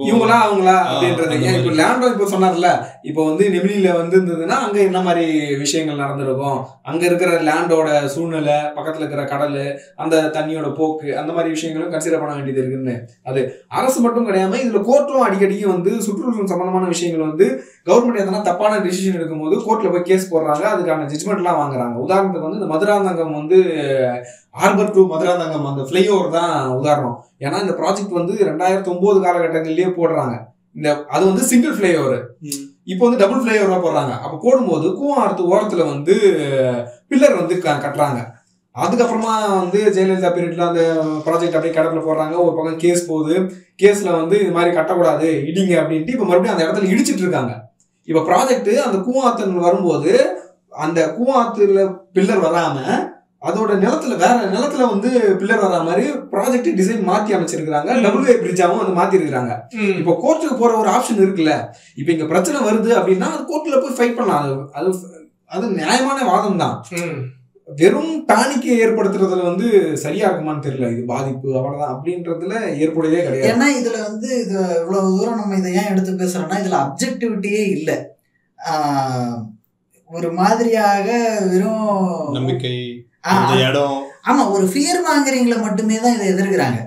இவங்களா அவங்களா அப்படின்றது. இப்போ லேண்டோ இப்போ சொன்னார்ல, இப்போ நெமிலியில இருந்ததுன்னா அங்க என்ன மாதிரி விஷயங்கள் நடந்திருக்கும், அங்க இருக்கிற லேண்டோட சூழ்நிலை, பக்கத்துல இருக்கிற கடல், அந்த தண்ணியோட போக்கு, அந்த மாதிரி விஷயங்களும் கன்சிடர் பண்ண வேண்டியது இருக்குன்னு. அது அரசு மட்டும் கிடையாம இதுல கோர்ட்டும் அடிக்கடிக்கு சுற்றுச்சூழல் சம்பந்தமான விஷயங்கள் கவர்மெண்ட் எதனா தப்பான டிசிஷன் எடுக்கும்போது கோர்ட்ல போய் கேஸ் போடுறாங்க, அதுக்கான ஜட்ஜ்மெண்ட் எல்லாம் வாங்குறாங்க. உதாரணத்துக்கு இந்த மதுராந்தகம் ஹார்பர் டு மதுராந்தகம் அந்த ஃபிளைஓவர் தான் உதாரணம். ஏன்னா இந்த ப்ராஜெக்ட் 2009 காலகட்டங்களிலேயே போடுறாங்க. அது சிங்கிள் ஃபிளைஓவர், இப்போ டபுள் ஃபிளைஓவரா போடுறாங்க. அப்ப போடும்போது கூவாரத்து ஓரத்துல பில்லர் கட்டுறாங்க. அதுக்கப்புறமா ஜெயலலிதா பீரியட்ல அந்த ப்ராஜெக்ட் அப்படியே கடப்புல போடுறாங்க. ஒரு பக்கம் கேஸ் போகுது, கேஸ்ல இது மாதிரி கட்டக்கூடாது இடிங்க அப்படின்ட்டு இப்ப மறுபடியும் அந்த இடத்துல இடிச்சிட்டு இருக்காங்க. இப்ப ப்ராஜெக்ட் அந்த கூவாத்துல வரும்போது அந்த கூவாத்துல பில்லர் வராம அதோட நிலத்துல வேற நிலத்துல பில்லர் வர மாதிரி ப்ராஜெக்ட் டிசைன் மாத்தி அமைச்சிருக்காங்க. டபுள் வே பிரிட்ஜாவும் மாத்தி இருக்காங்க. இப்ப கோர்ட்டுக்கு போற ஒரு ஆப்ஷன் இருக்குல்ல. இப்ப இங்க பிரச்சனை வருது அப்படின்னா அது கோர்ட்ல போய் ஃபைட் பண்ணலாம். அது நியாயமான வாதம் தான். வெறும் டானிக்கை ஏற்படுத்துறதுல சரியா இருக்குமான்னு தெரியல. இது பாதிப்பு அவ்வளவுதான் அப்படின்றதுல ஏற்புடையவே கிடையாது. ஏன்னா இதுல இது இவ்வளவு தூரம் நம்ம இதை ஏன் எடுத்து பேசுறோம்னா, இதுல அப்ஜெக்டிவிட்டியே இல்லை. ஒரு மாதிரியாக வெறும் நம்பிக்கை, ஆமா, ஒரு ஃபியர் மாங்கரிங்ல மட்டுமே தான் இதை எதிர்க்கிறாங்க.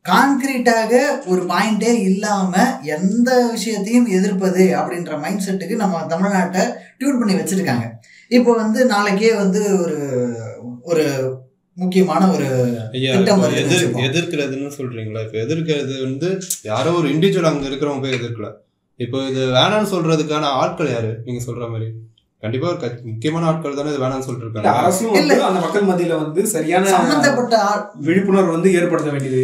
கான்கிரீட்டாக ஒரு பாயிண்டே இல்லாம எந்த விஷயத்தையும் எதிர்ப்பது அப்படின்ற மைண்ட் செட்டுக்கு நம்ம தமிழ்நாட்டை டியூன் பண்ணி வச்சிருக்காங்க. இப்போ நாளைக்கே ஒரு முக்கியமான ஒரு திட்டம் எதிர்க்கிறதுன்னு சொல்றீங்களா? இப்ப எதிர்க்கிறது யாரோ ஒரு இண்டிவிஜுவல் அங்க இருக்கிறவங்க போய் எதிர்க்கல. இப்போ இது வேணான்னு சொல்றதுக்கான ஆட்கள் யாரு? நீங்க சொல்ற மாதிரி கண்டிப்பா ஒரு முக்கியமான ஆட்கள் தானே இது வேணாம்னு சொல்லிட்டு இருக்காங்க. அரசும் அந்த மக்கள் மத்தியில சரியான சம்பந்தப்பட்ட விழிப்புணர்வு ஏற்படுத்த வேண்டியது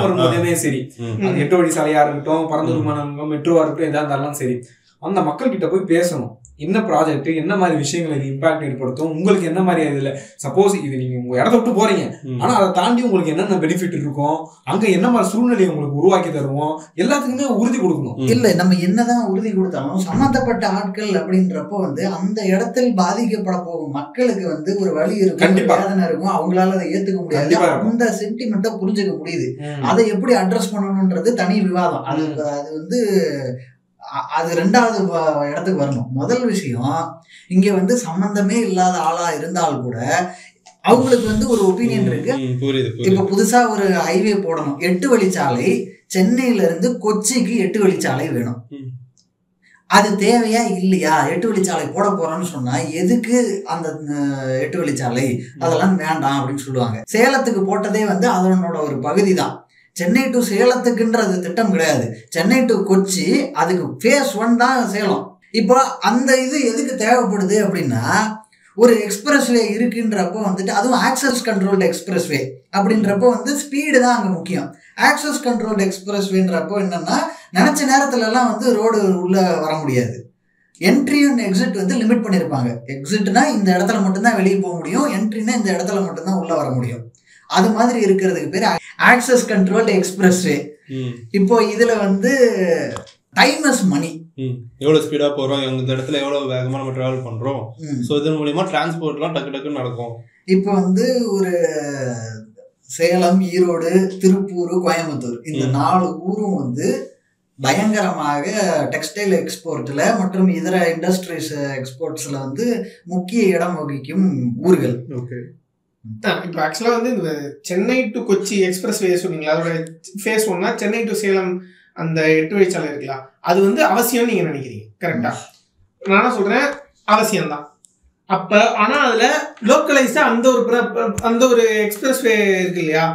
வரும்போதே சரி. அது 8 வழி சாலையா இருக்கட்டும், பரந்த விமானம், மெட்ரோவா இருக்கட்டும், எதா இருந்தாலும் சரி, அந்த மக்கள் கிட்ட போய் பேசணும். என்ன ப்ராஜெக்ட், என்ன மாதிரி விஷயங்கள் இது இம்பாக்ட் ஏற்படுத்தும், உங்களுக்கு என்ன மாதிரி இதுல சப்போஸ் இது நீங்க உங்க இடத்த விட்டு போறீங்க, ஆனா அதை தாண்டி உங்களுக்கு என்னென்ன பெனிஃபிட் இருக்கும், அங்க என்ன மாதிரி சூழ்நிலையை உங்களுக்கு உருவாக்கி தருவோம், எல்லாத்துக்குமே உறுதி கொடுக்கணும். இல்ல நம்ம என்னதான் உறுதி கொடுத்தாலும் சம்பந்தப்பட்ட ஆட்கள் அப்படின்றப்போ அந்த இடத்தில் பாதிக்கப்பட போகும் மக்களுக்கு ஒரு வழி இருக்கும், கண்டிப்பா வேதனை இருக்கும், அவங்களால அதை ஏத்துக்க முடியாது. அந்த சென்டிமெண்ட்டை புரிஞ்சுக்க முடியுது. அதை எப்படி அட்ரஸ் பண்ணணும்ன்றது தனி விவாதம். அது அது ரெண்டாவது இடத்துக்கு வரணும். முதல் விஷயம், இங்க சம்பந்தமே இல்லாத ஆளா இருந்தால் கூட அவங்களுக்கு ஒரு ஒப்பீனியன் இருக்கு. இப்ப புதுசா ஒரு ஹைவே போடணும், 8 வழிச்சாலை, சென்னையில இருந்து கொச்சிக்கு 8 வழிச்சாலை வேணும். அது தேவையா இல்லையா? 8 வழிச்சாலை போட போறோம்னு சொன்னா எதுக்கு அந்த 8 வழிச்சாலை, அதெல்லாம் வேண்டாம் அப்படின்னு சொல்லுவாங்க. சேலத்துக்கு போட்டதே அதனோட ஒரு பகுதி தான். சென்னை டு சேலத்துக்குன்றது திட்டம் கிடையாது. சென்னை டு கொச்சி அதுக்கு phase 1 தான் சேலம். இப்போ அந்த இது எதுக்கு தேவைப்படுது அப்படின்னா, ஒரு எக்ஸ்பிரஸ்வே இருக்குன்றப்போ அதுவும் ஆக்சஸ் கண்ட்ரோல்டு எக்ஸ்பிரஸ்வே அப்படின்றப்போ ஸ்பீடு தான் அங்கே முக்கியம். ஆக்சஸ் கண்ட்ரோல்டு எக்ஸ்பிரஸ்வேன்றப்போ என்னன்னா, நினைச்ச நேரத்துல எல்லாம் ரோடு உள்ள வர முடியாது. என்ட்ரி அண்ட் எக்ஸிட் லிமிட் பண்ணியிருப்பாங்க. எக்ஸிட்னா இந்த இடத்துல மட்டும்தான் வெளியே போக முடியும், என்ட்ரினா இந்த இடத்துல மட்டும்தான் உள்ள வர முடியும். அது மாதிரி இருக்கிறதுக்கு பேர் ஆக்சஸ் கண்ட்ரோல்டு எக்ஸ்பிரஸ்வே. இப்போ இதுல டைம் இஸ் மணி. எவ்வளவு ஸ்பீடா போறோம், இந்த இடத்துல எவ்வளவு வேகமா நம்ம டிராவல் பண்றோம், சோ இதன் மூலமா டிரான்ஸ்போர்ட்லாம் டக்கு டக்குன்னு நடக்கும். இப்போ ஒரு சேலம், ஈரோடு, திருப்பூர், கோயம்புத்தூர் இந்த 4 ஊரும் பயங்கரமாக டெக்ஸ்டைல் எக்ஸ்போர்ட்ல மற்றும் இதர இண்டஸ்ட்ரீஸ் எக்ஸ்போர்ட்ஸ்ல முக்கிய இடம் வகிக்கும் ஊர்கள். இப்போ ஆக்சுவலா இந்த சென்னை டு கொச்சி எக்ஸ்பிரஸ் வே சொன்னீங்களா, அதோட phase 1னா சென்னை டு சேலம் அந்த 8 வழிச்சாலை இருக்கலாம், அது அவசியம் நீங்க நினைக்கிறீங்க, கரெக்டா? நான் சொல்றேன், அவசியம்தான். அப்ப ஆனா அதுல லோக்கலைஸா அந்த ஒரு எக்ஸ்பிரஸ் வே இருக்கு இல்லையா,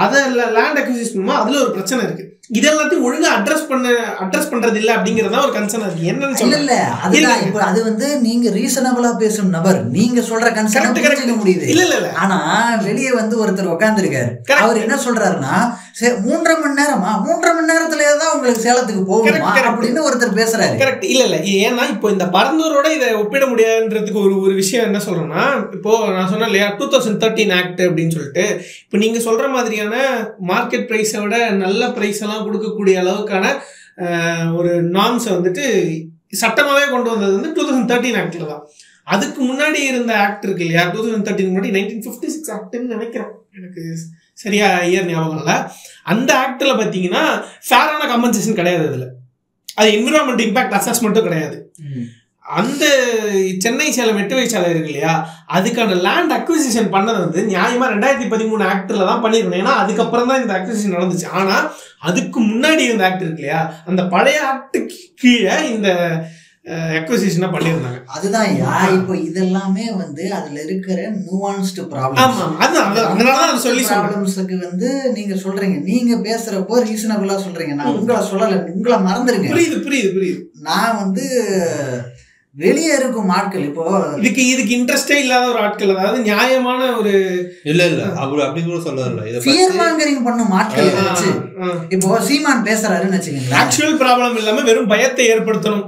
அதை லேண்ட் அக்விசிஷன் பண்ணுமா, அதுல ஒரு பிரச்சனை இருக்கு. இதெல்லாத்தையும் ஒழுங்கா அட்ரஸ் பண்றது இல்ல அப்படிங்கறதா ஒரு கன்சர்ன் இருக்கு. என்னன்னு சொல்ல இல்ல அதுதான் இப்ப அது வந்து நீங்க ரீசனபிளா பேசும் நபர், நீங்க சொல்ற கன்சர்ன் புரிஞ்சுக்க முடியுது. இல்ல ஆனா வெளியே வந்து ஒருத்தர் உட்கார்ந்து இருக்காரு, அவர் என்ன சொல்றாருன்னா 3.5 மணி நேரமா 3.5 மணி நேரத்திலேயே தான் உங்களுக்கு சேலத்துக்கு போகணுமா அப்படின்னு ஒருத்தர் பேசுறாரு. கரெக்ட். இல்ல ஏன்னா இப்போ இந்த பரந்தூரோட இதை ஒப்பிட முடியாதுன்றதுக்கு ஒரு விஷயம் என்ன சொல்றேன்னா, இப்போ நான் சொன்னேன் இல்லையா 2013 ஆக்ட் அப்படின்னு சொல்லிட்டு, இப்போ நீங்க சொல்ற மாதிரியான மார்க்கெட் பிரைஸை விட நல்ல பிரைஸ் எல்லாம் கொடுக்கக்கூடிய அளவுக்கான ஒரு நார்ம்ஸை வந்துட்டு சட்டமாவே கொண்டு வந்தது வந்து 2013 ஆக்ட்ல தான். அதுக்கு முன்னாடி இருந்த ஆக்ட் இருக்கு இல்லையா, 2013 முன்னாடி 1956 ஆக்ட்னு நினைக்கிறேன், எனக்கு சரியா இயர் ஞாபகம் இல்லை. அந்த ஆக்ட்ல பாத்தீங்கன்னா ஃபேரான காம்பன்சேஷன் கிடையாது. அதுல அது என்விரான்மெண்ட் இம்பாக்ட் அசஸ்மெண்ட்டும் கிடையாது. அந்த சென்னை சேலம் 8 வழிச்சாலை இருக்கு இல்லையா, அதுக்கான லேண்ட் அக்விசிஷன் பண்ணது வந்து நியாயமா 2013 ஆக்ட்ல தான் பண்ணிருக்கணும். ஏன்னா அதுக்கப்புறம் தான் இந்த அக்விசிஷன் நடந்துச்சு. ஆனா அதுக்கு முன்னாடி இருந்த ஆக்ட் இருக்கு இல்லையா, அந்த பழைய ஆக்டுக்கு கீழே இந்த அக்விசிஷனை பண்ணியிருந்தாங்க. அதுதான் இப்போ இதெல்லாமே வந்து அதுல இருக்கிற நுவான்ஸ்டு ப்ராப்ளம்ஸ். அதனாலதான் சொல்லி ப்ராப்ளம்ஸ்க்கு வந்து நீங்க சொல்றீங்க, நீங்க பேசுறப்போ ரீசனபிளா சொல்றீங்க. நான் உங்களை சொல்லல, உங்களை மறந்துருங்க. புரியுது. நான் வந்து வெளியே இருக்கும் ஆட்கள் இப்போ இதுக்கு இன்ட்ரெஸ்டே இல்லாத ஒரு ஆட்கள், அதாவது நியாயமான ஒரு இல்ல அப்படி கூட சொல்லல, ஃபியர் மாங்கரிங் பண்ணும் ஆட்கள் வச்சு இப்போ சீமான் பேசுறாருன்னு வச்சுக்கீங்களா, ஆக்சுவல் ப்ராப்ளம் இல்லாம வெறும் பயத்தை ஏற்படுத்தணும்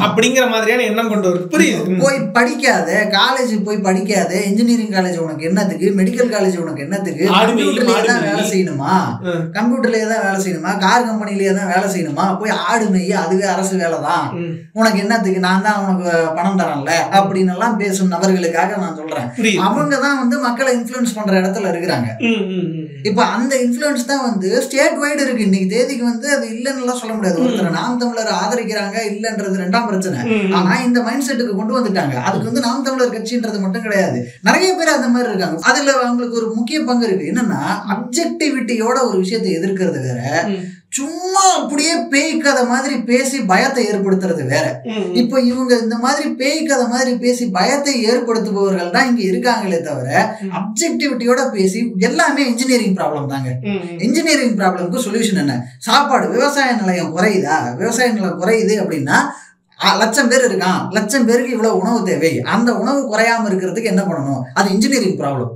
அப்படிங்கிற மாதிரியான எண்ணம் கொண்டு வரும். புரியுது. போய் படிக்காத காலேஜ் போய் படிக்காத, இன்ஜினியரிங் காலேஜ் உனக்கு என்னத்துக்கு, மெடிக்கல் காலேஜ் உனக்கு என்னத்துக்கு, கம்ப்யூட்டர்லயே தான் வேலை செய்யணுமா, கார் கம்பெனிலேயே தான் வேலை செய்யணுமா, போய் ஆடு மெய்ய, அதுவே அரசு வேலை தான், உனக்கு என்னத்துக்கு, நான் தான் உனக்கு பணம் தரேன்ல அப்படின்னு எல்லாம் பேசும் நபர்களுக்காக நான் சொல்றேன். அவங்க தான் வந்து மக்களை இன்ஃப்ளூயன்ஸ் பண்ற இடத்துல இருக்கிறாங்க. இப்ப அந்த இன்ஃப்ளூயன்ஸ் தான் வந்து ஸ்டேட் வைடு இருக்கு. இன்னைக்கு தேதிக்கு வந்து அது இல்லைன்னு எல்லாம் சொல்ல முடியாது. ஒருத்தர் நாம் தமிழர் ஆதரிக்கிறாங்க இல்லன்றது ரெண்டாம் பிரச்சனை. ஆனா இந்த மைண்ட் செட்டுக்கு கொண்டு வந்துட்டாங்க. அதுக்கு வந்து நாம் தமிழர் கட்சின்றது மட்டும் கிடையாது, நிறைய பேர் அந்த மாதிரி இருக்காங்க. அதுல அவங்களுக்கு ஒரு முக்கிய பங்கு இருக்கு. என்னன்னா அப்ஜெக்டிவிட்டியோட ஒரு விஷயத்தை எதிர்க்கிறது வேற, சும்மா அப்படியே பேய் கதை மாதிரி பேசி பயத்தை ஏற்படுத்துறது வேற. இப்ப இவங்க இந்த மாதிரி பேய் கதை மாதிரி பேசி பயத்தை ஏற்படுத்துபவர்கள் தான் இங்க இருக்காங்களே தவிர, அப்ஜெக்டிவிட்டியோட பேசி எல்லாமே இன்ஜினியரிங் ப்ராப்ளம் தாங்க. இன்ஜினியரிங் ப்ராப்ளம்க்கு சொல்யூஷன் என்ன? சாப்பாடு, விவசாய நிலையம் குறையுதா, விவசாய நிலம் குறையுது அப்படின்னா 1,00,000 பேர் இருக்கான், 1,00,000 பேருக்கு இவ்வளவு உணவு தேவை, அந்த உணவு குறையாம இருக்கிறதுக்கு என்ன பண்ணணும்? அது இன்ஜினியரிங் ப்ராப்ளம்.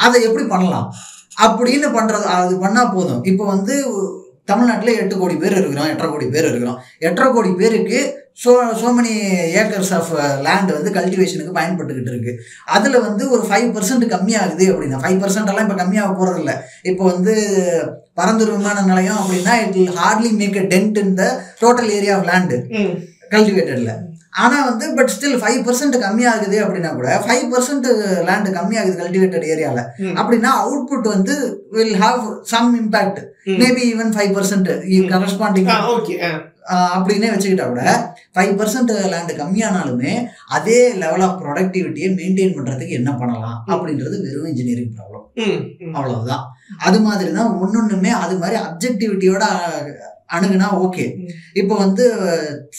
அதை எப்படி பண்ணலாம் அப்படின்னு பண்றது, அது பண்ணா போதும். இப்போ வந்து தமிழ்நாட்டில் 8 கோடி பேர் இருக்கிறோம், 8.5 கோடி பேர் இருக்கிறோம். 8.5 கோடி பேருக்கு so many acres of land வந்து கல்டிவேஷனுக்கு பயன்பட்டுக்கிட்டு இருக்கு. அதில் வந்து ஒரு 5% கம்மியாகுது அப்படின்னா, 5% எல்லாம் இப்போ கம்மியாக போகிறது இல்லை. இப்போ வந்து பரந்தூர் விமான நிலையம் அப்படின்னா it will hardly make a dent in the total area of land கல்டிவேட்டட்ல. ஆனால் வந்து பட் ஸ்டில் 5% கம்மியாகுது அப்படின்னா கூட 5% லேண்டு கம்மியாகுது கல்டிவேட்டட் ஏரியாவில் அப்படின்னா அவுட்புட் வந்து will have some impact, maybe even 5% corresponding அப்படின்னே வச்சுக்கிட்டா கூட 5% லேண்டு கம்மியானாலுமே அதே லெவல் ஆஃப் ப்ரொடக்டிவிட்டியை மெயின்டைன் பண்ணுறதுக்கு என்ன பண்ணலாம் அப்படின்றது வெறும் இன்ஜினியரிங் ப்ராப்ளம், அவ்வளவுதான். அது மாதிரி தான் ஒன்னொன்றுமே அது மாதிரி அப்ஜெக்டிவிட்டியோட அணுகுனா ஓகே. இப்போ வந்து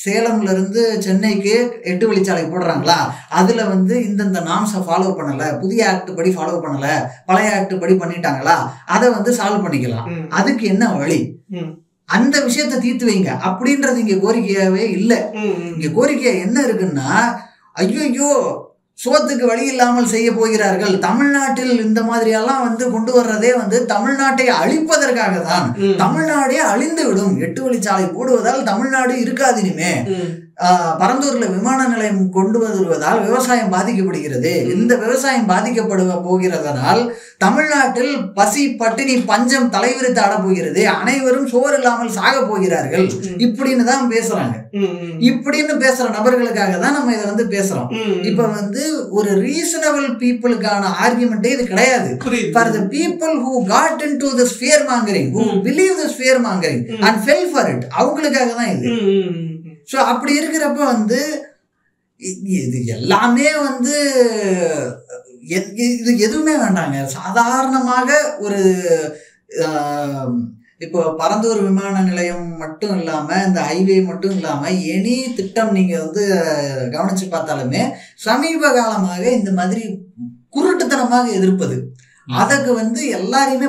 சேலம்ல இருந்து சென்னைக்கு 8 வழிச்சாலை போடுறாங்களா, அதுல வந்து இந்தந்த நார்ம்ஸை ஃபாலோ பண்ணல, புதிய ஆக்ட் படி ஃபாலோ பண்ணல, பழைய ஆக்ட் படி பண்ணிட்டாங்களா, அதை வந்து சால்வ் பண்ணிக்கலாம். அதுக்கு என்ன வழி, அந்த விஷயத்தை தீர்த்து வைங்க அப்படின்றது இங்க கோரிக்கையாவே இல்லை. இங்க கோரிக்கை என்ன இருக்குன்னா, ஐயோ சோத்துக்கு வழி இல்லாமல் செய்ய போகிறார்கள், தமிழ்நாட்டில் இந்த மாதிரி எல்லாம் வந்து கொண்டு வர்றதே வந்து தமிழ்நாட்டை அழிப்பதற்காக தான், தமிழ்நாடே அழிந்து விடும், 8 வழிச்சாலை போடுவதால் தமிழ்நாடு இருக்காது இனிமே, பரந்தூர்ல விமான நிலையம் கொண்டு வருவதால் விவசாயம் பாதிக்கப்படுகிறது, இந்த விவசாயம் பாதிக்கப்படுவ போகிறதனால் தமிழ்நாட்டில் பசி பட்டினி பஞ்சம் தலைவிரித்து ஆட போகிறது, அனைவரும் சோறு இல்லாமல் சாக போகிறார்கள் இப்படின்னு தான் பேசுறாங்க. இப்படின்னு பேசுற நபர்களுக்காக தான் நம்ம இதை வந்து பேசுறோம். இப்ப வந்து ஒரு ரீசனபிள் பீப்புளுக்கான ஆர்குமெண்டே இது கிடையாது. For the people who got into the fear mongering, who believe the fear mongering and fell for it, அவங்களுக்காக தான் இது. ஸோ அப்படி இருக்கிறப்ப வந்து இது எல்லாமே வந்து இது எதுவுமே வேண்டாங்க. சாதாரணமாக ஒரு இப்போ பரந்தூர் விமான நிலையம் மட்டும் இல்லாமல் இந்த ஹைவே மட்டும் இல்லாமல் எனி திட்டம் நீங்கள் வந்து கவனித்து பார்த்தாலுமே சமீப காலமாக இந்த மாதிரி குருட்டுத்தனமாக எதிர்ப்பது, அதுக்கு வந்து எல்லாரையுமே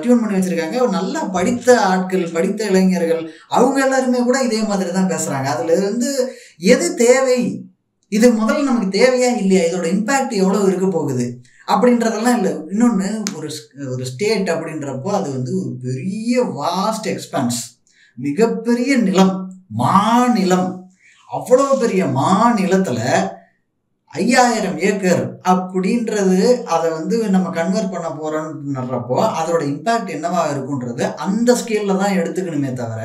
டியூன் பண்ணி வச்சுருக்காங்க. நல்லா படித்த ஆட்கள், படித்த இளைஞர்கள், அவங்க எல்லாருமே கூட இதே மாதிரி தான் பேசுகிறாங்க. அதில் இருந்து எது தேவை, இது முதல்ல நமக்கு தேவையா இல்லையா, இதோட இம்பேக்ட் எவ்வளோ இருக்க போகுது அப்படின்றதெல்லாம் இல்லை. இன்னொன்று, ஒரு ஸ்டேட் அப்படின்றப்போ அது வந்து ஒரு பெரிய வாஸ்ட் எக்ஸ்பான்ஸ், மிகப்பெரிய நிலம், மாநிலம். அவ்வளோ பெரிய மாநிலத்தில் 5000 ஏக்கர் அப்படின்றது அதை வந்து நம்ம கன்வெர்ட் பண்ண போறோம்ன்றப்போ அதோட இம்பாக்ட் என்னவா இருக்குன்றது அந்த ஸ்கேல்ல தான் எடுத்துக்கணுமே தவிர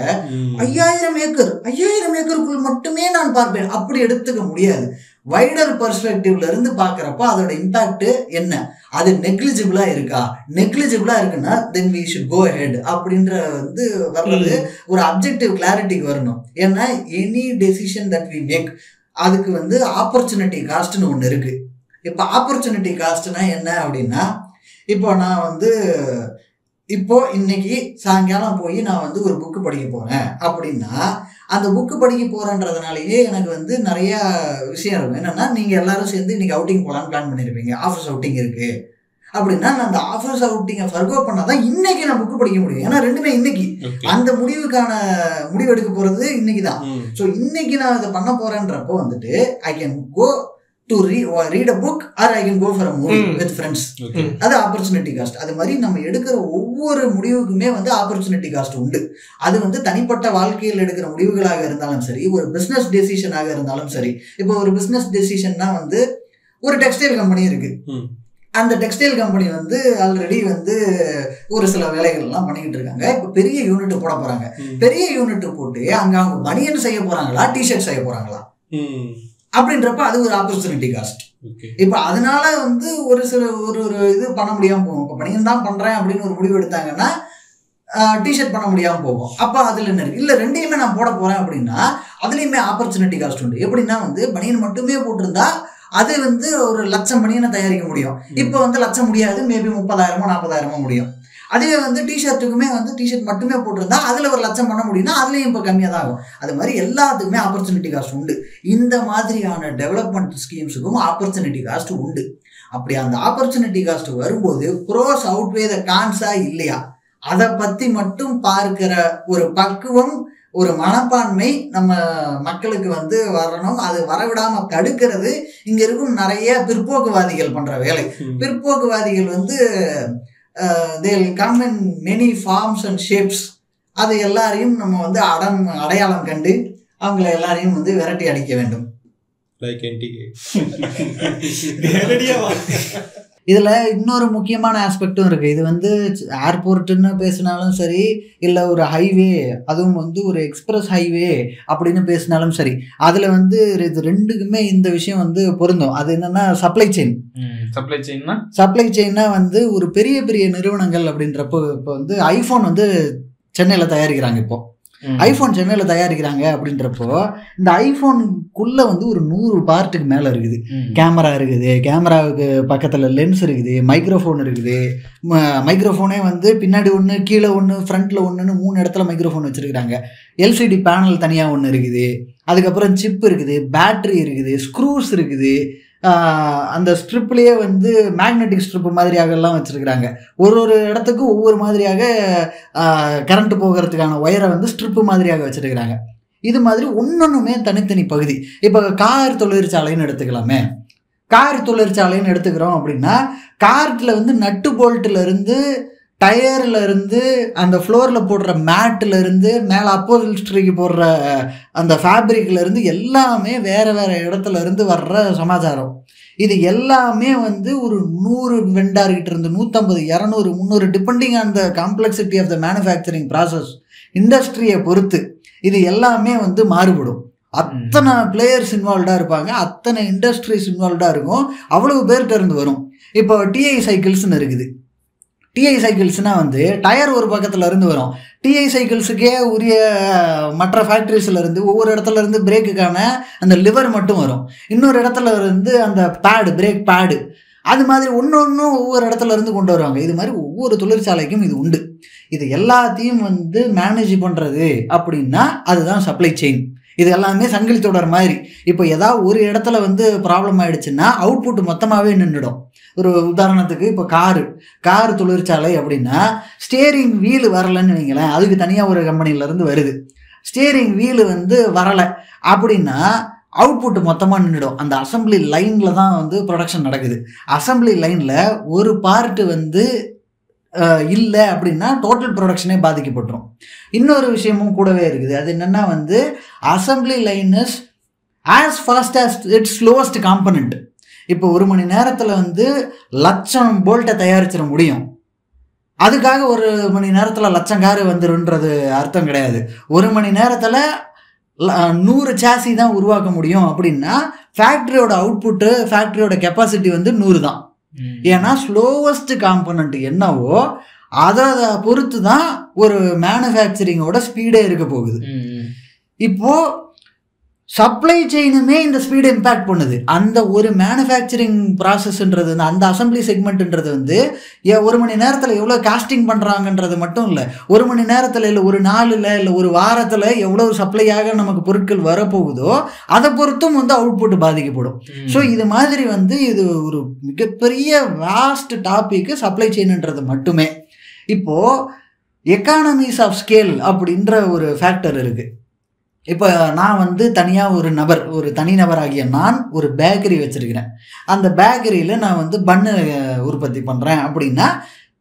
5000 ஏக்கருக்குள் மட்டுமே நான் பார்ப்பேன் அப்படி எடுத்துக்க முடியாது. வைடர் பெர்ஸ்பெக்டிவ்ல இருந்து பாக்குறப்ப அதோட இம்பாக்ட் என்ன, அது நெக்லிஜிபிளா இருக்கா, நெக்லிஜிபிளா இருக்குன்னா then we should go ahead அப்படின்ற வந்து வர்றது ஒரு அப்ஜெக்டிவ் கிளாரிட்டிக்கு வரணும். ஏன்னா any decision that we make அதுக்கு வந்து ஆப்பர்ச்சுனிட்டி காஸ்ட்னு ஒன்று இருக்கு. இப்போ ஆப்பர்ச்சுனிட்டி காஸ்ட்னா என்ன அப்படின்னா, இப்போ நான் வந்து இப்போ இன்னைக்கு சாயங்காலம் போய் நான் வந்து ஒரு புக்கு படிக்க போறேன் அப்படின்னா, அந்த புக்கு படிக்க போறேன்றதுனாலேயே எனக்கு வந்து நிறைய விஷயம் இருக்கும். என்னன்னா, நீங்க எல்லாரும் சேர்ந்து இன்னைக்கு அவுட்டிங் போகலான்னு பிளான் பண்ணிருப்பீங்க, ஆஃபீஸ் அவுட்டிங் இருக்கு அப்படின்னா, நான் அந்த ஆஃபீஸ் அவுட்டிங்கை ஃபர்கோ பண்ணாதான் இன்னைக்கு நான் புக்கு படிக்க முடியும். ஏன்னா ரெண்டுமே இன்னைக்கு, அந்த முடிவு எடுக்க போறது இன்னைக்கு தான். ஸோ இன்னைக்கு நான் இதை பண்ண போறேன்றப்போ வந்துட்டு I can go to read a book or I can go for a movie with friends. அது ஆப்பர்ச்சுனிட்டி காஸ்ட். அது மாதிரி நம்ம எடுக்கிற ஒவ்வொரு முடிவுக்குமே வந்து ஆப்பர்ச்சுனிட்டி காஸ்ட் உண்டு. அது வந்து தனிப்பட்ட வாழ்க்கையில் எடுக்கிற முடிவுகளாக இருந்தாலும் சரி, ஒரு பிஸ்னஸ் டெசிஷனாக இருந்தாலும் சரி. இப்போ ஒரு பிஸ்னஸ் டெசிஷன்னா வந்து ஒரு டெக்ஸ்டைல் கம்பெனி இருக்கு. அந்த டெக்ஸ்டைல் கம்பெனி வந்து ஆல்ரெடி வந்து ஒரு சில வேலைகள்லாம் பண்ணிக்கிட்டு இருக்காங்க. இப்போ பெரிய யூனிட் போட போறாங்க. பெரிய யூனிட் போட்டு அங்கே அவங்க பனியன் செய்ய போறாங்களா, டிஷர்ட் செய்ய போறாங்களா அப்படின்றப்ப அது ஒரு ஆப்பர்ச்சுனிட்டி காஸ்ட். இப்போ அதனால வந்து ஒரு சில ஒரு இது பண்ண முடியாம போகும். இப்போ பனியன் தான் பண்றேன் அப்படின்னு ஒரு முடிவு எடுத்தாங்கன்னா டிஷர்ட் பண்ண முடியாம போகும். அப்போ அதுல என்ன இருக்கு, இல்லை ரெண்டையுமே நான் போட போறேன் அப்படின்னா அதுலயுமே ஆப்பர்ச்சுனிட்டி காஸ்ட் உண்டு. எப்படின்னா வந்து பனியன் மட்டுமே போட்டிருந்தா அது வந்து ஒரு 1,00,000 பனியனை தயாரிக்க முடியும். இப்போ வந்து 1,00,000 முடியாது, மேபி 30,000 40,000 முடியும். அதுவே வந்து டிஷர்ட்டுக்குமே வந்து டிஷர்ட் மட்டுமே போட்டிருந்தா அதில் ஒரு 1,00,000 பண்ண முடியும்னா அதுலேயும் இப்போ கம்மியாக தான் ஆகும். அது மாதிரி எல்லாத்துக்குமே ஆப்பர்ச்சுனிட்டி காஸ்ட் உண்டு. இந்த மாதிரியான டெவலப்மெண்ட் ஸ்கீம்ஸுக்கும் ஆப்பர்ச்சுனிட்டி காஸ்ட் உண்டு. அப்படி அந்த ஆப்பர்ச்சுனிட்டி காஸ்ட் வரும்போது ப்ரோஸ் அவுட்வே த கான்ஸா இல்லையா, அதை பற்றி மட்டும் பார்க்கிற ஒரு பக்குவம், ஒரு மனப்பான்மை நம்ம மக்களுக்கு வந்து வரணும். அது வரவிடாம தடுக்கிறது இங்க இருக்கும் நிறைய பிற்போக்குவாதிகள் பண்ற வேலை. பிற்போக்குவாதிகள் வந்து they'll come in many forms and shapes. அது எல்லாரையும் நம்ம வந்து அடையாளம் கண்டு அவங்கள எல்லாரையும் வந்து விரட்டி அடிக்க வேண்டும். இதில் இன்னொரு முக்கியமான ஆஸ்பெக்டும் இருக்குது. இது வந்து ஏர்போர்ட்டுன்னு பேசினாலும் சரி, இல்லை ஒரு ஹைவே, அதுவும் வந்து ஒரு எக்ஸ்பிரஸ் ஹைவே அப்படின்னு பேசினாலும் சரி, அதில் வந்து இது ரெண்டுக்குமே இந்த விஷயம் வந்து பொருந்தும். அது என்னென்னா சப்ளை செயின்னா வந்து ஒரு பெரிய பெரிய நிறுவனங்கள் அப்படின்றப்போ, இப்போ வந்து ஐஃபோன் வந்து சென்னையில் தயாரிக்கிறாங்க. இப்போ ஐஃபோன் சென்னையில் தயாரிக்கிறாங்க அப்படின்றப்போ இந்த ஐஃபோனுக்குள்ளே வந்து ஒரு 100 பார்ட்டுக்கு மேலே இருக்குது. கேமரா இருக்குது, கேமராவுக்கு பக்கத்தில் லென்ஸ் இருக்குது, மைக்ரோஃபோன் இருக்குது. மைக்ரோஃபோனே வந்து பின்னாடி ஒன்று, கீழே ஒன்று, ஃப்ரண்ட்டில் ஒன்றுன்னு 3 இடத்துல மைக்ரோஃபோன் வச்சுருக்கிறாங்க. எல்சிடி பேனல் தனியாக ஒன்று இருக்குது. அதுக்கப்புறம் சிப் இருக்குது, பேட்ரி இருக்குது, ஸ்க்ரூஸ் இருக்குது. அந்த ஸ்ட்ரிப்லேயே வந்து மேக்னெட்டிக் ஸ்ட்ரிப் மாதிரியாகலாம் வச்சுருக்கிறாங்க. ஒரு இடத்துக்கு ஒவ்வொரு மாதிரியாக கரண்ட் போகிறதுக்கான ஒயரை வந்து ஸ்ட்ரிப்பு மாதிரியாக வச்சுருக்கிறாங்க. இது மாதிரி ஒன்னொன்றுமே தனித்தனி பகுதி. இப்போ கார் தொழிற்சாலைன்னு எடுத்துக்கலாமே. கார் தொழிற்சாலைன்னு எடுத்துக்கிறோம் அப்படின்னா, கார்ட்டில் வந்து நட்டு போல்ட்டிலேருந்து, டயர்ல இருந்து, அந்த ஃப்ளோரில் போடுற மேட்டில் இருந்து, மேலே அப்போல்ஸ்ட்ரிக்கு போடுற அந்த ஃபேப்ரிக்ல இருந்து எல்லாமே வேறு வேறு இடத்துல இருந்து வர்ற சமாச்சாரம். இது எல்லாமே வந்து ஒரு 100 வெண்டார்கிட்ட இருந்து 150, 200, 300 depending on the complexity of the manufacturing process, இண்டஸ்ட்ரியை பொறுத்து இது எல்லாமே வந்து மாறுபடும். அத்தனை பிளேயர்ஸ் இன்வால்வ்டாக இருப்பாங்க, அத்தனை இண்டஸ்ட்ரீஸ் இன்வால்வ்டாக இருக்கும், அவ்வளவு பேர்கிட்ட இருந்து வரும். இப்போ டிஐ சைக்கிள்ஸ்ன்னு இருக்குது. டிஐ சைக்கிள்ஸ்னால் வந்து டயர் ஒரு பக்கத்தில் இருந்து வரும். டிஐ சைக்கிள்ஸுக்கே உரிய மற்ற ஃபேக்ட்ரிஸில் இருந்து ஒவ்வொரு இடத்துல இருந்து பிரேக்குக்கான அந்த லிவர் மட்டும் வரும். இன்னொரு இடத்துல இருந்து அந்த பேடு, பிரேக் பேடு, அது மாதிரி ஒன்று ஒன்றும் ஒவ்வொரு இடத்துல இருந்து கொண்டு வருவாங்க. இது மாதிரி ஒவ்வொரு தொழிற்சாலைக்கும் இது உண்டு. இது எல்லாத்தையும் வந்து மேனேஜ் பண்ணுறது அப்படின்னா அதுதான் சப்ளை செயின். இது எல்லாமே சங்கிலி தொடர் மாதிரி. இப்போ ஏதாவது ஒரு இடத்துல வந்து ப்ராப்ளம் ஆகிடுச்சுன்னா அவுட்புட் மொத்தமாகவே நின்றுடும். ஒரு உதாரணத்துக்கு இப்போ கார் தொழிற்சாலை அப்படின்னா ஸ்டியரிங் வீல் வரலைன்னு வைங்களேன், அதுக்கு தனியாக ஒரு கம்பெனிலேருந்து வருது. ஸ்டியரிங் வீல் வந்து வரலை அப்படின்னா அவுட்புட் மொத்தமாக நின்றுடும். அந்த அசம்பிளி லைனில் தான் வந்து ப்ரொடக்ஷன் நடக்குது. அசம்பிளி லைனில் ஒரு பார்ட்டு வந்து இல்லை அப்படின்னா டோட்டல் ப்ரொடக்ஷனே பாதிக்கப்பட்டுரும். இன்னொரு விஷயமும் கூடவே இருக்குது. அது என்னென்னா வந்து assembly line is as fast as it's slowest component. இப்போ 1 மணி நேரத்தில் வந்து 1,00,000 போல்ட்டை தயாரிச்சிட முடியும். அதுக்காக 1 மணி நேரத்தில் 1,00,000 காரு வந்துருன்றது அர்த்தம் கிடையாது. 1 மணி நேரத்தில் 100 சாசி தான் உருவாக்க முடியும் அப்படின்னா ஃபேக்ட்ரியோட அவுட்புட்டு, ஃபேக்ட்ரியோட கெப்பாசிட்டி வந்து 100 தான். ஏன்னா ஸ்லோவஸ்ட் காம்பனண்ட் என்னவோ அதை பொறுத்து தான் ஒரு மேனுஃபேக்சரிங்கோட ஸ்பீடே இருக்க போகுது. இப்போ சப்ளை செயினுமே இந்த ஸ்பீடை இம்பேக்ட் பண்ணுது. அந்த ஒரு மேனுஃபேக்சரிங் ப்ராசஸ்ன்றது, அந்த அசம்பிளி செக்மெண்ட்ன்றது வந்து 1 மணி நேரத்தில் எவ்வளோ காஸ்டிங் பண்ணுறாங்கன்றது மட்டும் இல்லை, 1 மணி நேரத்தில் இல்லை, ஒரு நாளில் இல்லை, ஒரு வாரத்தில் எவ்வளோ சப்ளையாக நமக்கு பொருட்கள் வரப்போகுதோ அதை பொறுத்தும் வந்து அவுட்புட் பாதிக்கப்படும். ஸோ இது மாதிரி வந்து இது ஒரு மிகப்பெரிய வாஸ்ட் டாபிக் சப்ளை செயின்ன்றது மட்டுமே. இப்போது எக்கானமிஸ் ஆஃப் ஸ்கேல் அப்படின்ற ஒரு ஃபேக்டர் இருக்குது. இப்போ நான் வந்து தனியாக ஒரு தனிநபராகிய நான் ஒரு பேக்கரி வச்சுருக்கிறேன். அந்த பேக்கரியில் நான் வந்து பன்னு உற்பத்தி பண்ணுறேன் அப்படின்னா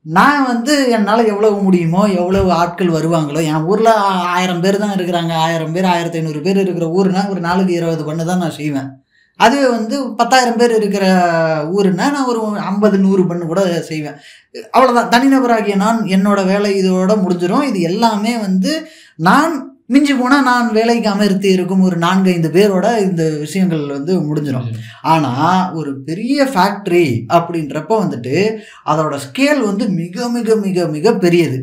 நான் வந்து என்னால் எவ்வளவு முடியுமோ, எவ்வளவு ஆட்கள் வருவாங்களோ, என் ஊரில் 1000 பேர் தான் இருக்கிறாங்க, 1000 பேர் 1500 பேர் இருக்கிற ஊருனா ஒரு நாளுக்கு 20 பண்ணு தான் நான் செய்வேன். அதுவே வந்து 10,000 பேர் இருக்கிற ஊருன்னா நான் ஒரு 50-100 பண்ணு கூட செய்வேன். அவ்வளோதான். தனிநபராகிய நான் என்னோட வேலை இதோட முடிஞ்சிடும். இது எல்லாமே வந்து நான் மிஞ்சி போனால் நான் வேலைக்கு அமர்த்தி இருக்கும் ஒரு 4-5 பேரோட இந்த விஷயங்கள் வந்து முடிஞ்சிடும். ஆனால் ஒரு பெரிய ஃபேக்ட்ரி அப்படின்றப்ப வந்துட்டு அதோட ஸ்கேல் வந்து மிக மிக மிக மிக பெரியது.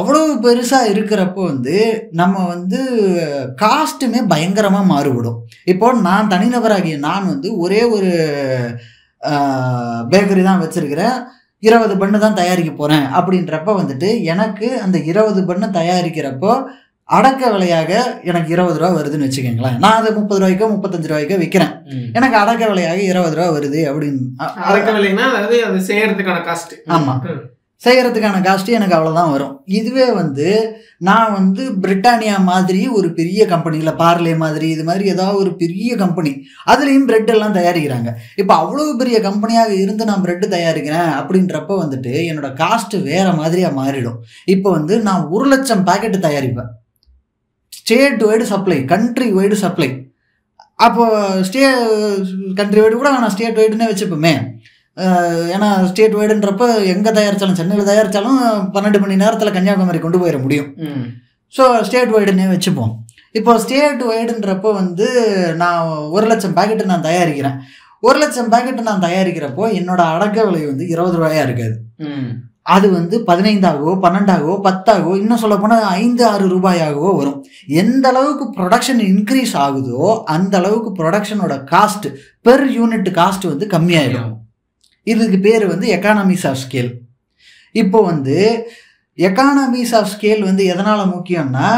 அவ்வளவு பெருசாக இருக்கிறப்போ வந்து நம்ம வந்து காஸ்ட்டுமே பயங்கரமாக மாறுபடும். இப்போ நான் தனிநபராகிய நான் வந்து ஒரே ஒரு பேக்கரி தான் வச்சுருக்கிறேன், 20 பண்ணு தான் தயாரிக்க போகிறேன் அப்படின்றப்ப வந்துட்டு எனக்கு அந்த 20 பண்ணு தயாரிக்கிறப்போ அடக்க விலையாக எனக்கு 20 ரூபா வருதுன்னு வச்சுக்கோங்களேன். நான் அதை 30 ரூபாய்க்கோ 35 ரூபாய்க்கோ விற்கிறேன். எனக்கு அடக்க விலையாக 20 ரூபா வருது அப்படின்னு. அடக்க விலைன்னா அதாவது அது செய்யறதுக்கான காஸ்ட். ஆமாம், செய்யறதுக்கான காஸ்ட்டு எனக்கு அவ்வளோதான் வரும். இதுவே வந்து நான் வந்து பிரிட்டானியா மாதிரி ஒரு பெரிய கம்பெனியில், பார்லே மாதிரி இது மாதிரி ஏதாவது ஒரு பெரிய கம்பெனி, அதுலேயும் பிரெட் எல்லாம் தயாரிக்கிறாங்க. இப்போ அவ்வளோ பெரிய கம்பெனியாக இருந்து நான் பிரெட்டு தயாரிக்கிறேன் அப்படின்றப்ப வந்துட்டு என்னோட காஸ்ட்டு வேறு மாதிரியாக மாறிடும். இப்போ வந்து நான் 1,00,000 பேக்கெட்டு தயாரிப்பேன். State wide supply, country wide supply. அப்போது கண்ட்ரி வைடு கூட நான் ஸ்டேட் வைடுன்னே வச்சுப்போமே. ஏன்னா ஸ்டேட் வைடுன்றப்ப எங்கே தயாரித்தாலும், சென்னையில் தயாரித்தாலும் 12 மணி நேரத்தில் கன்னியாகுமரி கொண்டு போயிட முடியும். ஸோ ஸ்டேட் வைடுன்னே வச்சுப்போம். இப்போ ஸ்டேட் வைடுன்றப்போ வந்து நான் 1,00,000 பேக்கெட்டு நான் தயாரிக்கிறேன். 1,00,000 பேக்கெட்டு நான் தயாரிக்கிறப்போ என்னோட அடக்க விலை வந்து 20 ரூபாயா இருக்காது. அது வந்து 15ஆகவோ 12ஆகவோ 10ஆகவோ இன்னும் சொல்ல போனால் 5-6 ரூபாயாகவோ வரும். எந்த அளவுக்கு ப்ரொடக்ஷன் இன்க்ரீஸ் ஆகுதோ அந்த அளவுக்கு ப்ரொடக்ஷனோட காஸ்ட், பெர் யூனிட் காஸ்ட் வந்து கம்மியாயிடும். இதுக்கு பேர் வந்து எக்கானமிஸ் ஆஃப் ஸ்கேல். இப்போ வந்து எக்கானமிஸ் ஆஃப் ஸ்கேல் வந்து எதனால் முக்கியம்னா,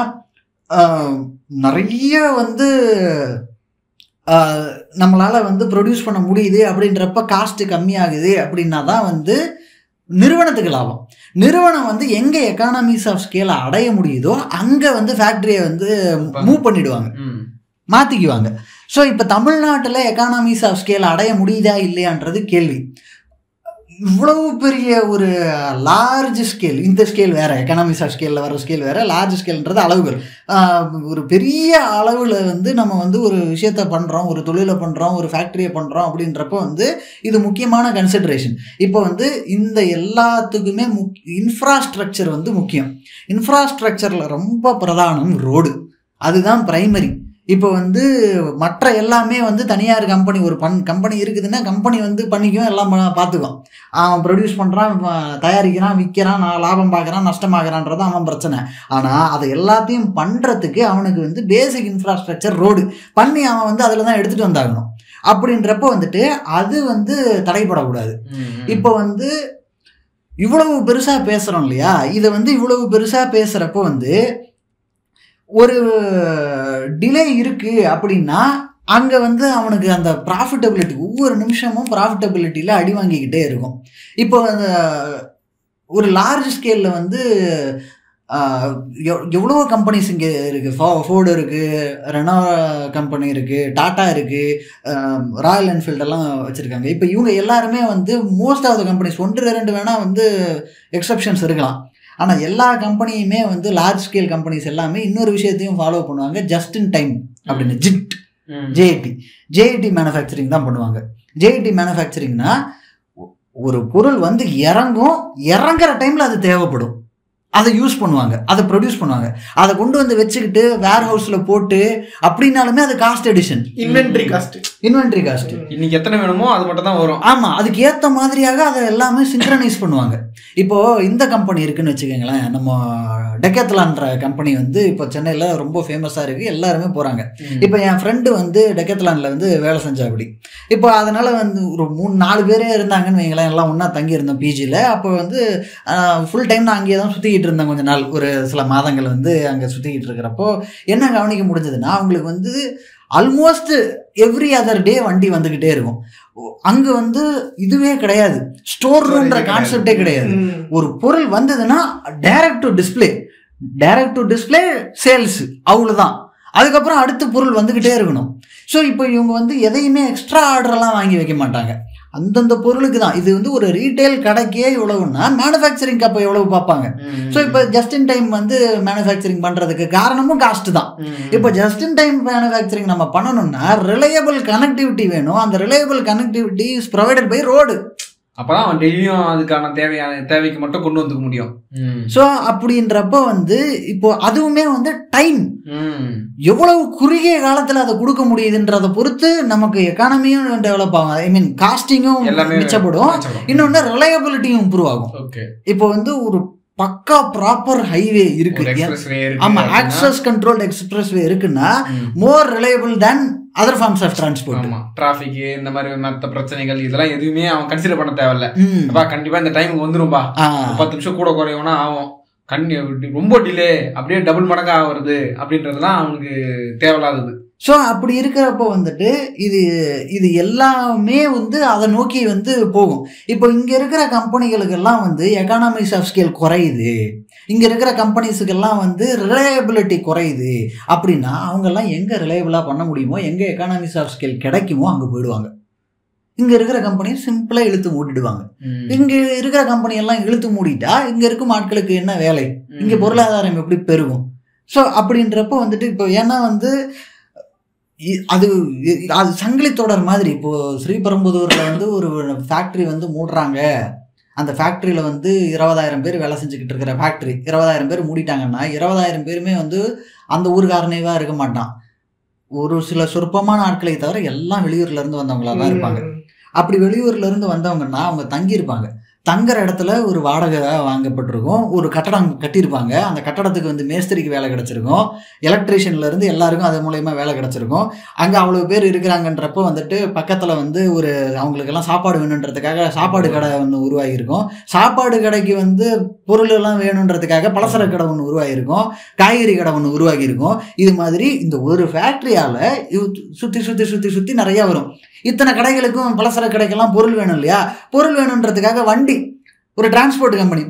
நிறைய வந்து நம்மளால் வந்து ப்ரொடியூஸ் பண்ண முடியுது அப்படின்றப்ப காஸ்ட்டு கம்மியாகுது அப்படின்னா தான் வந்து நிறுவனத்துக்கு லாபம். நிறுவனம் வந்து எங்கே எக்கானமிஸ் ஆஃப் ஸ்கேலை அடைய முடியுதோ அங்கே வந்து ஃபேக்ட்ரியை வந்து மூவ் பண்ணிடுவாங்க, மாற்றிக்குவாங்க. ஸோ இப்போ தமிழ்நாட்டில் எக்கானமிஸ் ஆஃப் ஸ்கேல் அடைய முடியுதா இல்லையான்றது கேள்வி. இவ்வளவு பெரிய ஒரு லார்ஜ் ஸ்கேல், இந்த ஸ்கேல் வேறு, எக்கனாமிக்ஸ் ஆஃப் ஸ்கேலில் வர ஸ்கேல் வேறு, லார்ஜ் ஸ்கேல்ன்றது அளவுகள். ஒரு பெரிய அளவில் வந்து நம்ம வந்து ஒரு விஷயத்தை பண்ணுறோம், ஒரு தொழிலை பண்ணுறோம், ஒரு ஃபேக்ட்ரியை பண்ணுறோம் அப்படின்றப்போ வந்து இது முக்கியமான கன்சிடரேஷன். இப்போ வந்து இந்த எல்லாத்துக்குமே இன்ஃப்ராஸ்ட்ரக்சர் வந்து முக்கியம். இன்ஃப்ராஸ்ட்ரக்சரில் ரொம்ப பிரதானம் ரோடு, அதுதான் பிரைமரி. இப்போ வந்து மற்ற எல்லாமே வந்து தனியார் கம்பெனி, ஒரு கம்பெனி இருக்குதுன்னா கம்பெனி வந்து பண்ணிக்கும், எல்லாம் பார்த்துக்கும். அவன் ப்ரொடியூஸ் பண்ணுறான், தயாரிக்கிறான், விற்கிறான், லாபம் பார்க்குறான், நஷ்டமாகறான்றது அவன் பிரச்சனை. ஆனால் அதை எல்லாத்தையும் பண்ணுறதுக்கு அவனுக்கு வந்து பேசிக் இன்ஃப்ராஸ்ட்ரக்சர் ரோடு பண்ணி அவன் வந்து அதில் தான் எடுத்துகிட்டு வந்தாகணும். அப்படின்றப்போ வந்துட்டு அது வந்து தடைப்படக்கூடாது. இப்போ வந்து இவ்வளவு பெருசா பேசுறோம் இல்லையா, இதை வந்து இவ்வளவு பெருசா பேசுறப்போ வந்து ஒரு டிலே இருக்கு அப்படின்னா அங்கே வந்து அவனுக்கு அந்த ப்ராஃபிட்டபிலிட்டி ஒவ்வொரு நிமிஷமும் ப்ராஃபிட்டபிலிட்டியில் அடி வாங்கிக்கிட்டே இருக்கும். இப்போ அந்த ஒரு லார்ஜ் ஸ்கேலில் வந்து எவ்வளோ கம்பெனிஸ் இங்கே இருக்குது. ஃபோர்டு இருக்குது, ரெனோ கம்பெனி இருக்குது, டாட்டா இருக்குது, ராயல் என்ஃபீல்டெல்லாம் வச்சுருக்காங்க. இப்போ இவங்க எல்லாருமே வந்து மோஸ்ட் ஆஃப் த கம்பெனிஸ் 1-2 வேணால் வந்து எக்ஸப்ஷன்ஸ் இருக்கலாம். ஆனால் எல்லா கம்பெனியுமே வந்து லார்ஜ் ஸ்கேல் கம்பெனிஸ் எல்லாமே இன்னொரு விஷயத்தையும் ஃபாலோ பண்ணுவாங்க, ஜஸ்ட் இன் டைம் அப்படின்னு. ஜேஐடி மேனுஃபேக்சரிங் தான் பண்ணுவாங்க. ஜேஐடி மேனுஃபேக்சரிங்னா ஒரு பொருள் வந்து இறங்குற டைமில் அது தேவைப்படும், அதை யூஸ் பண்ணுவாங்க, அதை ப்ரொடியூஸ் பண்ணுவாங்க, அதை கொண்டு வந்து வச்சுக்கிட்டு வேர் ஹவுஸில் போட்டு அப்படின்னாலுமே அது காஸ்ட் எடிஷன், இன்வென்ட்ரி காஸ்ட். இன்னைக்கு எத்தனை வேணுமோ அது மட்டும் தான் வரும். ஆமாம், அதுக்கு ஏற்ற மாதிரியாக அதை எல்லாமே சிங்க்ரனைஸ் பண்ணுவாங்க. இப்போது இந்த கம்பெனி இருக்குன்னு வச்சுக்கோங்களேன், நம்ம டெக்கத்லான்ற கம்பெனி வந்து இப்போ சென்னையில் ரொம்ப ஃபேமஸாக இருக்குது, எல்லாருமே போகிறாங்க. இப்போ என் ஃப்ரெண்டு வந்து டெக்கத்லானில் வந்து வேலை செஞ்சா அப்படி. இப்போ அதனால் வந்து ஒரு 3-4 பேரே இருந்தாங்கன்னு வைங்களேன், எல்லாம் ஒன்றா தங்கியிருந்தோம் பிஜியில். அப்போ வந்து ஃபுல் டைம் நான் அங்கேயே தான் சுற்றிக்கிட்டு இருந்தேன். கொஞ்ச நாள், ஒரு சில மாதங்கள் வந்து அங்கே சுற்றிக்கிட்டு இருக்கிறப்போ என்ன கவனிக்க முடிஞ்சதுன்னா, அவங்களுக்கு வந்து ஆல்மோஸ்ட் எவ்ரி அதர் டே வண்டி வந்துக்கிட்டே இருக்கும். அங்கே வந்து இதுவே கிடையாது, ஸ்டோர் ரூம்ன்ற கான்செப்டே கிடையாது. ஒரு பொருள் வந்ததுன்னா டைரக்ட் டு டிஸ்பிளே சேல்ஸ், அவ்வளோதான். அதுக்கப்புறம் அடுத்த பொருள் வந்துக்கிட்டே இருக்கணும். ஸோ இப்போ இவங்க வந்து எதையுமே எக்ஸ்ட்ரா ஆர்டர்லாம் வாங்கி வைக்க மாட்டாங்க, அந்தந்த பொருளுக்கு தான். இது வந்து ஒரு ரீட்டைல் கடைக்கே இவ்வளவுன்னா மேனுஃபேக்சரிங் அப்போ எவ்வளவு பார்ப்பாங்க. ஸோ இப்போ ஜஸ்ட் இன் டைம் வந்து மேனுஃபேக்சரிங் பண்ணுறதுக்கு காரணமும் காஸ்ட் தான். இப்போ ஜஸ்ட் இன் டைம் மேனுஃபேக்சரிங் நம்ம பண்ணணும்னா ரிலையபிள் கனெக்டிவிட்டி வேணும். அந்த reliable connectivity is provided by road. அப்பதான் அவன் டெய்லியும் அதுக்கான தேவைக்கு மட்டும் கொண்டு வந்துக்க முடியும். ஸோ அப்படின்றப்ப வந்து இப்போ அதுவுமே வந்து டைம் எவ்வளவு குறுகிய காலத்தில் அதை கொடுக்க முடியுதுன்றதை பொறுத்து நமக்கு எக்கானமியும் டெவலப் ஆகும், ஐ மீன் காஸ்டிங்கும் மிச்சப்படும், இன்னொன்று ரிலையபிலிட்டியும் இம்ப்ரூவ் ஆகும். இப்போ வந்து ஒரு பக்கா ப்ராப்பர் ஹைவே இருக்கு, ஆமா, ஆக்சஸ் கண்ட்ரோல்ட் எக்ஸ்பிரஸ் வே இருக்குன்னா more reliable than other forms of transport. Traffic இந்த மாதிரி மற்ற பிரச்சனைகள் இதெல்லாம் எதுவுமே அவன் கன்சிடர் பண்ண தேவையில்ல. கண்டிப்பா இந்த டைமுக்கு வந்துரும்பா, 10 நிமிஷம் கூட குறையும்னா ஆகும், ரொம்ப டிலே அப்படியே டபுள் மடங்கா ஆகுறது அப்படின்றதுலாம் அவனுக்கு தேவையில்லாதது. ஸோ அப்படி இருக்கிறப்போ வந்துட்டு இது எல்லாமே வந்து அதை நோக்கி வந்து போகும். இப்போ இங்கே இருக்கிற கம்பெனிகளுக்கெல்லாம் வந்து எக்கானமிஸ் ஆஃப் ஸ்கேல் குறையுது, இங்கே இருக்கிற கம்பெனிஸுக்கெல்லாம் வந்து ரிலையபிலிட்டி குறையுது அப்படின்னா அவங்கெல்லாம் எங்கே ரிலையபிளாக பண்ண முடியுமோ, எங்கே எக்கானமிஸ் ஆஃப் ஸ்கேல் கிடைக்குமோ அங்கே போயிடுவாங்க. இங்கே இருக்கிற கம்பெனியை சிம்பிளாக இழுத்து மூடிடுவாங்க. இங்கே இருக்கிற கம்பெனியெல்லாம் இழுத்து மூடிட்டா இங்கே இருக்கும் ஆட்களுக்கு என்ன வேலை, இங்கே பொருளாதாரம் எப்படி பெருகும்? ஸோ அப்படின்றப்போ வந்துட்டு இப்போ ஏன்னா வந்து அது சங்கிலி தொடர் மாதிரி. இப்போது ஸ்ரீபெரும்புதூரில் வந்து ஒரு ஃபேக்ட்ரி வந்து மூடுறாங்க, அந்த ஃபேக்ட்ரியில் வந்து 20,000 பேர் வேலை செஞ்சுக்கிட்டு இருக்கிற ஃபேக்ட்ரி 20,000 பேர் மூடிட்டாங்கன்னா 20,000 பேருமே வந்து அந்த ஊருக்காரனேவா இருக்க மாட்டான். ஒரு சில சொற்பமான ஆட்களை தவிர எல்லாம் வெளியூர்லேருந்து வந்தவங்களா தான் இருப்பாங்க. அப்படி வெளியூர்லேருந்து வந்தவங்கன்னா அவங்க தங்கியிருப்பாங்க, தங்குற இடத்துல ஒரு வாடகை வாங்கப்பட்டிருக்கும், ஒரு கட்டடம் கட்டியிருப்பாங்க, அந்த கட்டடத்துக்கு வந்து மேஸ்திரிக்கு வேலை கிடச்சிருக்கும், எலக்ட்ரீஷியன்லேருந்து எல்லாருக்கும் அது மூலயமா வேலை கிடச்சிருக்கும். அங்கே அவ்வளோ பேர் இருக்கிறாங்கன்றப்போ வந்துட்டு பக்கத்தில் வந்து ஒரு அவங்களுக்கெல்லாம் சாப்பாடு வேணுன்றதுக்காக சாப்பாடு கடை ஒன்று உருவாகியிருக்கும், சாப்பாடு கடைக்கு வந்து பொருள் எல்லாம் வேணுன்றதுக்காக பலசர கடை ஒன்று உருவாகியிருக்கும், காய்கறி கடை ஒன்று உருவாகியிருக்கும். இது மாதிரி இந்த ஒரு ஃபேக்ட்ரியால் சுற்றி சுற்றி சுற்றி சுற்றி நிறையா வரும். இத்தனை கடைகளுக்கும் பலசர கடைக்கெல்லாம் பொருள் வேணும் இல்லையா, பொருள் வேணுன்றதுக்காக வண்டி, ஒரு டிரான்ஸ்போர்ட் கம்பெனி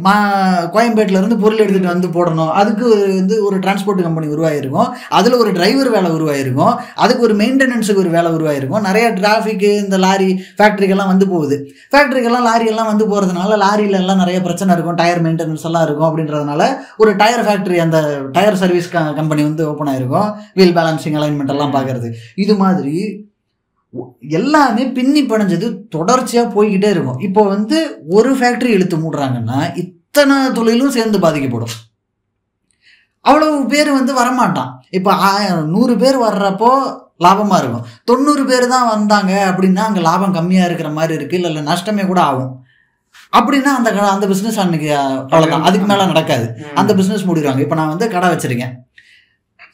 கோயம்பேட்டிலேருந்து பொருள் எடுத்துகிட்டு வந்து போடணும், அதுக்கு வந்து ஒரு டிரான்ஸ்போர்ட் கம்பெனி உருவாகிருக்கும், அதில் ஒரு டிரைவர் வேலை உருவாகிருக்கும், அதுக்கு ஒரு மெயின்டெனன்ஸுக்கு ஒரு வேலை உருவாகிருக்கும். நிறைய டிராஃபிக்கு இந்த லாரி ஃபேக்ட்ரிக்கெல்லாம் வந்து போகுது, ஃபேக்ட்ரிக்கெல்லாம் லாரியெல்லாம் வந்து போகிறதுனால லாரியில எல்லாம் நிறைய பிரச்சனை இருக்கும், டயர் மெயின்டெனன்ஸ் எல்லாம் இருக்கும். அப்படின்றதுனால ஒரு டயர் ஃபேக்ட்ரி, அந்த டயர் சர்வீஸ் கம்பெனி வந்து ஓப்பன் ஆகிருக்கும், வீல் பேலன்சிங் அலைன்மெண்ட் எல்லாம் பார்க்கறது. இது மாதிரி எல்லாமே பின்னி பிணைஞ்சது தொடர்ச்சியாக போய்கிட்டே இருக்கும். இப்போ வந்து ஒரு ஃபேக்ட்ரி இழுத்து மூடுறாங்கன்னா இத்தனை தொழிலும் சேர்ந்து பாதிக்கப்படும். அவ்வளவு பேர் வந்து வரமாட்டான். இப்போ 100 பேர் வர்றப்போ லாபமாக இருக்கும், 90 பேர் தான் வந்தாங்க அப்படின்னா அங்கே லாபம் கம்மியாக இருக்கிற மாதிரி இருக்குது, இல்லை நஷ்டமே கூட ஆகும். அப்படின்னா அந்த பிஸ்னஸ் அன்னைக்கு அவ்வளோதான், அதுக்கு மேலே நடக்காது, அந்த பிஸ்னஸ் மூடிடுவாங்க. இப்போ நான் வந்து கடை வச்சுருக்கேன்,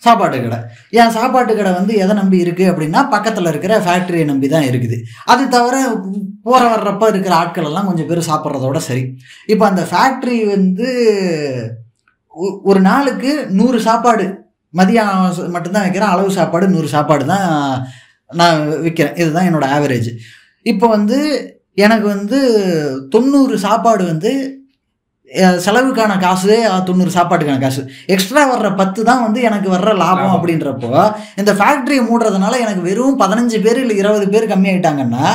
சாப்பாட்டு கடை. என் சாப்பாட்டு கடை வந்து எதை நம்பி இருக்குது அப்படின்னா பக்கத்தில் இருக்கிற ஃபேக்ட்ரியை நம்பி தான் இருக்குது. அது தவிர போகிற வர்றப்ப இருக்கிற ஆட்கள் எல்லாம் கொஞ்சம் பேர் சாப்பிட்றதோட சரி. இப்போ அந்த ஃபேக்ட்ரி வந்து ஒரு நாளுக்கு 100 சாப்பாடு மதியம் மட்டும்தான் வைக்கிறேன். அளவு சாப்பாடு 100 சாப்பாடு தான் நான் விற்கிறேன். இதுதான் என்னோடய ஆவரேஜ். இப்போ வந்து எனக்கு வந்து 90 சாப்பாடு வந்து செலவுக்கான காசு, 90 சாப்பாட்டுக்கான காசு, எக்ஸ்ட்ரா வர்ற 10 தான் வந்து எனக்கு வர்ற லாபம். அப்படின்றப்போ இந்த ஃபேக்ட்ரியை மூடுறதுனால எனக்கு வெறும் 15 பேர் இல்லை 20 பேர் கம்மியாயிட்டாங்கன்னா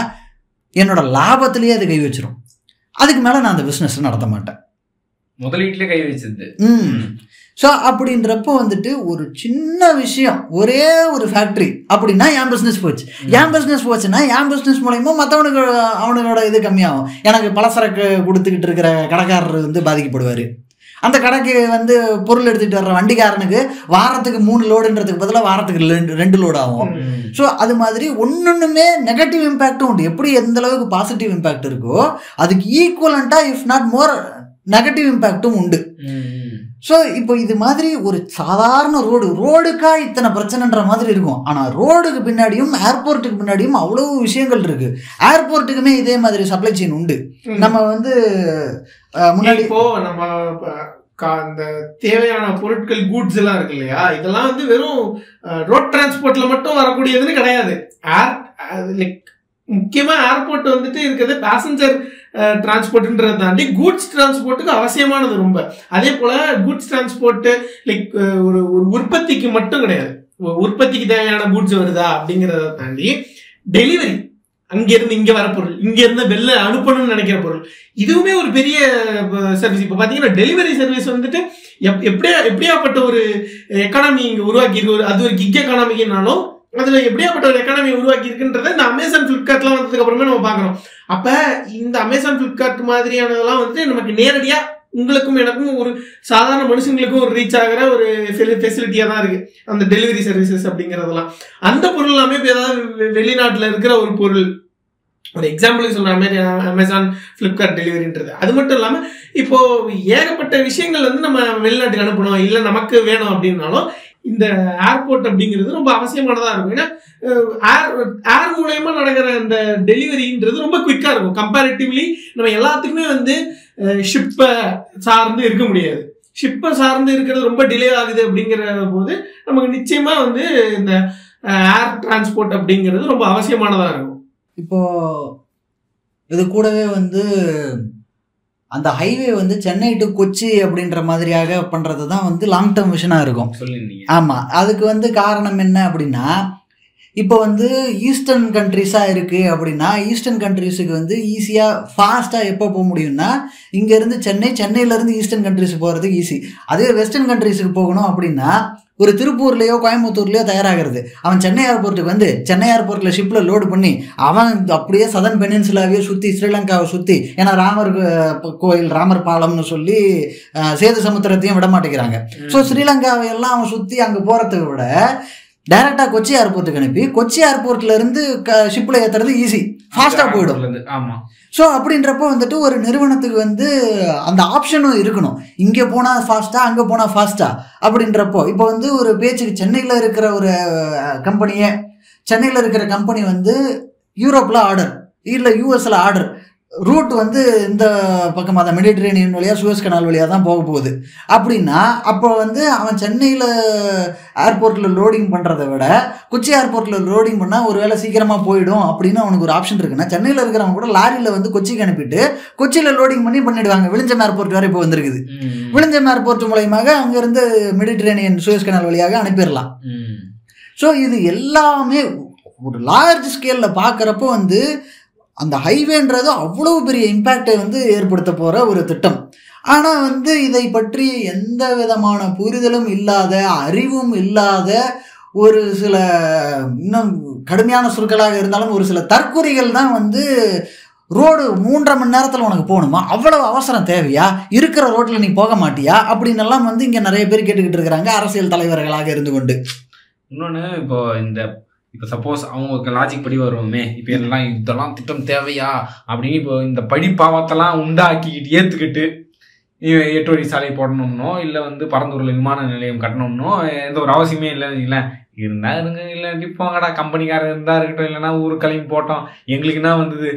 என்னோட லாபத்திலேயே அது கை வச்சிரும். அதுக்கு மேலே நான் அந்த பிஸ்னஸ் நடத்த மாட்டேன். முதலீட்டிலே கை வச்சது. ஸோ அப்படின்றப்போ வந்துட்டு ஒரு சின்ன விஷயம், ஒரே ஒரு ஃபேக்ட்ரி அப்படின்னா என் பிஸ்னஸ் போச்சு. என் பிஸ்னஸ் போச்சுன்னா என் பிஸ்னஸ் மூலயமா மற்றவனுக்கு அவனுங்களோட இது கம்மியாகும். எனக்கு பலசரக்கு கொடுத்துக்கிட்டு இருக்கிற கடைக்காரர் வந்து பாதிக்கப்படுவார். அந்த கடைக்கு வந்து பொருள் எடுத்துகிட்டு வர்ற வண்டிக்காரனுக்கு வாரத்துக்கு 3 லோடுன்றதுக்கு பதிலாக வாரத்துக்கு 2 லோடு ஆகும். ஸோ அது மாதிரி ஒன்றுமே நெகட்டிவ் இம்பேக்டும் உண்டு. எப்படி எந்த அளவுக்கு பாசிட்டிவ் இம்பேக்ட் இருக்கோ அதுக்கு ஈக்குவலண்ட்டாக இஃப் நாட் மோர் நெகட்டிவ் இம்பேக்டும் உண்டு. ஸோ இப்போ இது மாதிரி ஒரு சாதாரண ரோடுக்கா இத்தனை பிரச்சனைன்ற மாதிரி இருக்கும். ஆனால் ரோடுக்கு பின்னாடியும் ஏர்போர்ட்டுக்கு பின்னாடியும் அவ்வளோ விஷயங்கள் இருக்கு. ஏர்போர்ட்டுக்குமே இதே மாதிரி சப்ளை செயின் உண்டு. நம்ம வந்து முன்னாடி இப்போ நம்ம இந்த தேவையான பொருட்கள் கூட்ஸ் எல்லாம் இருக்கு இல்லையா, இதெல்லாம் வந்து வெறும் ரோட் டிரான்ஸ்போர்ட்ல மட்டும் வரக்கூடியதுன்னு கிடையாது. முக்கியமா ஏர்போர்ட் வந்துட்டு இருக்கிறது பேசஞ்சர் டிரான்ஸ்போர்ட்ன்றதை தாண்டி கூட்ஸ் டிரான்ஸ்போர்ட்டுக்கு அவசியமானது ரொம்ப. அதே போல கூட்ஸ் டிரான்ஸ்போர்ட் ஒரு உற்பத்திக்கு மட்டும் கிடையாது. உற்பத்திக்கு தேவையான கூட்ஸ் வருதா அப்படிங்கிறத தாண்டி டெலிவரி, அங்கிருந்து இங்க வர பொருள், இங்க இருந்து வெளில அனுப்பணும்னு நினைக்கிற பொருள், இதுவுமே ஒரு பெரிய சர்வீஸ். இப்போ பாத்தீங்கன்னா டெலிவரி சர்வீஸ் வந்துட்டு எப்படியாப்பட்ட ஒரு எக்கானமி இங்க உருவாக்கி இருக்கு. அது ஒரு கிக் எக்கானமிக்குனாலும் அதுல எப்படியாப்பட்ட ஒரு எக்கானமி உருவாக்கி இருக்குன்றத இந்த அமேசான் பிளிப்கார்ட்லாம் வந்ததுக்கு அப்புறமே நம்ம பாக்குறோம். அப்ப இந்த அமேசான் பிளிப்கார்ட் மாதிரியானதெல்லாம் வந்துட்டு நமக்கு நேரடியா உங்களுக்கும் எனக்கும் ஒரு சாதாரண மனுஷங்களுக்கும் ஒரு ரீச் ஆகிற ஒரு ஃபெசிலிட்டியா தான் இருக்கு அந்த டெலிவரி சர்வீசஸ் அப்படிங்கறதெல்லாம். அந்த பொருள் எல்லாமே இப்போ ஏதாவது வெளிநாட்டுல இருக்கிற ஒரு பொருள், ஒரு எக்ஸாம்பிளுக்கு சொல்ற அமேசான் பிளிப்கார்ட் டெலிவரின்றது. அது மட்டும் இல்லாம இப்போ ஏகப்பட்ட விஷயங்கள் வந்து நம்ம வெளிநாட்டுக்கு அனுப்பணும் இல்லை நமக்கு வேணும் அப்படின்னாலும் இந்த ஏர்போர்ட் அப்படிங்கிறது ரொம்ப அவசியமானதா இருக்கும். ஏன்னா ஏர் மூலயமா நடக்கிற அந்த டெலிவரின்றது ரொம்ப குவிக்கா இருக்கும். கம்பேரிட்டிவ்லி நம்ம எல்லாத்துக்குமே வந்து ஷிப்பை சார்ந்து இருக்க முடியாது. ஷிப்பை சார்ந்து இருக்கிறது ரொம்ப டிலே ஆகுது அப்படிங்கிற போது நமக்கு நிச்சயமா வந்து இந்த ஏர் டிரான்ஸ்போர்ட் அப்படிங்கிறது ரொம்ப அவசியமானதா இருக்கும். இப்போ இது கூடவே வந்து அந்த ஹைவே வந்து சென்னை டு கொச்சி அப்படின்ற மாதிரியாக பண்ணுறது தான் வந்து லாங் டேர்ம் விஷனாக இருக்கும். ஆமாம், அதுக்கு வந்து காரணம் என்ன அப்படின்னா, இப்போ வந்து ஈஸ்டர்ன் கண்ட்ரிஸாக இருக்குது அப்படின்னா ஈஸ்டர்ன் கண்ட்ரிஸுக்கு வந்து ஈஸியாக ஃபாஸ்ட்டாக எப்போ போக முடியும்னா இங்கேருந்து சென்னையிலேருந்து ஈஸ்டர்ன் கண்ட்ரிஸுக்கு போகிறதுக்கு ஈஸி. அதே வெஸ்டர்ன் கண்ட்ரிஸுக்கு போகணும் அப்படின்னா ஒரு திருப்பூர்லேயோ கோயம்புத்தூர்லேயோ தயாராகிறது, அவன் சென்னை ஏர்போர்ட்டுக்கு வந்து சென்னை ஏர்போர்ட்டில் ஷிப்பில் லோடு பண்ணி அவன் அப்படியே சதர்ன் பெனின்சுலாவே சுற்றி ஸ்ரீலங்காவை சுற்றி, ஏன்னா ராமர் கோயில் ராமர் பாலம்னு சொல்லி சேது சமுத்திரத்தையும் விட மாட்டேங்கிறாங்க. ஸோ ஸ்ரீலங்காவை எல்லாம் அவன் சுற்றி அங்கே போகிறதுக்கு விட டைரெக்டாக கொச்சி ஏர்போர்ட்டுக்கு அனுப்பி கொச்சி ஏர்போர்ட்லேருந்து ஷிப்பில் ஏற்றுறது ஈஸி, ஃபாஸ்ட்டாக போயிடும். ஆமாம். ஸோ அப்படின்றப்போ வந்துட்டு ஒரு நிறுவனத்துக்கு வந்து அந்த ஆப்ஷனும் இருக்கணும். இங்கே போனால் ஃபாஸ்ட்டாக அங்கே போனால் ஃபாஸ்ட்டாக அப்படின்றப்போ இப்போ வந்து ஒரு பேச்சுக்கு சென்னையில் இருக்கிற ஒரு கம்பெனியே, சென்னையில் இருக்கிற கம்பெனி வந்து யூரோப்பில் ஆர்டர் இல்லை யூஎஸில் ஆர்டர், ரூட் வந்து இந்த பக்கம் அந்த மெடிட்ரேனியன் வழியாக சுயஸ் கனால் வழியாக தான் போக போகுது அப்படின்னா அப்போ வந்து அவன் சென்னையில் ஏர்போர்ட்டில் லோடிங் பண்ணுறதை விட கொச்சி ஏர்போர்ட்டில் லோடிங் பண்ணால் ஒரு வேளை சீக்கிரமாக போயிடும் அப்படின்னு அவனுக்கு ஒரு ஆப்ஷன் இருக்குன்னா சென்னையில் இருக்கிறவங்க கூட லாரியில் வந்து கொச்சிக்கு அனுப்பிட்டு கொச்சியில் லோடிங் பண்ணிடுவாங்க. விழுஞ்சம் ஏர்போர்ட் வேறு இப்போ வந்திருக்குது. விழுஞ்சம் ஏர்போர்ட் மூலயமாக அங்கேருந்து மெடிட்ரேனியன் சுயஸ் கனால் வழியாக அனுப்பிடலாம். ஸோ இது எல்லாமே ஒரு லார்ஜ் ஸ்கேலில் பார்க்குறப்போ வந்து அந்த ஹைவேன்றது அவ்வளோ பெரிய இம்பேக்டை வந்து ஏற்படுத்த போகிற ஒரு திட்டம். ஆனால் வந்து இதை பற்றி எந்த விதமான புரிதலும் இல்லாத, அறிவும் இல்லாத ஒரு சில இன்னும் கடுமையான சொற்களாக இருந்தாலும் ஒரு சில தற்குறிகள் தான் வந்து ரோடு 3.5 மணி நேரத்தில் உனக்கு போகணுமா, அவ்வளவு அவசரம் தேவையா, இருக்கிற ரோட்டில் நீ போக மாட்டியா அப்படின்னு எல்லாம் வந்து இங்கே நிறைய பேர் கேட்டுக்கிட்டு இருக்கிறாங்க, அரசியல் தலைவர்களாக இருந்து கொண்டு. இன்னொன்று இப்போ சப்போஸ் அவங்க லாஜிக் படி வருவோமே, இப்போ இதெல்லாம் திட்டம் தேவையா அப்படின்னு இப்போ இந்த படிப்பாவத்தெல்லாம் உண்டாக்கிக்கிட்டு ஏற்றுக்கிட்டு 8 வழி சாலை போடணும்னோ இல்லை வந்து பரந்தூரில் விமான நிலையம் கட்டணும்னோ எந்த ஒரு அவசியமே இல்லைன்னு இல்லை. இருந்தா இருங்க, இல்லாட்டி போங்கடா, கம்பெனிக்காரர் இருந்தா இருக்கட்டும், இல்லைன்னா ஊரு கிளம்பி போட்டோம், எங்களுக்குன்னா வந்தது.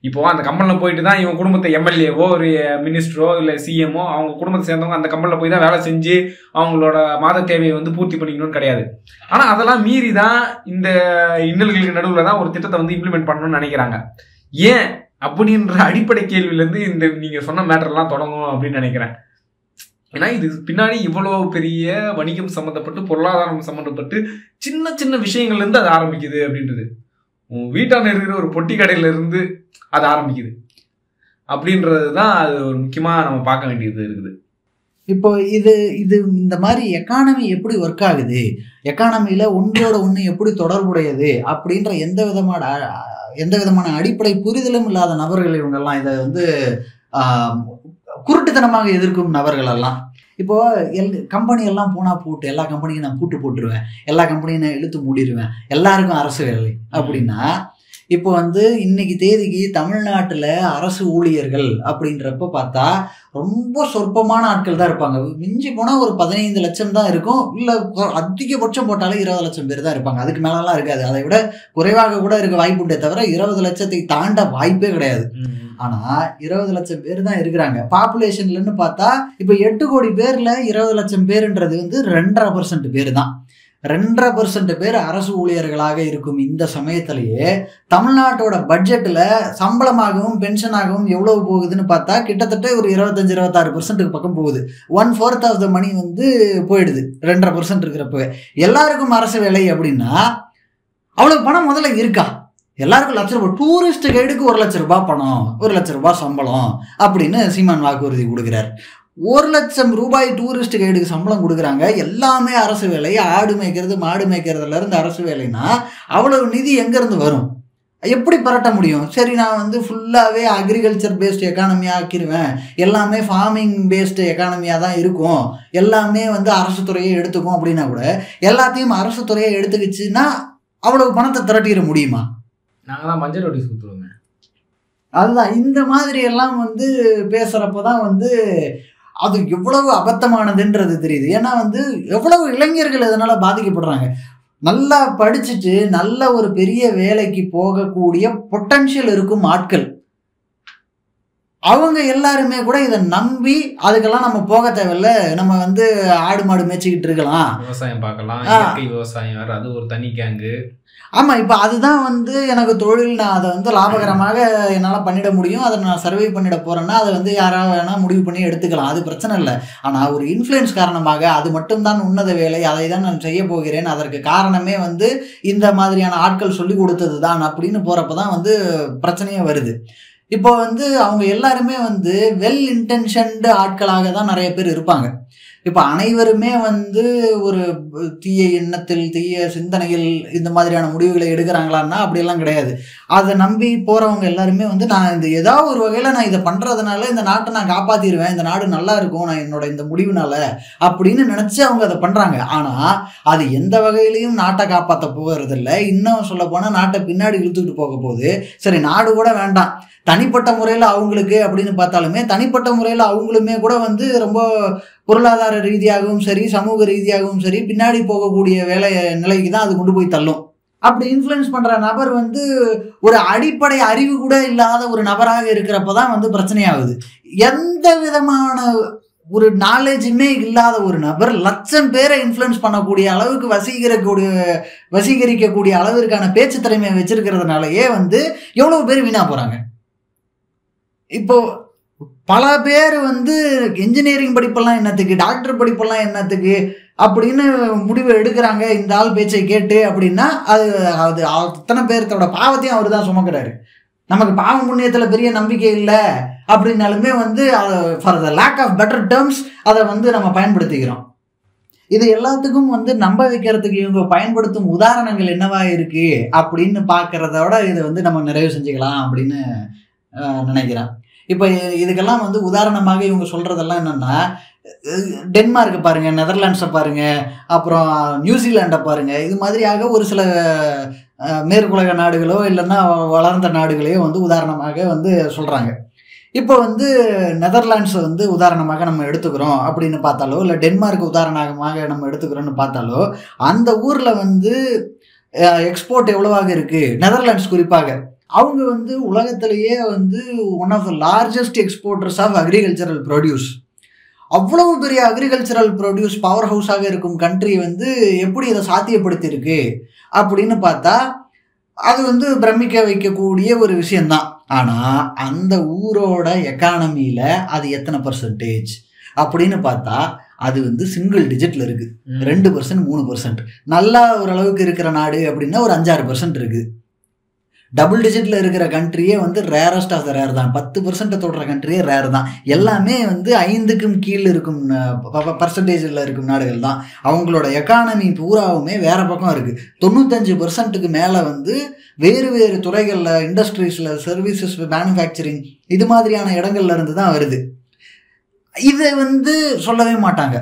இப்போ அந்த கம்பெனியில் போயிட்டு தான் இவங்க குடும்பத்தை எம்எல்ஏவோ ஒரு மினிஸ்டரோ இல்லை சிஎம்ஓ அவங்க குடும்பத்தை சேர்ந்தவங்க அந்த கம்பெனியில் போய் தான் வேலை செஞ்சு அவங்களோட மாத தேவையை வந்து பூர்த்தி பண்ணிக்கணும்னு கிடையாது. ஆனால் அதெல்லாம் மீறி தான் இந்த இன்னல்களுக்கு நடுவில் தான் ஒரு திட்டத்தை வந்து இம்ப்ளிமெண்ட் பண்ணணும்னு நினைக்கிறாங்க. ஏன் அப்படின்ற அடிப்படை கேள்வியிலேருந்து இந்த நீங்கள் சொன்ன மேட்டர்லாம் தொடங்கும் அப்படின்னு நினைக்கிறேன். ஏன்னா இது பின்னாடி இவ்வளோ பெரிய வணிகம் சம்மந்தப்பட்டு பொருளாதாரம் சம்மந்தப்பட்டு சின்ன சின்ன விஷயங்கள்லேருந்து அது ஆரம்பிக்குது அப்படின்றது. உன் வீட்டான இருக்கிற ஒரு பொட்டி கடையிலேருந்து அது ஆரம்பிக்குது அப்படின்றது தான் அது ஒரு முக்கியமாக நம்ம பார்க்க வேண்டியது இருக்குது. இப்போ இது இந்த மாதிரி எக்கானமி எப்படி ஒர்க் ஆகுது, எக்கானமியில் ஒன்றோட ஒன்று எப்படி தொடர்புடையது அப்படின்ற எந்த விதமான அடிப்படை புரிதலும் இல்லாத நபர்கள் இவங்கெல்லாம் இதை வந்து குருட்டுத்தனமாக எதிர்க்கும் நபர்கள் எல்லாம். இப்போ கம்பெனி எல்லாம் போனால் போட்டு எல்லா கம்பெனியும் நான் பூட்டு போட்டுருவேன், எல்லா கம்பெனியும் நான் இழுத்து மூடிடுவேன், எல்லாருக்கும் அரசு வேலை அப்படின்னா, இப்போ வந்து இன்னைக்கு தேதிக்கு தமிழ்நாட்டில் அரசு ஊழியர்கள் அப்படின்றப்ப பார்த்தா ரொம்ப சொற்பமான ஆட்கள் தான் இருப்பாங்க. மிஞ்சி போனால் ஒரு 15 லட்சம் தான் இருக்கும், இல்லை அதிகபட்சம் போட்டாலே 20 லட்சம் பேர் தான் இருப்பாங்க. அதுக்கு மேலெல்லாம் இருக்காது, அதை விட குறைவாக கூட இருக்க வாய்ப்புண்டே தவிர 20 லட்சத்தை தாண்ட வாய்ப்பே கிடையாது. ஆனால் 20 லட்சம் பேர் தான் இருக்கிறாங்க பாப்புலேஷன்லன்னு பார்த்தா. இப்போ 8 கோடி பேரில் 20 லட்சம் பேருன்றது வந்து 2.5% பேர் தான். 2.5% பேர் அரசு ஊழியர்களாக இருக்கும் இந்த சமயத்திலேயே தமிழ்நாட்டோட பட்ஜெட்டில் சம்பளமாகவும் பென்ஷனாகவும் எவ்வளவு போகுதுன்னு பார்த்தா கிட்டத்தட்ட ஒரு 25-26% பக்கம் போகுது. 1/4 ஆஃப் த மணி வந்து போயிடுது 2.5% இருக்கிறப்ப. எல்லாருக்கும் அரசு வேலை அப்படின்னா அவ்வளவு பணம் முதல்ல இருக்கா? எல்லாருக்கும் ₹1,00,000 டூரிஸ்ட் கைடுக்கு ₹1,00,000 பணம், ₹1,00,000 சம்பளம் அப்படின்னு சீமான் வாக்குறுதி கொடுக்குறாரு. ₹1,00,000 டூரிஸ்ட் கைடுக்கு சம்பளம் கொடுக்குறாங்க. எல்லாமே அரசு வேலை, ஆடு மேய்க்கிறது மாடு மேய்க்கிறதுல இருந்து அரசு வேலைன்னா அவ்வளவு நிதி எங்கேருந்து வரும்? எப்படி பரட்ட முடியும்? சரி, நான் வந்து ஃபுல்லாகவே அக்ரிகல்ச்சர் பேஸ்டு எக்கானமி ஆக்கிடுவேன், எல்லாமே ஃபார்மிங் பேஸ்டு எக்கானமியாக தான் இருக்கும், எல்லாமே வந்து அரசு துறையை எடுத்துக்கும் அப்படின்னா கூட எல்லாத்தையும் அரசு துறையை எடுத்துக்கிச்சுன்னா அவ்வளவு பணத்தை திரட்டிட முடியுமா? நாங்கள் தான் மஞ்சள் நோட்டீஸ் கொடுத்துருவோங்க. அதுதான் இந்த மாதிரி எல்லாம் வந்து பேசுகிறப்ப தான் வந்து அது எவ்வளவு அபத்தமானதுன்றது தெரியுது. ஏன்னா வந்து எவ்வளவு இளைஞர்கள் இதனால் பாதிக்கப்படுறாங்க. நல்லா படிச்சுட்டு நல்ல ஒரு பெரிய வேலைக்கு போகக்கூடிய பொட்டன்ஷியல் இருக்கும் ஆட்கள், அவங்க எல்லாருமே கூட இதை நம்பி அதுக்கெல்லாம் நம்ம போக தேவையில்ல, நம்ம வந்து ஆடு மாடு மேய்ச்சிக்கிட்டு இருக்கலாம், விவசாயம் பார்க்கலாம், இயற்கை விவசாயம் வேறு, அது ஒரு தனி கேங்கு. ஆமாம், இப்போ அதுதான் வந்து எனக்கு தொழில், நான் அதை வந்து லாபகரமாக என்னால் பண்ணிட முடியும், அதை நான் சர்வை பண்ணிட போகிறேன்னா அதை வந்து யாராவது வேணால் முடிவு பண்ணி எடுத்துக்கலாம், அது பிரச்சனை இல்லை. ஆனால் ஒரு இன்ஃப்ளூயன்ஸ் காரணமாக அது மட்டும்தான் உன்னத வேலை, அதை தான் நான் செய்ய போகிறேன், அதற்கு காரணமே வந்து இந்த மாதிரியான ஆட்கள் சொல்லி கொடுத்தது தான் அப்படின்னு போகிறப்ப தான் வந்து பிரச்சனையே வருது. இப்போ வந்து அவங்க எல்லாருமே வந்து வெல் இன்டென்ஷன்டு ஆட்களாக தான் நிறைய பேர் இருப்பாங்க. இப்போ அனைவருமே வந்து ஒரு தீய எண்ணத்தில் தீய சிந்தனையில் இந்த மாதிரியான முடிவுகளை எடுக்கிறாங்களான்னா அப்படியெல்லாம் கிடையாது. அதை நம்பி போகிறவங்க எல்லாருமே வந்து நான் இந்த ஏதாவது ஒரு வகையில் நான் இதை பண்ணுறதுனால இந்த நாட்டை நான் காப்பாற்றிடுவேன், இந்த நாடு நல்லா இருக்கும் நான் என்னோட இந்த முடிவுனால அப்படின்னு நினச்சி அவங்க அதை பண்ணுறாங்க. ஆனால் அது எந்த வகையிலையும் நாட்டை காப்பாற்ற போகிறதில்ல. இன்னும் சொல்ல போனால் நாட்டை பின்னாடி இழுத்துக்கிட்டு போக போகுது. சரி, நாடு கூட வேண்டாம், தனிப்பட்ட முறையில் அவங்களுக்கு அப்படின்னு பார்த்தாலுமே தனிப்பட்ட முறையில் அவங்களுமே கூட வந்து ரொம்ப பொருளாதார ரீதியாகவும் சரி சமூக ரீதியாகவும் சரி பின்னாடி போகக்கூடிய வேலை நிலைக்கு தான் அது கொண்டு போய் தள்ளும். அப்படி இன்ஃப்ளூயன்ஸ் பண்ணுற நபர் வந்து ஒரு அடிப்படை அறிவு கூட இல்லாத ஒரு நபராக இருக்கிறப்ப தான் வந்து பிரச்சனையாகுது. எந்த விதமான ஒரு நாலேஜுமே இல்லாத ஒரு நபர் 1,00,000 பேரை இன்ஃப்ளூயன்ஸ் பண்ணக்கூடிய அளவுக்கு வசீகரிக்கக்கூடிய அளவிற்கான பேச்சு திறமையை வச்சிருக்கிறதுனாலயே வந்து எவ்வளோ பேர் வீணா போகிறாங்க. இப்போ பல பேர் வந்து இன்ஜினியரிங் படிப்பெல்லாம் என்னத்துக்கு, டாக்டர் படிப்பெல்லாம் என்னத்துக்கு அப்படின்னு முடிவு எடுக்கிறாங்க இந்த ஆள் பேச்சை கேட்டு அப்படின்னா அது அத்தனை பேர்த்தோட பாவத்தையும் அவர் தான் சுமக்கிறாரு. நமக்கு பாவம் புண்ணியத்தில் பெரிய நம்பிக்கை இல்லை அப்படின்னாலுமே வந்து for the lack of better terms அதை வந்து நம்ம பயன்படுத்திக்கிறோம். இது எல்லாத்துக்கும் வந்து நம்ப வைக்கிறதுக்கு இவங்க பயன்படுத்தும் உதாரணங்கள் என்னவா இருக்கு அப்படின்னு பார்க்கறதோட இதை வந்து நம்ம நிறைவு செஞ்சுக்கலாம் அப்படின்னு நினைக்கிறேன். இப்போ இதுக்கெல்லாம் வந்து உதாரணமாக இவங்க சொல்கிறதெல்லாம் என்னென்னா, டென்மார்க்கை பாருங்கள், நெதர்லாண்ட்ஸை பாருங்கள், அப்புறம் நியூசிலாண்டை பாருங்கள், இது மாதிரியாக ஒரு சில மேற்குலக நாடுகளோ இல்லைன்னா வளர்ந்த நாடுகளையோ வந்து உதாரணமாக வந்து சொல்கிறாங்க. இப்போ வந்து நெதர்லாண்ட்ஸை வந்து உதாரணமாக நம்ம எடுத்துக்கிறோம் அப்படின்னு பார்த்தாலோ, இல்லை டென்மார்க் உதாரணமாக நம்ம எடுத்துக்கிறோம்னு பார்த்தாலோ, அந்த ஊரில் வந்து எக்ஸ்போர்ட் எவ்வளவாக இருக்குது, நெதர்லாண்ட்ஸ் குறிப்பாக அவங்க வந்து உலகத்திலேயே வந்து one of the largest exporters of agricultural produce. அவ்வளவு பெரிய அக்ரிகல்ச்சரல் ப்ரொடியூஸ் பவர் ஹவுஸாக இருக்கும் கண்ட்ரி வந்து எப்படி இதை சாத்தியப்படுத்தியிருக்கு அப்படின்னு பார்த்தா அது வந்து பிரமிக்க வைக்கக்கூடிய ஒரு விஷயம்தான். ஆனால் அந்த ஊரோட எக்கானமியில் அது எத்தனை பர்சன்டேஜ் அப்படின்னு பார்த்தா அது வந்து சிங்கிள் டிஜிட்டில் இருக்குது. 2%, 3%. நல்லா ஓரளவுக்கு இருக்கிற நாடு அப்படின்னா ஒரு 5-6% இருக்குது. டபுள் டிஜிட்டில் இருக்கிற கண்ட்ரியே வந்து ரேரஸ்ட் ஆஃப் த ரேர் தான். 10% தொடுற கண்ட்ரியே ரேர் தான். எல்லாமே வந்து 5க்கும் கீழே இருக்கும் பர்சன்டேஜில் இருக்கும் நாடுகள் தான். அவங்களோட எக்கானமி பூராவுமே வேற பக்கம் இருக்குது. 95%க்கு மேலே வந்து வேறு வேறு துறைகளில், இண்டஸ்ட்ரீஸில், சர்வீசஸ், மேனுஃபேக்சரிங் இது மாதிரியான இடங்கள்ல இருந்து தான் வருது. இதை வந்து சொல்லவே மாட்டாங்க.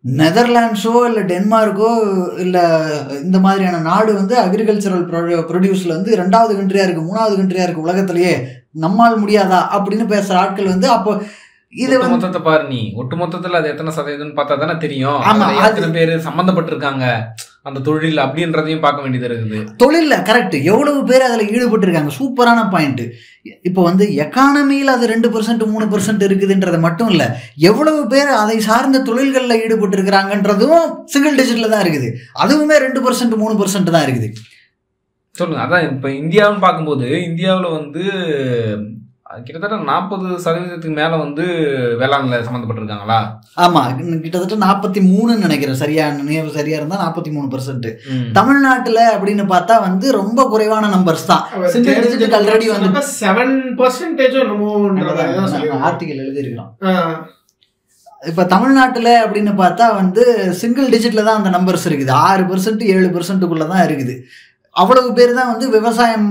நெதர்லாண்ட்ஸோ இல்லை டென்மார்க்கோ இல்லை இந்த மாதிரியான நாடு வந்து அக்ரிகல்ச்சரல் ப்ரொடியூஸில் வந்து 2வது கண்ட்ரியாக இருக்குது, 3வது கண்ட்ரியாக இருக்குது உலகத்திலேயே, நம்மால் முடியாதா அப்படின்னு பேசுகிற ஆட்கள் வந்து அப்போ இது மொத்தத்தை பாரு. நீ ஒட்டு மொத்தத்தில் அது எத்தனை சதவீதம்னு பார்த்தா தானே தெரியும். எத்தனை பேர் சம்மந்தப்பட்டிருக்காங்க அந்த தொழில் அப்படின்றதையும் பார்க்க வேண்டியது இருக்குது. தொழிலில் கரெக்ட், எவ்வளவு பேர் அதில் ஈடுபட்டிருக்காங்க. சூப்பரான பாயிண்ட். இப்போ வந்து எக்கானமியில் அது 2%, 3% இருக்குதுன்றது மட்டும் இல்லை, எவ்வளவு பேர் அதை சார்ந்த தொழில்களில் ஈடுபட்டு இருக்கிறாங்கன்றதும் சிங்கிள் டிஜிட்டில் தான் இருக்குது. அதுவுமே 2%, 3% தான் இருக்குது. சொல்லுங்க. அதான் இப்போ இந்தியாவுன்னு பார்க்கும்போது இந்தியாவில் வந்து கிட்டத்தட்ட 40% மேல வந்து வேளாண்ல சம்மந்தப்பட்டிருக்காங்களா? ஆமா, கிட்டத்தட்ட 43 நினைக்கிறேன். சரியா இருந்தா 43%. தமிழ்நாட்டுல அப்படின்னு பார்த்தா வந்து ரொம்ப குறைவான நம்பர்ஸ் தான். சிங்கிள் டிஜிட் ஆல்ரெடி வந்து 7% ஆர்டிகல் எழுதி இருக்கலாம். இப்ப தமிழ்நாட்டுல அப்படின்னு பார்த்தா வந்து சிங்கிள் டிஜிட்ல தான் அந்த நம்பர்ஸ் இருக்குது. 6%, 7%க்குள்ளதான் இருக்குது. அவ்வளவு பேர் தான் வந்து விவசாயம்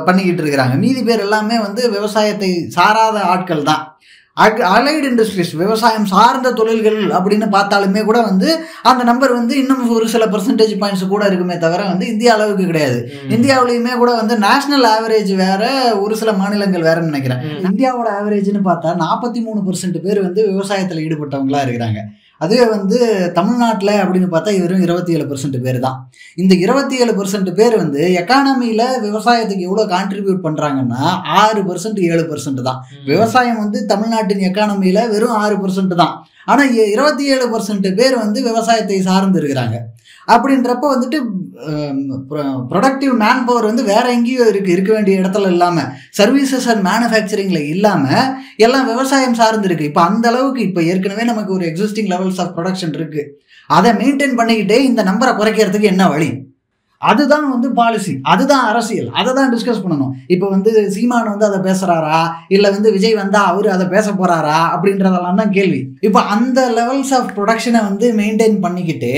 பண்ணிக்கிட்டு இருக்கிறாங்க. மீதி பேர் எல்லாமே வந்து விவசாயத்தை சாராத ஆட்கள் தான். அலைடு இண்டஸ்ட்ரீஸ், விவசாயம் சார்ந்த தொழில்கள் அப்படின்னு பார்த்தாலுமே கூட வந்து அந்த நம்பர் வந்து இன்னும் ஒரு சில பர்சன்டேஜ் பாயிண்ட்ஸ் கூட இருக்குமே தவிர வந்து இந்தியா அளவுக்கு கிடையாது. இந்தியாவிலையுமே கூட வந்து நேஷனல் ஆவரேஜ் வேற, ஒரு சில மாநிலங்கள் வேறன்னு நினைக்கிறேன். இந்தியாவோட ஆவரேஜ்னு பார்த்தா 43% பேர் வந்து விவசாயத்தில் ஈடுபட்டவங்களா இருக்கிறாங்க. அதுவே வந்து தமிழ்நாட்டில் அப்படின்னு பார்த்தா வெறும் 27% பேர் தான். இந்த 27% பேர் வந்து எக்கானமியில் விவசாயத்துக்கு எவ்வளோ கான்ட்ரிபியூட் பண்ணுறாங்கன்னா 6%, 7% தான். விவசாயம் வந்து தமிழ்நாட்டின் எக்கானமியில் வெறும் 6% தான். ஆனால் 27% பேர் வந்து விவசாயத்தை சார்ந்து இருக்கிறாங்க. அப்படின்றப்ப வந்துட்டு ப்ரொடக்டிவ் மேன் பவர் வந்து வேற எங்கேயும் இருக்க வேண்டிய இடத்துல இல்லாமல், சர்வீசஸ் அண்ட் மேனுஃபேக்சரிங்ல இல்லாமல் எல்லாம் விவசாயம் சார்ந்து இருக்கு. இப்போ அந்த அளவுக்கு இப்போ ஏற்கனவே நமக்கு ஒரு எக்ஸிஸ்டிங் லெவல்ஸ் ஆஃப் ப்ரொடக்ஷன் இருக்கு. அதை மெயின்டைன் பண்ணிக்கிட்டே இந்த நம்பரை குறைக்கிறதுக்கு என்ன வழி? அதுதான் வந்து பாலிசி, அதுதான் அரசியல், அதை தான் டிஸ்கஸ் பண்ணணும். இப்போ வந்து சீமான் வந்து அதை பேசுறாரா, இல்லை வந்து விஜய் வந்தா அவரு அதை பேச போறாரா அப்படின்றதெல்லாம் தான் கேள்வி. இப்போ அந்த லெவல்ஸ் ஆஃப் ப்ரொடக்ஷனை வந்து மெயின்டைன் பண்ணிக்கிட்டு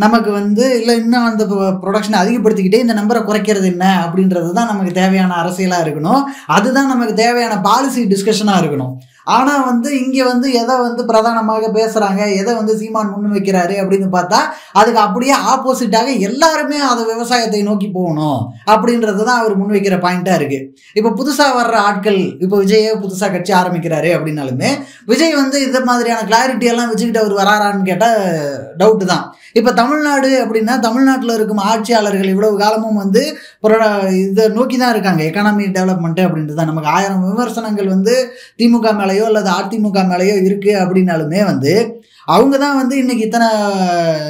நமக்கு வந்து இல்லை இன்னும் அந்த ப்ரொடக்ஷனை அதிகப்படுத்திக்கிட்டே இந்த நம்பரை குறைக்கிறது என்ன அப்படின்றது தான் நமக்கு தேவையான அரசியலாக இருக்கணும். அதுதான் நமக்கு தேவையான பாலிசி டிஸ்கஷனாக இருக்கணும். ஆனால் வந்து இங்கே வந்து எதை வந்து பிரதானமாக பேசுகிறாங்க, எதை வந்து சீமான் முன் வைக்கிறாரு அப்படின்னு பார்த்தா அதுக்கு அப்படியே ஆப்போசிட்டாக எல்லாருமே அதை விவசாயத்தை நோக்கி போகணும் அப்படின்றது தான் அவர் முன்வைக்கிற பாயிண்ட்டாக இருக்குது. இப்போ புதுசாக வர்ற ஆட்கள், இப்போ விஜயே புதுசாக கட்சி ஆரம்பிக்கிறாரு அப்படின்னாலுமே விஜய் வந்து இந்த மாதிரியான கிளாரிட்டி எல்லாம் வச்சுக்கிட்டு அவர் வராரான்னு கேட்டால் டவுட்டு தான். இப்போ தமிழ்நாடு அப்படின்னா தமிழ்நாட்டில் இருக்கும் ஆட்சியாளர்கள் இவ்வளவு காலமும் வந்து இதை நோக்கி தான் இருக்காங்க, எக்கானமி டெவலப்மெண்ட்டு அப்படின்றது தான். நமக்கு 1000 விமர்சனங்கள் வந்து திமுக மேலேயோ அல்லது அதிமுக மேலேயோ இருக்குது அப்படின்னாலுமே வந்து அவங்க தான் வந்து இன்னைக்கு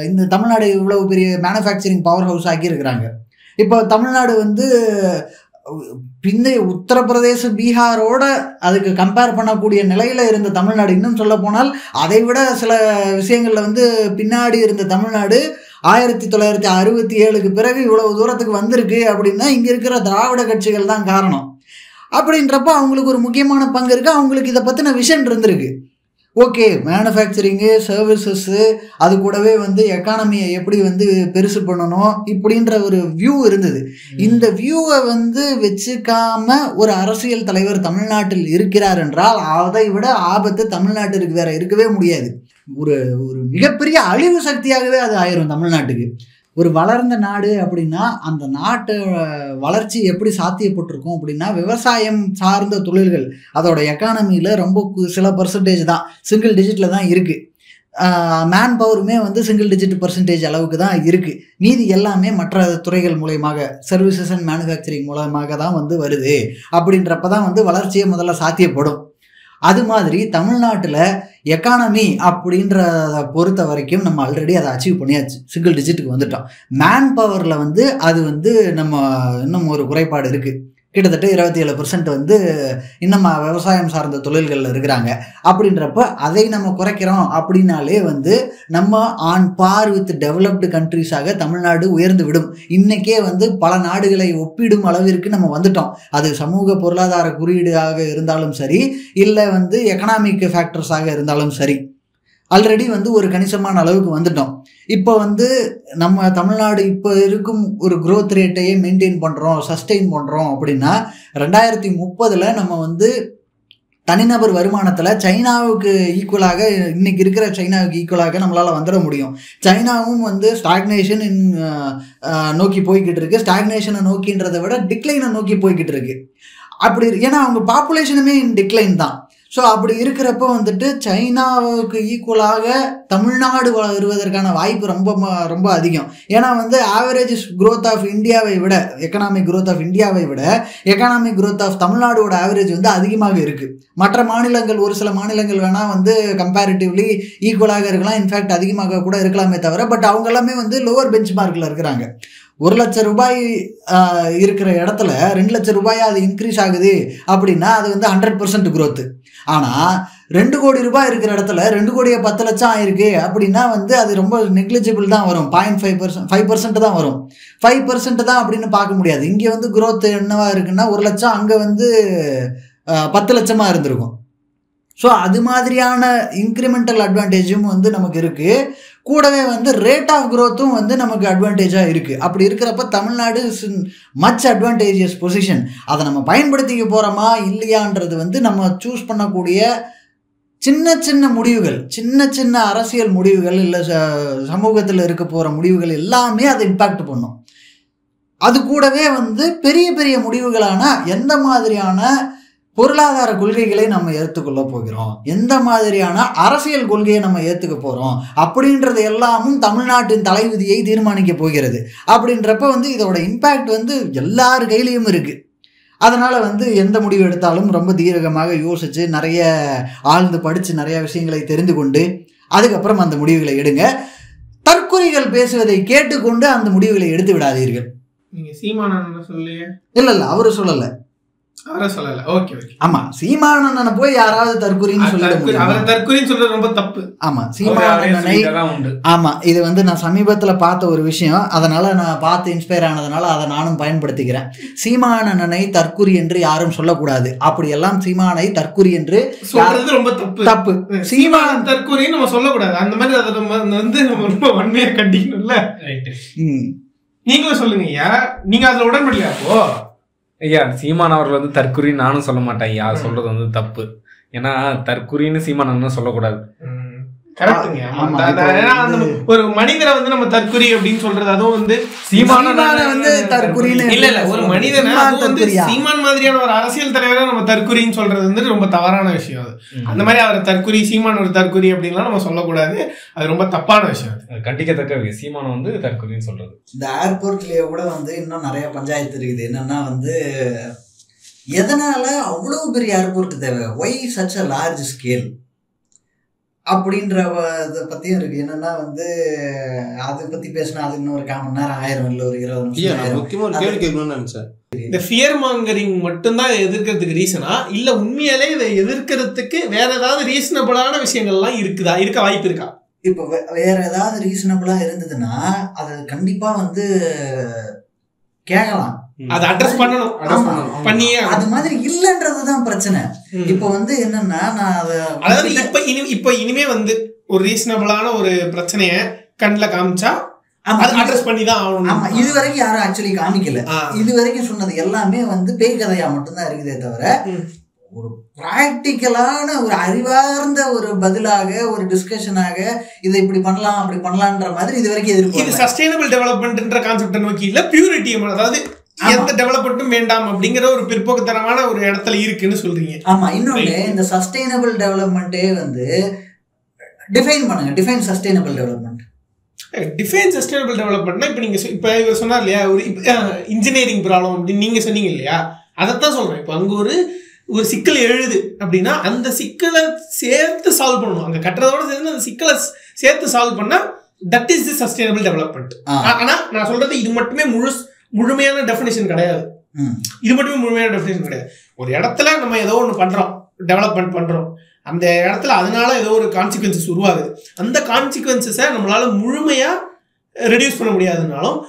இந்த தமிழ்நாடு இவ்வளவு பெரிய மேனுஃபேக்சரிங் பவர் ஹவுஸ் ஆக்கி இருக்கிறாங்க. இப்போ தமிழ்நாடு வந்து பிந்தைய உத்தரப்பிரதேச, பீகாரோட அதுக்கு கம்பேர் பண்ணக்கூடிய நிலையில இருந்த தமிழ்நாடு, இன்னும் சொல்ல போனால் அதை விட சில விஷயங்கள்ல வந்து பின்னாடி இருந்த தமிழ்நாடு 1967க்கு பிறகு இவ்வளவு தூரத்துக்கு வந்திருக்கு அப்படின்னா இங்க இருக்கிற திராவிட கட்சிகள் தான் காரணம். அப்படின்றப்ப அவங்களுக்கு ஒரு முக்கியமான பங்கு இருக்கு. அவங்களுக்கு இதை பத்தின விஷன் இருந்திருக்கு. ஓகே, மேனுஃபேக்சரிங்கு, சர்வீசஸ்ஸு, அது கூடவே வந்து எக்கானமியை எப்படி வந்து பெருசு பண்ணணும் இப்படின்ற ஒரு வியூ இருந்தது. இந்த வியூவை வந்து வச்சுக்காம ஒரு அரசியல் தலைவர் தமிழ்நாட்டில் இருக்கிறார் என்றால் அதை விட ஆபத்து தமிழ்நாட்டிற்கு வேற இருக்கவே முடியாது. ஒரு மிகப்பெரிய அழிவு சக்தியாகவே அது ஆயிரும் தமிழ்நாட்டுக்கு. ஒரு வளர்ந்த நாடு அப்படின்னா அந்த நாட்டு வளர்ச்சி எப்படி சாத்தியப்பட்டிருக்கும் அப்படின்னா விவசாயம் சார்ந்த தொழில்கள் அதோட எக்கானமியில் ரொம்ப சில பர்சன்டேஜ் தான், சிங்கிள் டிஜிட்டில் தான் இருக்குது. மேன் பவருமே வந்து சிங்கிள் டிஜிட் பர்சன்டேஜ் அளவுக்கு தான் இருக்குது. மீதி எல்லாமே மற்ற துறைகள் மூலயமாக சர்வீசஸ் அண்ட் மேனுஃபேக்சரிங் மூலமாக தான் வந்து வருது. அப்படின்றப்ப தான் வந்து வளர்ச்சியை முதல்ல சாத்தியப்படும். அது மாதிரி தமிழ்நாட்டில் எக்கானமி அப்படின்றத பொறுத்த வரைக்கும் நம்ம ஆல்ரெடி அதை அச்சீவ் பண்ணியாச்சு, சிங்கிள் டிஜிட்டுக்கு வந்துட்டோம். மேன் பவரில் வந்து அது வந்து நம்ம இன்னும் ஒரு குறைபாடு இருக்குது. கிட்டத்தட்ட 27% வந்து இன்னும் விவசாயம் சார்ந்த தொழில்களில் இருக்கிறாங்க. அப்படின்றப்ப அதை நம்ம குறைக்கிறோம் அப்படின்னாலே வந்து நம்ம ஆன் பார் வித் டெவலப்டு கண்ட்ரிஸாக தமிழ்நாடு உயர்ந்து விடும். இன்றைக்கே வந்து பல நாடுகளை ஒப்பிடும் அளவிற்கு நம்ம வந்துட்டோம். அது சமூக பொருளாதார குறியீடாக இருந்தாலும் சரி, இல்லை வந்து எக்கனாமிக் ஃபேக்டர்ஸாக இருந்தாலும் சரி, ஆல்ரெடி வந்து ஒரு கணிசமான அளவுக்கு வந்துட்டோம். இப்போ வந்து நம்ம தமிழ்நாடு இப்போ இருக்கும் ஒரு growth ரேட்டையே மெயின்டைன் பண்ணுறோம், சஸ்டெயின் பண்ணுறோம் அப்படின்னா 2030 நம்ம வந்து தனிநபர் வருமானத்தில் சைனாவுக்கு ஈக்குவலாக, இன்னைக்கு இருக்கிற சைனாவுக்கு ஈக்குவலாக நம்மளால் வந்துட முடியும். சைனாவும் வந்து ஸ்டாக்னேஷன் நோக்கி போய்கிட்டு இருக்கு. ஸ்டாக்னேஷனை நோக்கின்றதை விட டிக்ளைனை நோக்கி போய்கிட்டு இருக்கு. அப்படி ஏன்னா அவங்க பாப்புலேஷனுமே இன் டிக்ளைன் தான். ஸோ அப்படி இருக்கிறப்ப வந்துட்டு சைனாவுக்கு ஈக்குவலாக தமிழ்நாடு வருவதற்கான வாய்ப்பு ரொம்ப ரொம்ப அதிகம். ஏன்னா வந்து ஆவரேஜ் growth ஆஃப் இந்தியாவை விட, எக்கனாமிக் growth ஆஃப் இந்தியாவை விட எக்கனாமிக் growth ஆஃப் தமிழ்நாடோட ஆவரேஜ் வந்து அதிகமாக இருக்குது. மற்ற மாநிலங்கள், ஒரு சில மாநிலங்கள் வேணால் வந்து கம்பேரிட்டிவ்லி ஈக்குவலாக இருக்கலாம், இன்ஃபேக்ட் அதிகமாக கூட இருக்கலாமே தவிர, பட் அவங்க எல்லாமே வந்து லோவர் பெஞ்ச் மார்க்கில் இருக்கிறாங்க. 1 லட்சம் ரூபாய் இருக்கிற இடத்துல 2 லட்சம் ரூபாயா அது இன்க்ரீஸ் ஆகுது அப்படின்னா அது வந்து 100% growth. ஆனால் 2 கோடி ரூபாய் இருக்கிற இடத்துல 2 கோடியே 10 லட்சம் ஆயிருக்கு அப்படின்னா வந்து அது ரொம்ப நெக்லிஜிபிள் தான் வரும். 5% தான் வரும். 5% தான் அப்படின்னு பார்க்க முடியாது. இங்கே வந்து growth என்னவா இருக்குன்னா 1 லட்சம், அங்கே வந்து 10 லட்சமாக இருந்திருக்கும். ஸோ அது மாதிரியான இன்க்ரிமெண்டல் அட்வான்டேஜும் வந்து நமக்கு இருக்குது. கூடவே வந்து ரேட் ஆஃப் க்ரோத்தும் வந்து நமக்கு அட்வான்டேஜாக இருக்குது. அப்படி இருக்கிறப்ப தமிழ்நாடு மச் அட்வான்டேஜியஸ் பொசிஷன். அதை நம்ம பயன்படுத்திக்க போகிறோமா இல்லையான்றது வந்து நம்ம சூஸ் பண்ணக்கூடிய சின்ன சின்ன முடிவுகள், சின்ன சின்ன அரசியல் முடிவுகள், இல்லை சமூகத்தில் இருக்க போகிற முடிவுகள் எல்லாமே அதை இம்பேக்ட் பண்ணும். அது கூடவே வந்து பெரிய பெரிய முடிவுகளான எந்த மாதிரியான பொருளாதார கொள்கைகளை நம்ம ஏற்றுக்கொள்ள போகிறோம், எந்த மாதிரியான அரசியல் கொள்கையை நம்ம ஏற்றுக்க போகிறோம் அப்படின்றது எல்லாமும் தமிழ்நாட்டின் தலைவிதியை தீர்மானிக்க போகிறது. அப்படின்றப்ப வந்து இதோட இம்பேக்ட் வந்து எல்லார் கையிலையும் இருக்குது. அதனால் வந்து எந்த முடிவு எடுத்தாலும் ரொம்ப தீர்க்கமாக யோசித்து, நிறைய ஆழ்ந்து படித்து, நிறைய விஷயங்களை தெரிந்து கொண்டு அதுக்கப்புறம் அந்த முடிவுகளை எடுங்க. தற்குறிகள் பேசுவதை கேட்டுக்கொண்டு அந்த முடிவுகளை எடுத்து விடாதீர்கள். நீங்கள் சீமானன் சொல்லியே இல்லை அவரு சொல்லலை, சொல்லல. Okay okay. ஆமா, சீமானண்ணனை போய் யாராவது தற்குறின்னு சொல்லிட்டு அவரை தற்குறின்னு சொல்றது ரொம்ப தப்பு. ஆமா, சீமானண்ணனை ஆமா, இது வந்து நான் சமீபத்துல பார்த்த ஒரு விஷயம், அதனால நான் பார்த்து இன்ஸ்பயர் ஆனதுனால அதை நானும் பயன்படுத்திக்கிறேன். சீமானண்ணனை தற்குறி என்று யாரும் சொல்லக்கூடாது. அப்படி எல்லாம் சீமானை தற்குறி என்று சொல்றது ரொம்ப தப்பு. சீமானன் தற்குறின்னு நம்ம சொல்லக்கூடாது. அந்த மாதிரி அதை நம்ம வந்து நம்ம ரொம்ப வன்மையா கண்டிக்கணும்ல. நீங்களும் சொல்லுங்க ஐயா, நீங்க அதுல உடன்படலையா? அப்போ ஐயா, சீமான் அவர்கள் வந்து தற்குறின்னு நானும் சொல்ல மாட்டேன் ஐயா, சொல்றது வந்து தப்பு. ஏன்னா தற்குறின்னு சீமான் சொல்லக்கூடாது. ஒரு மனிதரை வந்து நம்ம தற்குறி அப்படின்னு சொல்றது, அதுவும் வந்து சீமான வந்து தற்குறின்னு இல்ல ஒரு மனிதனை சீமான் மாதிரியான ஒரு அரசியல் தலைவரை நம்ம தற்குறின்னு சொல்றது வந்து ரொம்ப தவறான விஷயம். அது அந்த மாதிரி அவரை தற்குறி, சீமான் ஒரு தற்குறி அப்படின்லாம் நம்ம சொல்லக்கூடாது. அது ரொம்ப தப்பான விஷயம். கண்டிக்கத்தக்க சீமான வந்து தற்குறின்னு சொல்றது. இந்த ஏர்போர்ட்லயே கூட வந்து இன்னும் நிறைய பஞ்சாயத்து இருக்குது. என்னன்னா வந்து எதனால அவ்வளவு பெரிய ஏர்போர்ட் தேவை, why such a large scale அப்படின்ற இதை பற்றியும் இருக்குது. என்னென்னா வந்து அதை பற்றி பேசினா அது இன்னும் ஒரு 1/4 மணி நேரம் ஆயிரும், இல்லை ஒரு 20 நிமிஷம். முக்கியமாக ஒரு கேள்வி கேட்கணும்னு நினச்சேன். இந்த ஃபியர் மாங்கரிங் மட்டும்தான் எதிர்க்கிறதுக்கு ரீசனா, இல்லை உண்மையாலே இதை எதிர்க்கிறதுக்கு வேற ஏதாவது ரீசனபிளான விஷயங்கள்லாம் இருக்குதா, இருக்க வாய்ப்பு இருக்கா? இப்போ வேற ஏதாவது ரீசனபிளாக இருந்ததுன்னா அது கண்டிப்பாக வந்து கேட்கலாம், அதை அட்ரஸ் பண்ணணும். பண்ணியே அது மாதிரி இல்லைன்றதுதான் பிரச்சனை. இப்போ வந்து என்னன்னா நான் அதாவது இப்ப இனிமே வந்து ஒரு ரீசனபிளான ஒரு பிரச்சனைய கண்ணில் காமிச்சா அட்ரஸ் பண்ணி தான் ஆகணும். ஆமா, இது வரைக்கும் யாரும் ஆக்சுவலி காமிக்கல. இது வரைக்கும் சொன்னது எல்லாமே வந்து பேய் கதையா மட்டும்தான் இருக்குதே தவிர ஒரு ப்ராக்டிக்கலான ஒரு அறிவார்ந்த ஒரு பதிலாக ஒரு டிஸ்கஷனாக இதை இப்படி பண்ணலாம் அப்படி பண்ணலான்ற மாதிரி இது வரைக்கும் இது சஸ்டைனபிள் டெவலப்மெண்ட்ன்ற கான்செப்டை நோக்கி இல்ல பியூரிட்டி, அதாவது எந்த டெவலப்மெண்ட்டும் வேண்டாம் அப்படிங்கிற ஒரு பிற்போக்குத்தனமான ஒரு இடத்துல இருக்குன்னு சொல்றீங்க. ஆமா. இன்னொன்னு இந்த சஸ்டைனபிள் டெவலப்மெண்ட்டே வந்து டிஃபைன் பண்ணுங்க. Define sustainable development. Define sustainable டெவலப்மெண்ட்னா இப்போ நீங்க இப்போ இவர் சொன்னார் இல்லையா, ஒரு இன்ஜினியரிங் ப்ராப்ளம் அப்படின்னு நீங்க சொன்னீங்க இல்லையா, அதைத்தான் சொல்றேன். இப்போ அங்க ஒரு சிக்கல் எழுது அப்படின்னா அந்த சிக்கலை சேர்த்து சால்வ் பண்ணணும். அங்க கட்டுறதோட சேர்ந்து அந்த சிக்கலை சேர்த்து சால்வ் பண்ணா that is the sustainable development. ஆனா நான் சொல்றது இது மட்டுமே முழுமையான டெஃபினேஷன் கிடையாது. இது மட்டுமே முழுமையான டெஃபினேஷன் கிடையாது. ஒரு இடத்துல நம்ம ஏதோ ஒன்று பண்றோம், டெவலப்மெண்ட் பண்றோம், அந்த இடத்துல அதனால ஏதோ ஒரு கான்சிக்வன்சஸ் உருவாகுது. அந்த கான்சிக்வன்சஸை நம்மளால முழுமையா ரெடியூஸ் பண்ண முடியாதுனாலும்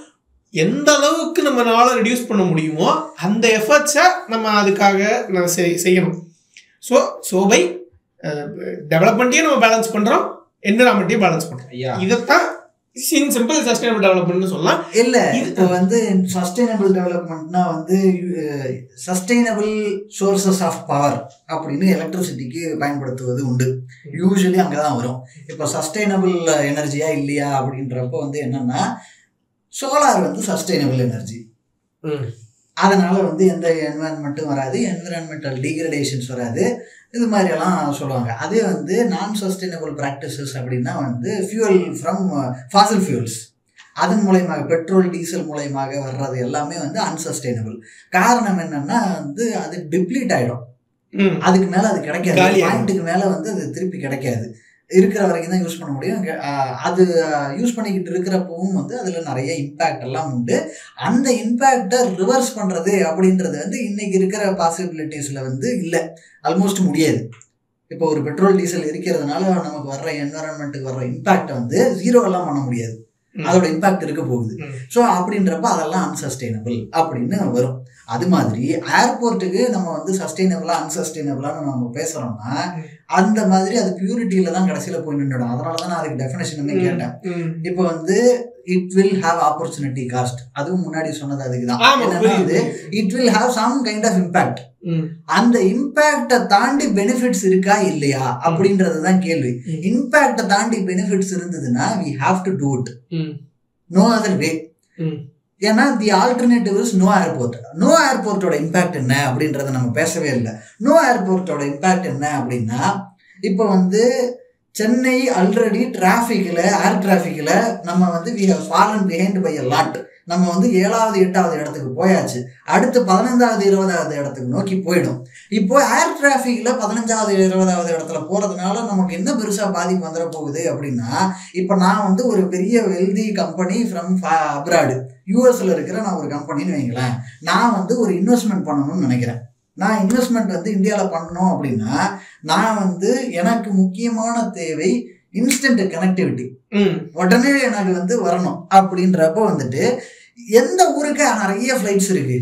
எந்த அளவுக்கு நம்மளால ரெடியூஸ் பண்ண முடியுமோ அந்த எஃபர்ட்ஸை நம்ம அதுக்காக நம்ம செய்யணும். ஸோ பை டெவலப்மெண்ட்டையும் நம்ம பேலன்ஸ் பண்றோம், என்விரான்மெண்ட்டையும் பேலன்ஸ் பண்றோம். இதைத்தான் சிம்பிள் சஸ்டைனபிள் டெவலப்மெண்ட்னு சொல்லலாம். இல்ல இப்போ வந்து சஸ்டைனபிள் டெவலப்மெண்ட்னா வந்து சஸ்டைனபிள் சோர்சஸ் ஆஃப் பவர் அப்படின்னு எலக்ட்ரிசிட்டிக்கு பயன்படுத்துவது உண்டு. யூஸ்வலி அங்கதான் வரும். இப்போ சஸ்டைனபிள் எனர்ஜியா இல்லையா அப்படின்றப்போ வந்து என்னன்னா, சோலார் வந்து சஸ்டைனபிள் எனர்ஜி, அதனால வந்து எந்த என்விரான்மெண்ட்டும் வராது, என்விரான்மெண்டல் டீக்ரடேஷன்ஸ் வராது, இது மாதிரியெல்லாம் சொல்லுவாங்க. அதே வந்து நான் சஸ்டைனபிள் ப்ராக்டிசஸ் அப்படின்னா வந்து ஃபியூவல் ஃப்ரம் ஃபாசில் ஃபியூல்ஸ், அதன் மூலயமாக பெட்ரோல் டீசல் மூலயமாக வர்றது எல்லாமே வந்து அன்சஸ்டைனபிள். காரணம் என்னன்னா வந்து அது டிப்ளீட் ஆகிடும், அதுக்கு மேலே அது கிடைக்காது, பாயிண்ட்டுக்கு மேலே வந்து அது திருப்பி கிடைக்காது, இருக்கிற வரைக்கும் தான் யூஸ் பண்ண முடியும். அது யூஸ் பண்ணிக்கிட்டு இருக்கிறப்பவும் வந்து அதில் நிறைய இம்பேக்ட் எல்லாம் உண்டு. அந்த இம்பேக்டை ரிவர்ஸ் பண்ணுறது அப்படின்றது வந்து இன்னைக்கு இருக்கிற பாசிபிலிட்டிஸில் வந்து இல்லை, ஆல்மோஸ்ட் முடியாது. இப்போ ஒரு பெட்ரோல் டீசல் இருக்கிறதுனால நமக்கு வர்ற என்விரான்மெண்ட்டுக்கு வர்ற இம்பேக்டை வந்து ஜீரோவெல்லாம் பண்ண முடியாது, அதோட இம்பேக்ட் இருக்க போகுது. ஸோ அப்படின்றப்ப அதெல்லாம் அன்சஸ்டைனபிள் அப்படின்னு வரும். அது மாதிரி ஏர்போர்ட்டுக்கு நம்ம வந்து சஸ்டைனபிளா அன்சஸ்டைனபிளான்னு நம்ம பேசுறோம்னா அந்த மாதிரி அது பியூரிட்டியில தான் கடைசியில போய் நின்றுடும். அதனால தான் நான் அதுக்கு டெஃபினேஷன் கேட்டேன். இப்போ வந்து it will have opportunity cost, அதுவும் முன்னாடி சொன்னது அதுக்கு தான். என்னன்னா இது it will have some kind of impact. அந்த இம்பாக்டை தாண்டி பெனிஃபிட்ஸ் இருக்கா இல்லையா அப்படின்றது தான் கேள்வி. இம்பாக்டை தாண்டி பெனிஃபிட்ஸ் இருந்ததுன்னா we have to do it, no other way. ஏன்னா the alternative is no airport. No ஏர்போர்ட்டோட இம்பாக்ட் என்ன அப்படின்றத நம்ம பேசவே இல்லை. நோ ஏர்போர்ட்டோட இம்பாக்ட் என்ன அப்படின்னா, இப்போ வந்து சென்னை ஆல்ரெடி டிராஃபிக்கில், ஏர் டிராஃபிக்கில் நம்ம வந்து we have fallen behind by a lot. நம்ம வந்து 7வது 8வது இடத்துக்கு போயாச்சு, அடுத்து 15வது 20வது இடத்துக்கு நோக்கி போயிடும். இப்போ ஏர் டிராஃபிக்ல 15வது 20வது இடத்துல போறதுனால நமக்கு என்ன பெருசா பாதிப்பு வந்துட போகுது அப்படின்னா, இப்போ நான் வந்து ஒரு பெரிய வெல்தி கம்பெனி ஃப்ரம் அப்ராடு, யூஎஸ்ல இருக்கிற நான் ஒரு கம்பெனின்னு வைங்களேன், நான் வந்து ஒரு இன்வெஸ்ட்மெண்ட் பண்ணணும்னு நினைக்கிறேன். நான் இன்வெஸ்ட்மெண்ட் வந்து இந்தியாவில் பண்ணணும் அப்படின்னா நான் வந்து எனக்கு முக்கியமான தேவை இன்ஸ்டன்ட் கனெக்டிவிட்டி, உடனே எனக்கு வந்து வரணும். அப்படின்றப்ப வந்துட்டு எந்த ஊருக்கு நிறைய ஃப்ளைட்ஸ் இருக்கு.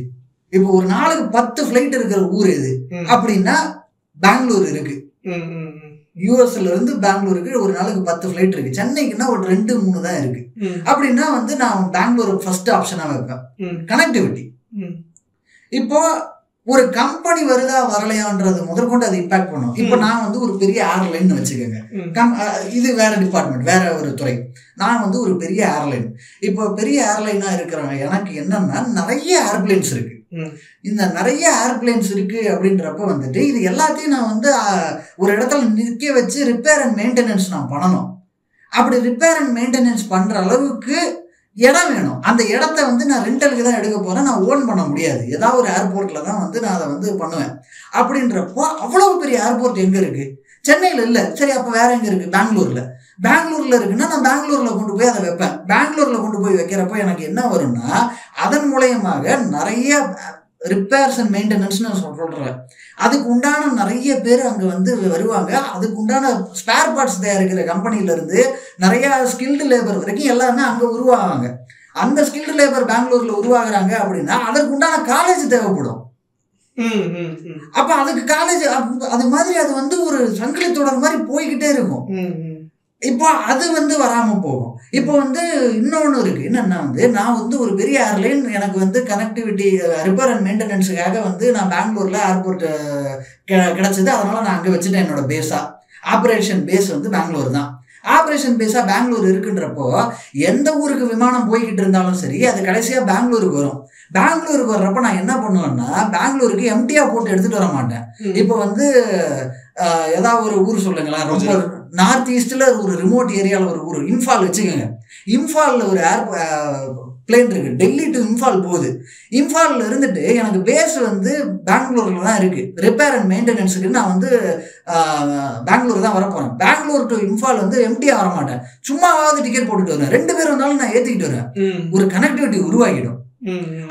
இப்போ ஒரு நாளுக்கு 10 ஃப்ளைட் இருக்கிற ஊர் எது அப்படின்னா பெங்களூர் இருக்கு. யூஎஸ்ல இருந்து பெங்களூருக்கு ஒரு நாளுக்கு 10 ஃப்ளைட் இருக்கு. சென்னைக்குன்னா ஒரு 2-3 தான் இருக்கு. அப்படின்னா வந்து நான் பெங்களூர் ஃபர்ஸ்ட் ஆப்ஷனா வைப்பேன், கனெக்டிவிட்டி. இப்போ ஒரு கம்பெனி வருதா வரலையான்றது முதற்கொண்டு அது இம்பாக்ட் பண்ணும். இப்போ நான் வந்து ஒரு பெரிய ஏர்லைன் வச்சுக்கோங்க, இது வேற டிபார்ட்மெண்ட், வேற ஒரு துறை. நான் வந்து ஒரு பெரிய ஏர்லைன். இப்போ பெரிய ஏர்லைனா இருக்கிறவங்க எனக்கு என்னன்னா நிறைய ஏர்பிளைன்ஸ் இருக்கு. இந்த நிறைய ஏர்பிளைன்ஸ் இருக்கு அப்படின்றப்ப வந்துட்டு இது எல்லாத்தையும் நான் வந்து ஒரு இடத்துல நிற்க வச்சு ரிப்பேர் அண்ட் மெயின்டெனன்ஸ் நான் பண்ணணும். அப்படி ரிப்பேர் அண்ட் மெயின்டெனன்ஸ் பண்ற அளவுக்கு இடம் வேணும். அந்த இடத்த வந்து நான் ரெண்டலுக்கு தான் எடுக்க போறேன், நான் ஓன் பண்ண முடியாது. ஏதாவது ஒரு ஏர்போர்ட்ல தான் வந்து நான் அதை வந்து பண்ணுவேன். அப்படின்றப்போ அவ்வளவு பெரிய ஏர்போர்ட் எங்க இருக்கு? சென்னையில இல்ல. சரி, அப்ப வேற எங்க இருக்கு? பெங்களூர்ல. பெங்களூர்ல இருக்குன்னா நான் பெங்களூர்ல கொண்டு போய் அதை வைப்பேன். பெங்களூர்ல கொண்டு போய் வைக்கிறப்ப எனக்கு என்ன வரும்னா, அதன் மூலயமாக நிறைய ரிப்பேர்ஸ் அண்ட் மெயின்டெனன்ஸ் நான் சொல்றேன். அதுக்கு உண்டான நிறைய பேர் அங்கே வந்து வருவாங்க. அதுக்கு உண்டான ஸ்பேர் பார்ட்ஸ் தயாரிக்கிற கம்பெனில இருந்து நிறைய ஸ்கில்டு லேபர் வரைக்கும் எல்லாருமே அங்கே உருவாகுவாங்க. அந்த ஸ்கில்டு லேபர் பெங்களூர்ல உருவாகுறாங்க அப்படின்னா அதற்கு உண்டான காலேஜ் தேவைப்படும். அப்ப அதுக்கு காலேஜ் அது மாதிரி அது வந்து ஒரு சங்கிலி தொடர் மாதிரி போய்கிட்டே இருக்கும். இப்போ அது வந்து வராமல் போகும். இப்போ வந்து இன்னொன்று இருக்குது, என்னென்னா வந்து நான் வந்து ஒரு பெரிய ஏர்லைன், எனக்கு வந்து கனெக்டிவிட்டி ரிப்பேர் அண்ட் மெயின்டெனன்ஸுக்காக வந்து நான் பெங்களூரில் ஏர்போர்ட் கிடச்சிது. அதனால் நான் அங்கே வச்சுட்டேன் என்னோட பேஸாக. ஆப்ரேஷன் பேஸ் வந்து பெங்களூர் தான். ஆப்ரேஷன் பேஸாக பெங்களூர் இருக்குன்றப்போ எந்த ஊருக்கு விமானம் போய்கிட்டு இருந்தாலும் சரி, அது கடைசியாக பெங்களூருக்கு வரும். பெங்களூருக்கு வர்றப்ப நான் என்ன பண்ணுவேன்னா, பெங்களூருக்கு எம்டியாக போட்டு எடுத்துகிட்டு வர மாட்டேன். இப்போ வந்து ஏதாவது ஒரு ஊர் சொல்லுங்களேன், ரொம்ப நார்த் ஈஸ்டில் ஒரு ரிமோட் ஏரியாவில் ஒரு ஊர் இம்ஃபால் வச்சுக்கோங்க. இம்ஃபாலில் ஒரு பிளேன் இருக்குது, டெல்லி டு இம்ஃபால் போகுது. இம்ஃபாலில் இருந்துட்டு எனக்கு பேஸ் வந்து பெங்களூரில் தான் இருக்குது. ரிப்பேர் அண்ட் மெயின்டெனன்ஸுக்கு நான் வந்து பெங்களூர் தான் வரப்போகிறேன். பெங்களூர் டு இம்ஃபால் வந்து எம்டியாக வர மாட்டேன், சும்மாவாவது டிக்கெட் போட்டுட்டு வருவேன். 2 பேர் வந்தாலும் நான் ஏற்றிக்கிட்டு வருவேன். ஒரு கனெக்டிவிட்டி உருவாகிடும்.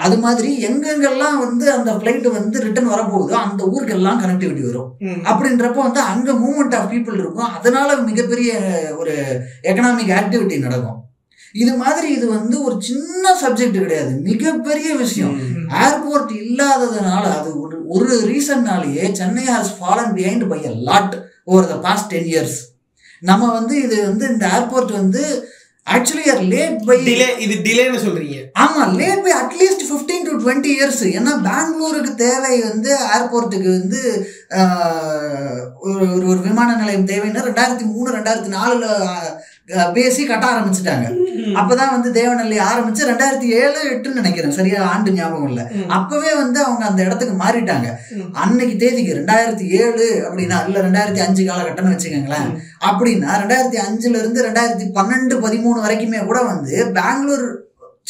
அது மாதிரி எங்கெங்கெல்லாம் வந்து அந்த ஃப்ளைட் வந்து ரிட்டர்ன் வரப்போகுதோ அந்த ஊருக்கெல்லாம் கனெக்டிவிட்டி வரும். அப்படின்றப்போ வந்து அங்கே மூவ்மெண்ட் ஆஃப் பீப்புள் இருக்கும். அதனால மிகப்பெரிய ஒரு எக்கனாமிக் ஆக்டிவிட்டி நடக்கும். இது மாதிரி இது வந்து ஒரு சின்ன சப்ஜெக்ட் கிடையாது, மிகப்பெரிய விஷயம். ஏர்போர்ட் இல்லாததுனால அது ஒரு ரீசன்னாலேயே Chennai has fallen behind by a lot over the past 10 years. நம்ம வந்து இது வந்து இந்த ஏர்போர்ட் வந்து ஆக்சுவலி ஆர் லேட் பை டிலேன்னு சொல்றீங்க. ஆமா, லேட் பை அட்லீஸ்ட் 15 to 20 years. ஏன்னா பெங்களூருக்கு தேவை வந்து ஏர்போர்ட்டுக்கு வந்து ஒரு விமான நிலையம் தேவைன்னா 2003 2004 பேசி கட்ட ஆரம்பிச்சுட்டாங்க. அப்பதான் வந்து தேவநல்லி ஆரம்பிச்சு 2007-8 நினைக்கிறேன், சரியா ஆண்டு ஞாபகம் இல்லை. அப்பவே வந்து அவங்க அந்த இடத்துக்கு மாறிட்டாங்க. அன்னைக்கு தேதிக்கு 2007 அப்படின்னா இல்ல 2005 காலகட்டம்னு வச்சுக்கோங்களேன். அப்படின்னா 2005 இருந்து 2012-13 வரைக்குமே கூட வந்து பெங்களூர்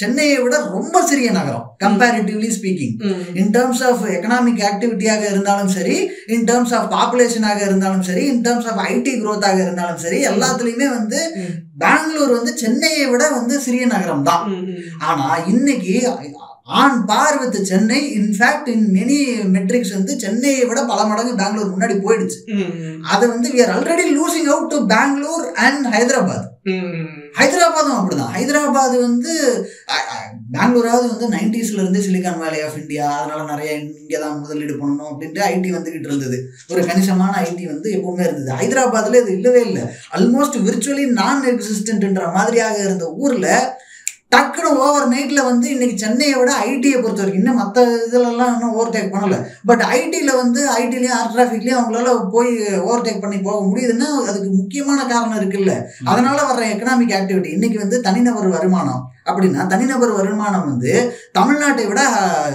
சென்னையை விட ரொம்ப சிறிய நகரம் comparatively speaking. In terms of economic ஆக்டிவிட்டியாக இருந்தாலும் சரி, இன் டேர்ம்ஸ் ஆஃப் பாப்புலேஷனாக இருந்தாலும் சரி, இன் டேர்ம்ஸ் ஆஃப் ஐடி குரோத்தாக இருந்தாலும் சரி, எல்லாத்துலேயுமே வந்து பெங்களூர் வந்து சென்னையை விட வந்து சிறிய நகரம் தான். ஆனா இன்னைக்கு on par with Chennai, in fact in many metrics வந்து சென்னையை விட பல மடங்கு பெங்களூர் முன்னாடி போயிடுச்சு. அது வந்து we are already losing out to Bangalore and Hyderabad. ஹைதராபாதும் அப்படிதான். ஹைதராபாத் வந்து பெங்களூராவது வந்து 90s இருந்து சிலிகான் வேலி ஆஃப் இந்தியா, அதனால நிறைய இங்கே தான் முதலீடு பண்ணணும் அப்படின்ட்டு ஐடி வந்துகிட்டு இருந்தது. ஒரு கணிசமான ஐடி வந்து எப்பவுமே இருந்தது. ஹைதராபாத்ல இது இல்லவே இல்லை. ஆல்மோஸ்ட் விர்ச்சுவலி நான் எக்ஸிஸ்டன்ட்ன்ற மாதிரியாக இருந்த ஊர்ல டக்குனு ஓவர் நைட்ல வந்து இன்னைக்கு சென்னையை விட ஐடியை பொறுத்த வரைக்கும், இன்னும் மற்ற இதெல்லாம் இன்னும் ஓவர்டேக் பண்ணல, பட் ஐடியில் வந்து ஐடிலையும் ஏர் டிராஃபிக்லையும் அவங்களால போய் ஓவர்டேக் பண்ணி போக முடியுதுன்னா அதுக்கு முக்கியமான காரணம் இருக்குல்ல. அதனால வர்ற எக்கனாமிக் ஆக்டிவிட்டி இன்னைக்கு வந்து தனிநபர் வருமானம் அப்படின்னா, தனிநபர் வருமானம் வந்து தமிழ்நாட்டை விட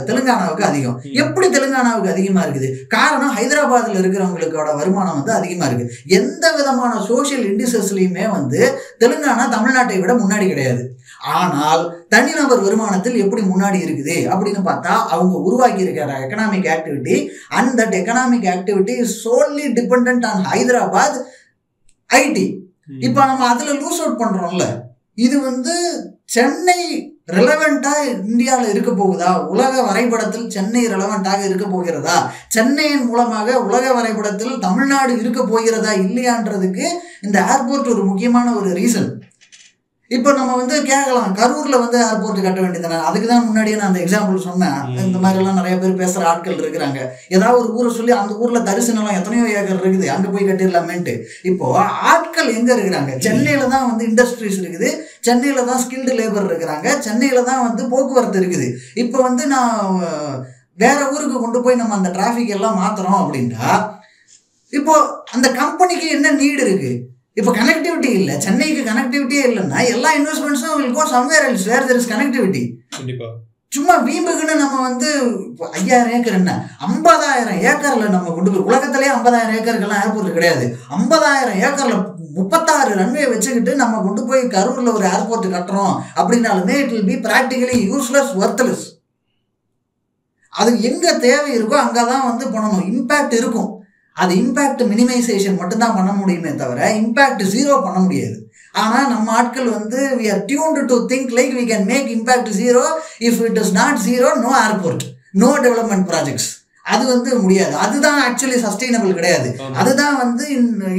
தெலுங்கானாவுக்கு அதிகம். எப்படி தெலுங்கானாவுக்கு அதிகமாக இருக்குது? காரணம் ஹைதராபாத்தில் இருக்கிறவங்களுக்கோட வருமானம் வந்து அதிகமாக இருக்குது. எந்த விதமான சோஷியல் இண்டிசஸ்லையுமே வந்து தெலுங்கானா தமிழ்நாட்டை விட முன்னாடி கிடையாது. ஆனால் தனிநபர் வருமானத்தில் எப்படி முன்னாடி இருக்குது அப்படின்னு பார்த்தா, அவங்க உருவாக்கி இருக்கிற economic activity, and that economic activity is solely dependent on Hyderabad IT. இப்போ நம்ம அதில் லூஸ் அவுட் பண்ணுறோம்ல. இது வந்து சென்னை ரெலவெண்டா இந்தியாவில் இருக்க போகுதா? உலக வரைபடத்தில் சென்னை ரெலவெண்டாக இருக்க போகிறதா? சென்னையின் மூலமாக உலக வரைபடத்தில் தமிழ்நாடு இருக்க போகிறதா இல்லையான்றதுக்கு இந்த ஏர்போர்ட் ஒரு முக்கியமான ஒரு ரீசன். இப்போ நம்ம வந்து கேட்கலாம், கரூரில் வந்து ஏர்போர்ட் கட்ட வேண்டியதானே? அதுக்கு தான் முன்னாடியே நான் அந்த எக்ஸாம்பிள் சொன்னேன். இந்த மாதிரிலாம் நிறைய பேர் பேசுகிற ஆட்கள் இருக்கிறாங்க. ஏதாவது ஒரு ஊரை சொல்லி அந்த ஊரில் தரிசு நிலம் எத்தனையோ ஏக்கர் இருக்குது, அங்கே போய் கட்டிடலாமேன்ட்டு. இப்போது ஆட்கள் எங்கே இருக்கிறாங்க? சென்னையில் தான் வந்து இண்டஸ்ட்ரீஸ் இருக்குது, சென்னையில் தான் ஸ்கில்டு லேபர் இருக்கிறாங்க, சென்னையில் தான் வந்து போக்குவரத்து இருக்குது. இப்போ வந்து நான் வேற ஊருக்கு கொண்டு போய் நம்ம அந்த டிராஃபிக் எல்லாம் மாற்றுறோம் அப்படின்னா, இப்போ அந்த கம்பெனிக்கு என்ன நீடு இருக்குது? இப்போ கனெக்டிவிட்டி இல்லை, சென்னைக்கு கனெக்டிவிட்டியே இல்லைன்னா எல்லா இன்வெஸ்ட்மெண்ட்ஸும் will go somewhere else where there is connectivity. சும்மா வீம்புக்குன்னு நம்ம வந்து 5000 ஏக்கர் என்ன 50,000 ஏக்கரில் நம்ம கொண்டு போய், உலகத்திலே 50,000 ஏக்கருக்கெல்லாம் ஏர்போர்ட் கிடையாது. 50,000 ஏக்கரில் 36 ரன்வே வச்சுக்கிட்டு நம்ம கொண்டு போய் கரூரில் ஒரு ஏர்போர்ட் கட்டுறோம் அப்படின்னாலுமே it will be practically useless, worthless. அது எங்கே தேவை இருக்கோ அங்கே தான் வந்து பண்ணணும். இம்பேக்ட் இருக்கும், அது இம்பேக்ட் மினிமைசேஷன் மட்டும்தான் பண்ண முடியுமே தவிர இம்பேக்ட் ஜீரோ பண்ண முடியாது. ஆனால் நம்ம ஆட்கள் வந்து we are tuned to think like we can make impact zero. If it is not zero, no airport, no development projects. அது வந்து முடியாது. அதுதான் ஆக்சுவலி சஸ்டைனபிள் கிடையாது. அதுதான் வந்து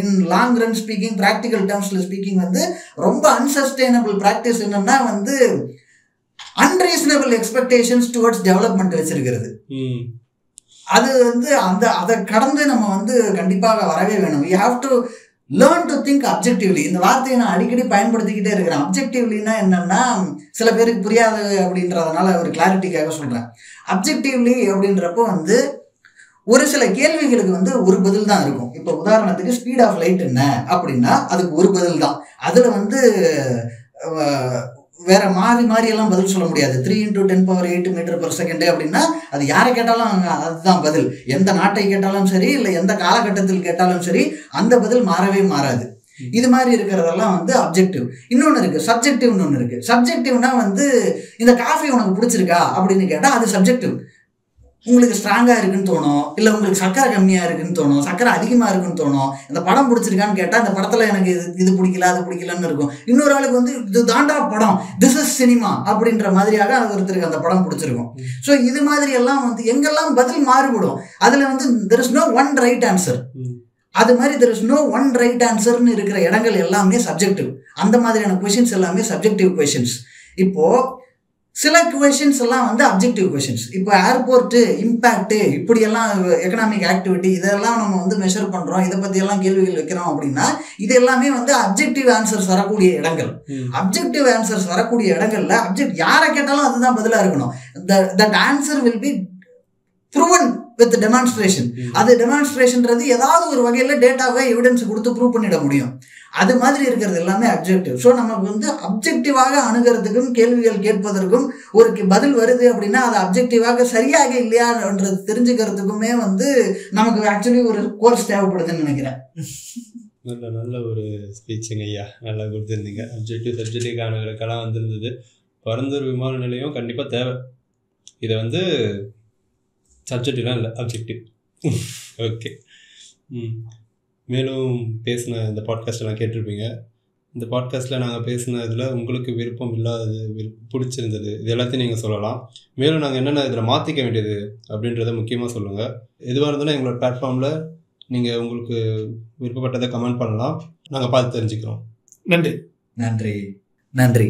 in long run speaking, practical டேர்ம்ஸில் ஸ்பீக்கிங் வந்து ரொம்ப அன்சஸ்டைனபிள் ப்ராக்டிஸ் என்னன்னா வந்து அன்ரீசனபிள் எக்ஸ்பெக்டேஷன்ஸ் டுவர்ட்ஸ் டெவலப்மெண்ட் வச்சிருக்கிறது. அது வந்து அதை கடந்து நம்ம வந்து கண்டிப்பாக வரவே வேணும். We have to learn to think objectively. இந்த வார்த்தையை நான் அடிக்கடி பயன்படுத்திக்கிட்டே இருக்கிறேன். அப்ஜெக்டிவ்லினா என்னன்னா சில பேருக்கு புரியாது அப்படின்றதுனால ஒரு கிளாரிட்டிக்காக சொல்கிறேன். அப்ஜெக்டிவ்லி அப்படின்றப்போ வந்து ஒரு சில கேள்விகளுக்கு வந்து ஒரு பதில் தான் இருக்கும். இப்போ உதாரணத்துக்கு ஸ்பீட் ஆஃப் லைட் என்ன அப்படின்னா அதுக்கு ஒரு பதில் தான். அதில் வந்து வேற மாறி எல்லாம் பதில் சொல்ல முடியாது. 3 × 10⁸ மீட்டர்/செகண்ட் அப்படின்னா அது யாரை கேட்டாலும் அதுதான் பதில். எந்த நாட்டை கேட்டாலும் சரி, இல்லை எந்த காலகட்டத்தில் கேட்டாலும் சரி, அந்த பதில் மாறவே மாறாது. இது மாதிரி இருக்கிறதெல்லாம் வந்து அப்ஜெக்டிவ். இன்னொன்று இருக்கு, சப்ஜெக்டிவ்னு ஒன்று இருக்கு. சப்ஜெக்டிவ்னா வந்து இந்த காஃபி உனக்கு பிடிச்சிருக்கா அப்படின்னு கேட்டால் அது சப்ஜெக்டிவ். உங்களுக்கு ஸ்ட்ராங்காக இருக்குன்னு தோணும், இல்லை உங்களுக்கு சக்கரை கம்மியாக இருக்குன்னு தோணும், சக்கரை அதிகமாக இருக்குன்னு தோணும். இந்த படம் பிடிச்சிருக்கான்னு கேட்டால் இந்த படத்தில் எனக்கு இது பிடிக்கல அது பிடிக்கலன்னு இருக்கும். இன்னொரு ஆளுக்கு வந்து இது தாண்டா படம், திஸ் இஸ் சினிமா அப்படின்ற மாதிரியாக ஒருத்தருக்கு அந்த படம் பிடிச்சிருக்கும். ஸோ இது மாதிரி எல்லாம் வந்து எங்கெல்லாம் பதில் மாறுபடும். அதில் வந்து there is no one right answer. அது மாதிரி there is no one right ஆன்சர்னு இருக்கிற இடங்கள் எல்லாமே சப்ஜெக்டிவ். அந்த மாதிரியான கொஷின்ஸ் எல்லாமே சப்ஜெக்டிவ் கொஷின்ஸ். இப்போது சில கொஷின்ஸ் எல்லாம் வந்து அப்ஜெக்டிவ் கொஷின்ஸ். இப்போ ஏர்போர்ட்டு, இம்பேக்ட்டு, இப்படியெல்லாம் எக்கனாமிக் ஆக்டிவிட்டி இதெல்லாம் நம்ம வந்து மெஷர் பண்ணுறோம், இதை பற்றியெல்லாம் கேள்விகள் வைக்கிறோம் அப்படின்னா இது எல்லாமே வந்து அப்ஜெக்டிவ் ஆன்சர்ஸ் வரக்கூடிய இடங்கள். அப்ஜெக்டிவ் ஆன்சர்ஸ் வரக்கூடிய இடங்கள்ல யாரை கேட்டாலும் அதுதான் பதிலாக இருக்கணும். That answer will be proven with demonstration. அது டெமான்ஸ்ட்ரேஷன்றது ஏதாவது ஒரு வகையில் டேட்டாவை எவிடன்ஸ் கொடுத்து ப்ரூவ் பண்ணிட முடியும். அது மாதிரி இருக்கிறது எல்லாமே அப்ஜெக்டிவ். ஸோ நமக்கு வந்து அப்ஜெக்டிவாக அணுகிறதுக்கும் கேள்விகள் கேட்பதற்கும் ஒரு பதில் வருது அப்படின்னா அது அப்ஜெக்டிவாக சரியாக இல்லையான்றது தெரிஞ்சுக்கிறதுக்குமே வந்து நமக்கு ஆக்சுவலி ஒரு கோர்ஸ் தேவைப்படுதுன்னு நினைக்கிறேன். நல்ல ஒரு ஸ்பீச்சுங்க ஐயா, நல்லா கொடுத்துருந்தீங்க. சப்ஜெக்டிவ் அணுகிறதுக்கெல்லாம் வந்துருந்தது. பரந்தூர் விமான நிலையம் கண்டிப்பாக தேவை. இதை வந்து சப்ஜெக்டிவ்லாம் இல்லை, அப்ஜெக்டிவ். ஓகே. மேலும் பேசின இந்த பாட்காஸ்ட்டெல்லாம் கேட்டிருப்பீங்க. இந்த பாட்காஸ்ட்டில் நாங்கள் பேசினதில் உங்களுக்கு விருப்பம் இல்லாதது, பிடிச்சிருந்தது, இது எல்லாத்தையும் நீங்கள் சொல்லலாம். மேலும் நாங்கள் என்னென்ன இதில் மாற்றிக்க வேண்டியது அப்படின்றத முக்கியமாக சொல்லுங்கள். எதுவாக இருந்தாலும் எங்களோட பிளாட்ஃபார்மில் நீங்கள் உங்களுக்கு விருப்பப்பட்டதை கமெண்ட் பண்ணலாம். நாங்கள் பார்த்து தெரிஞ்சுக்கிறோம். நன்றி. நன்றி. நன்றி.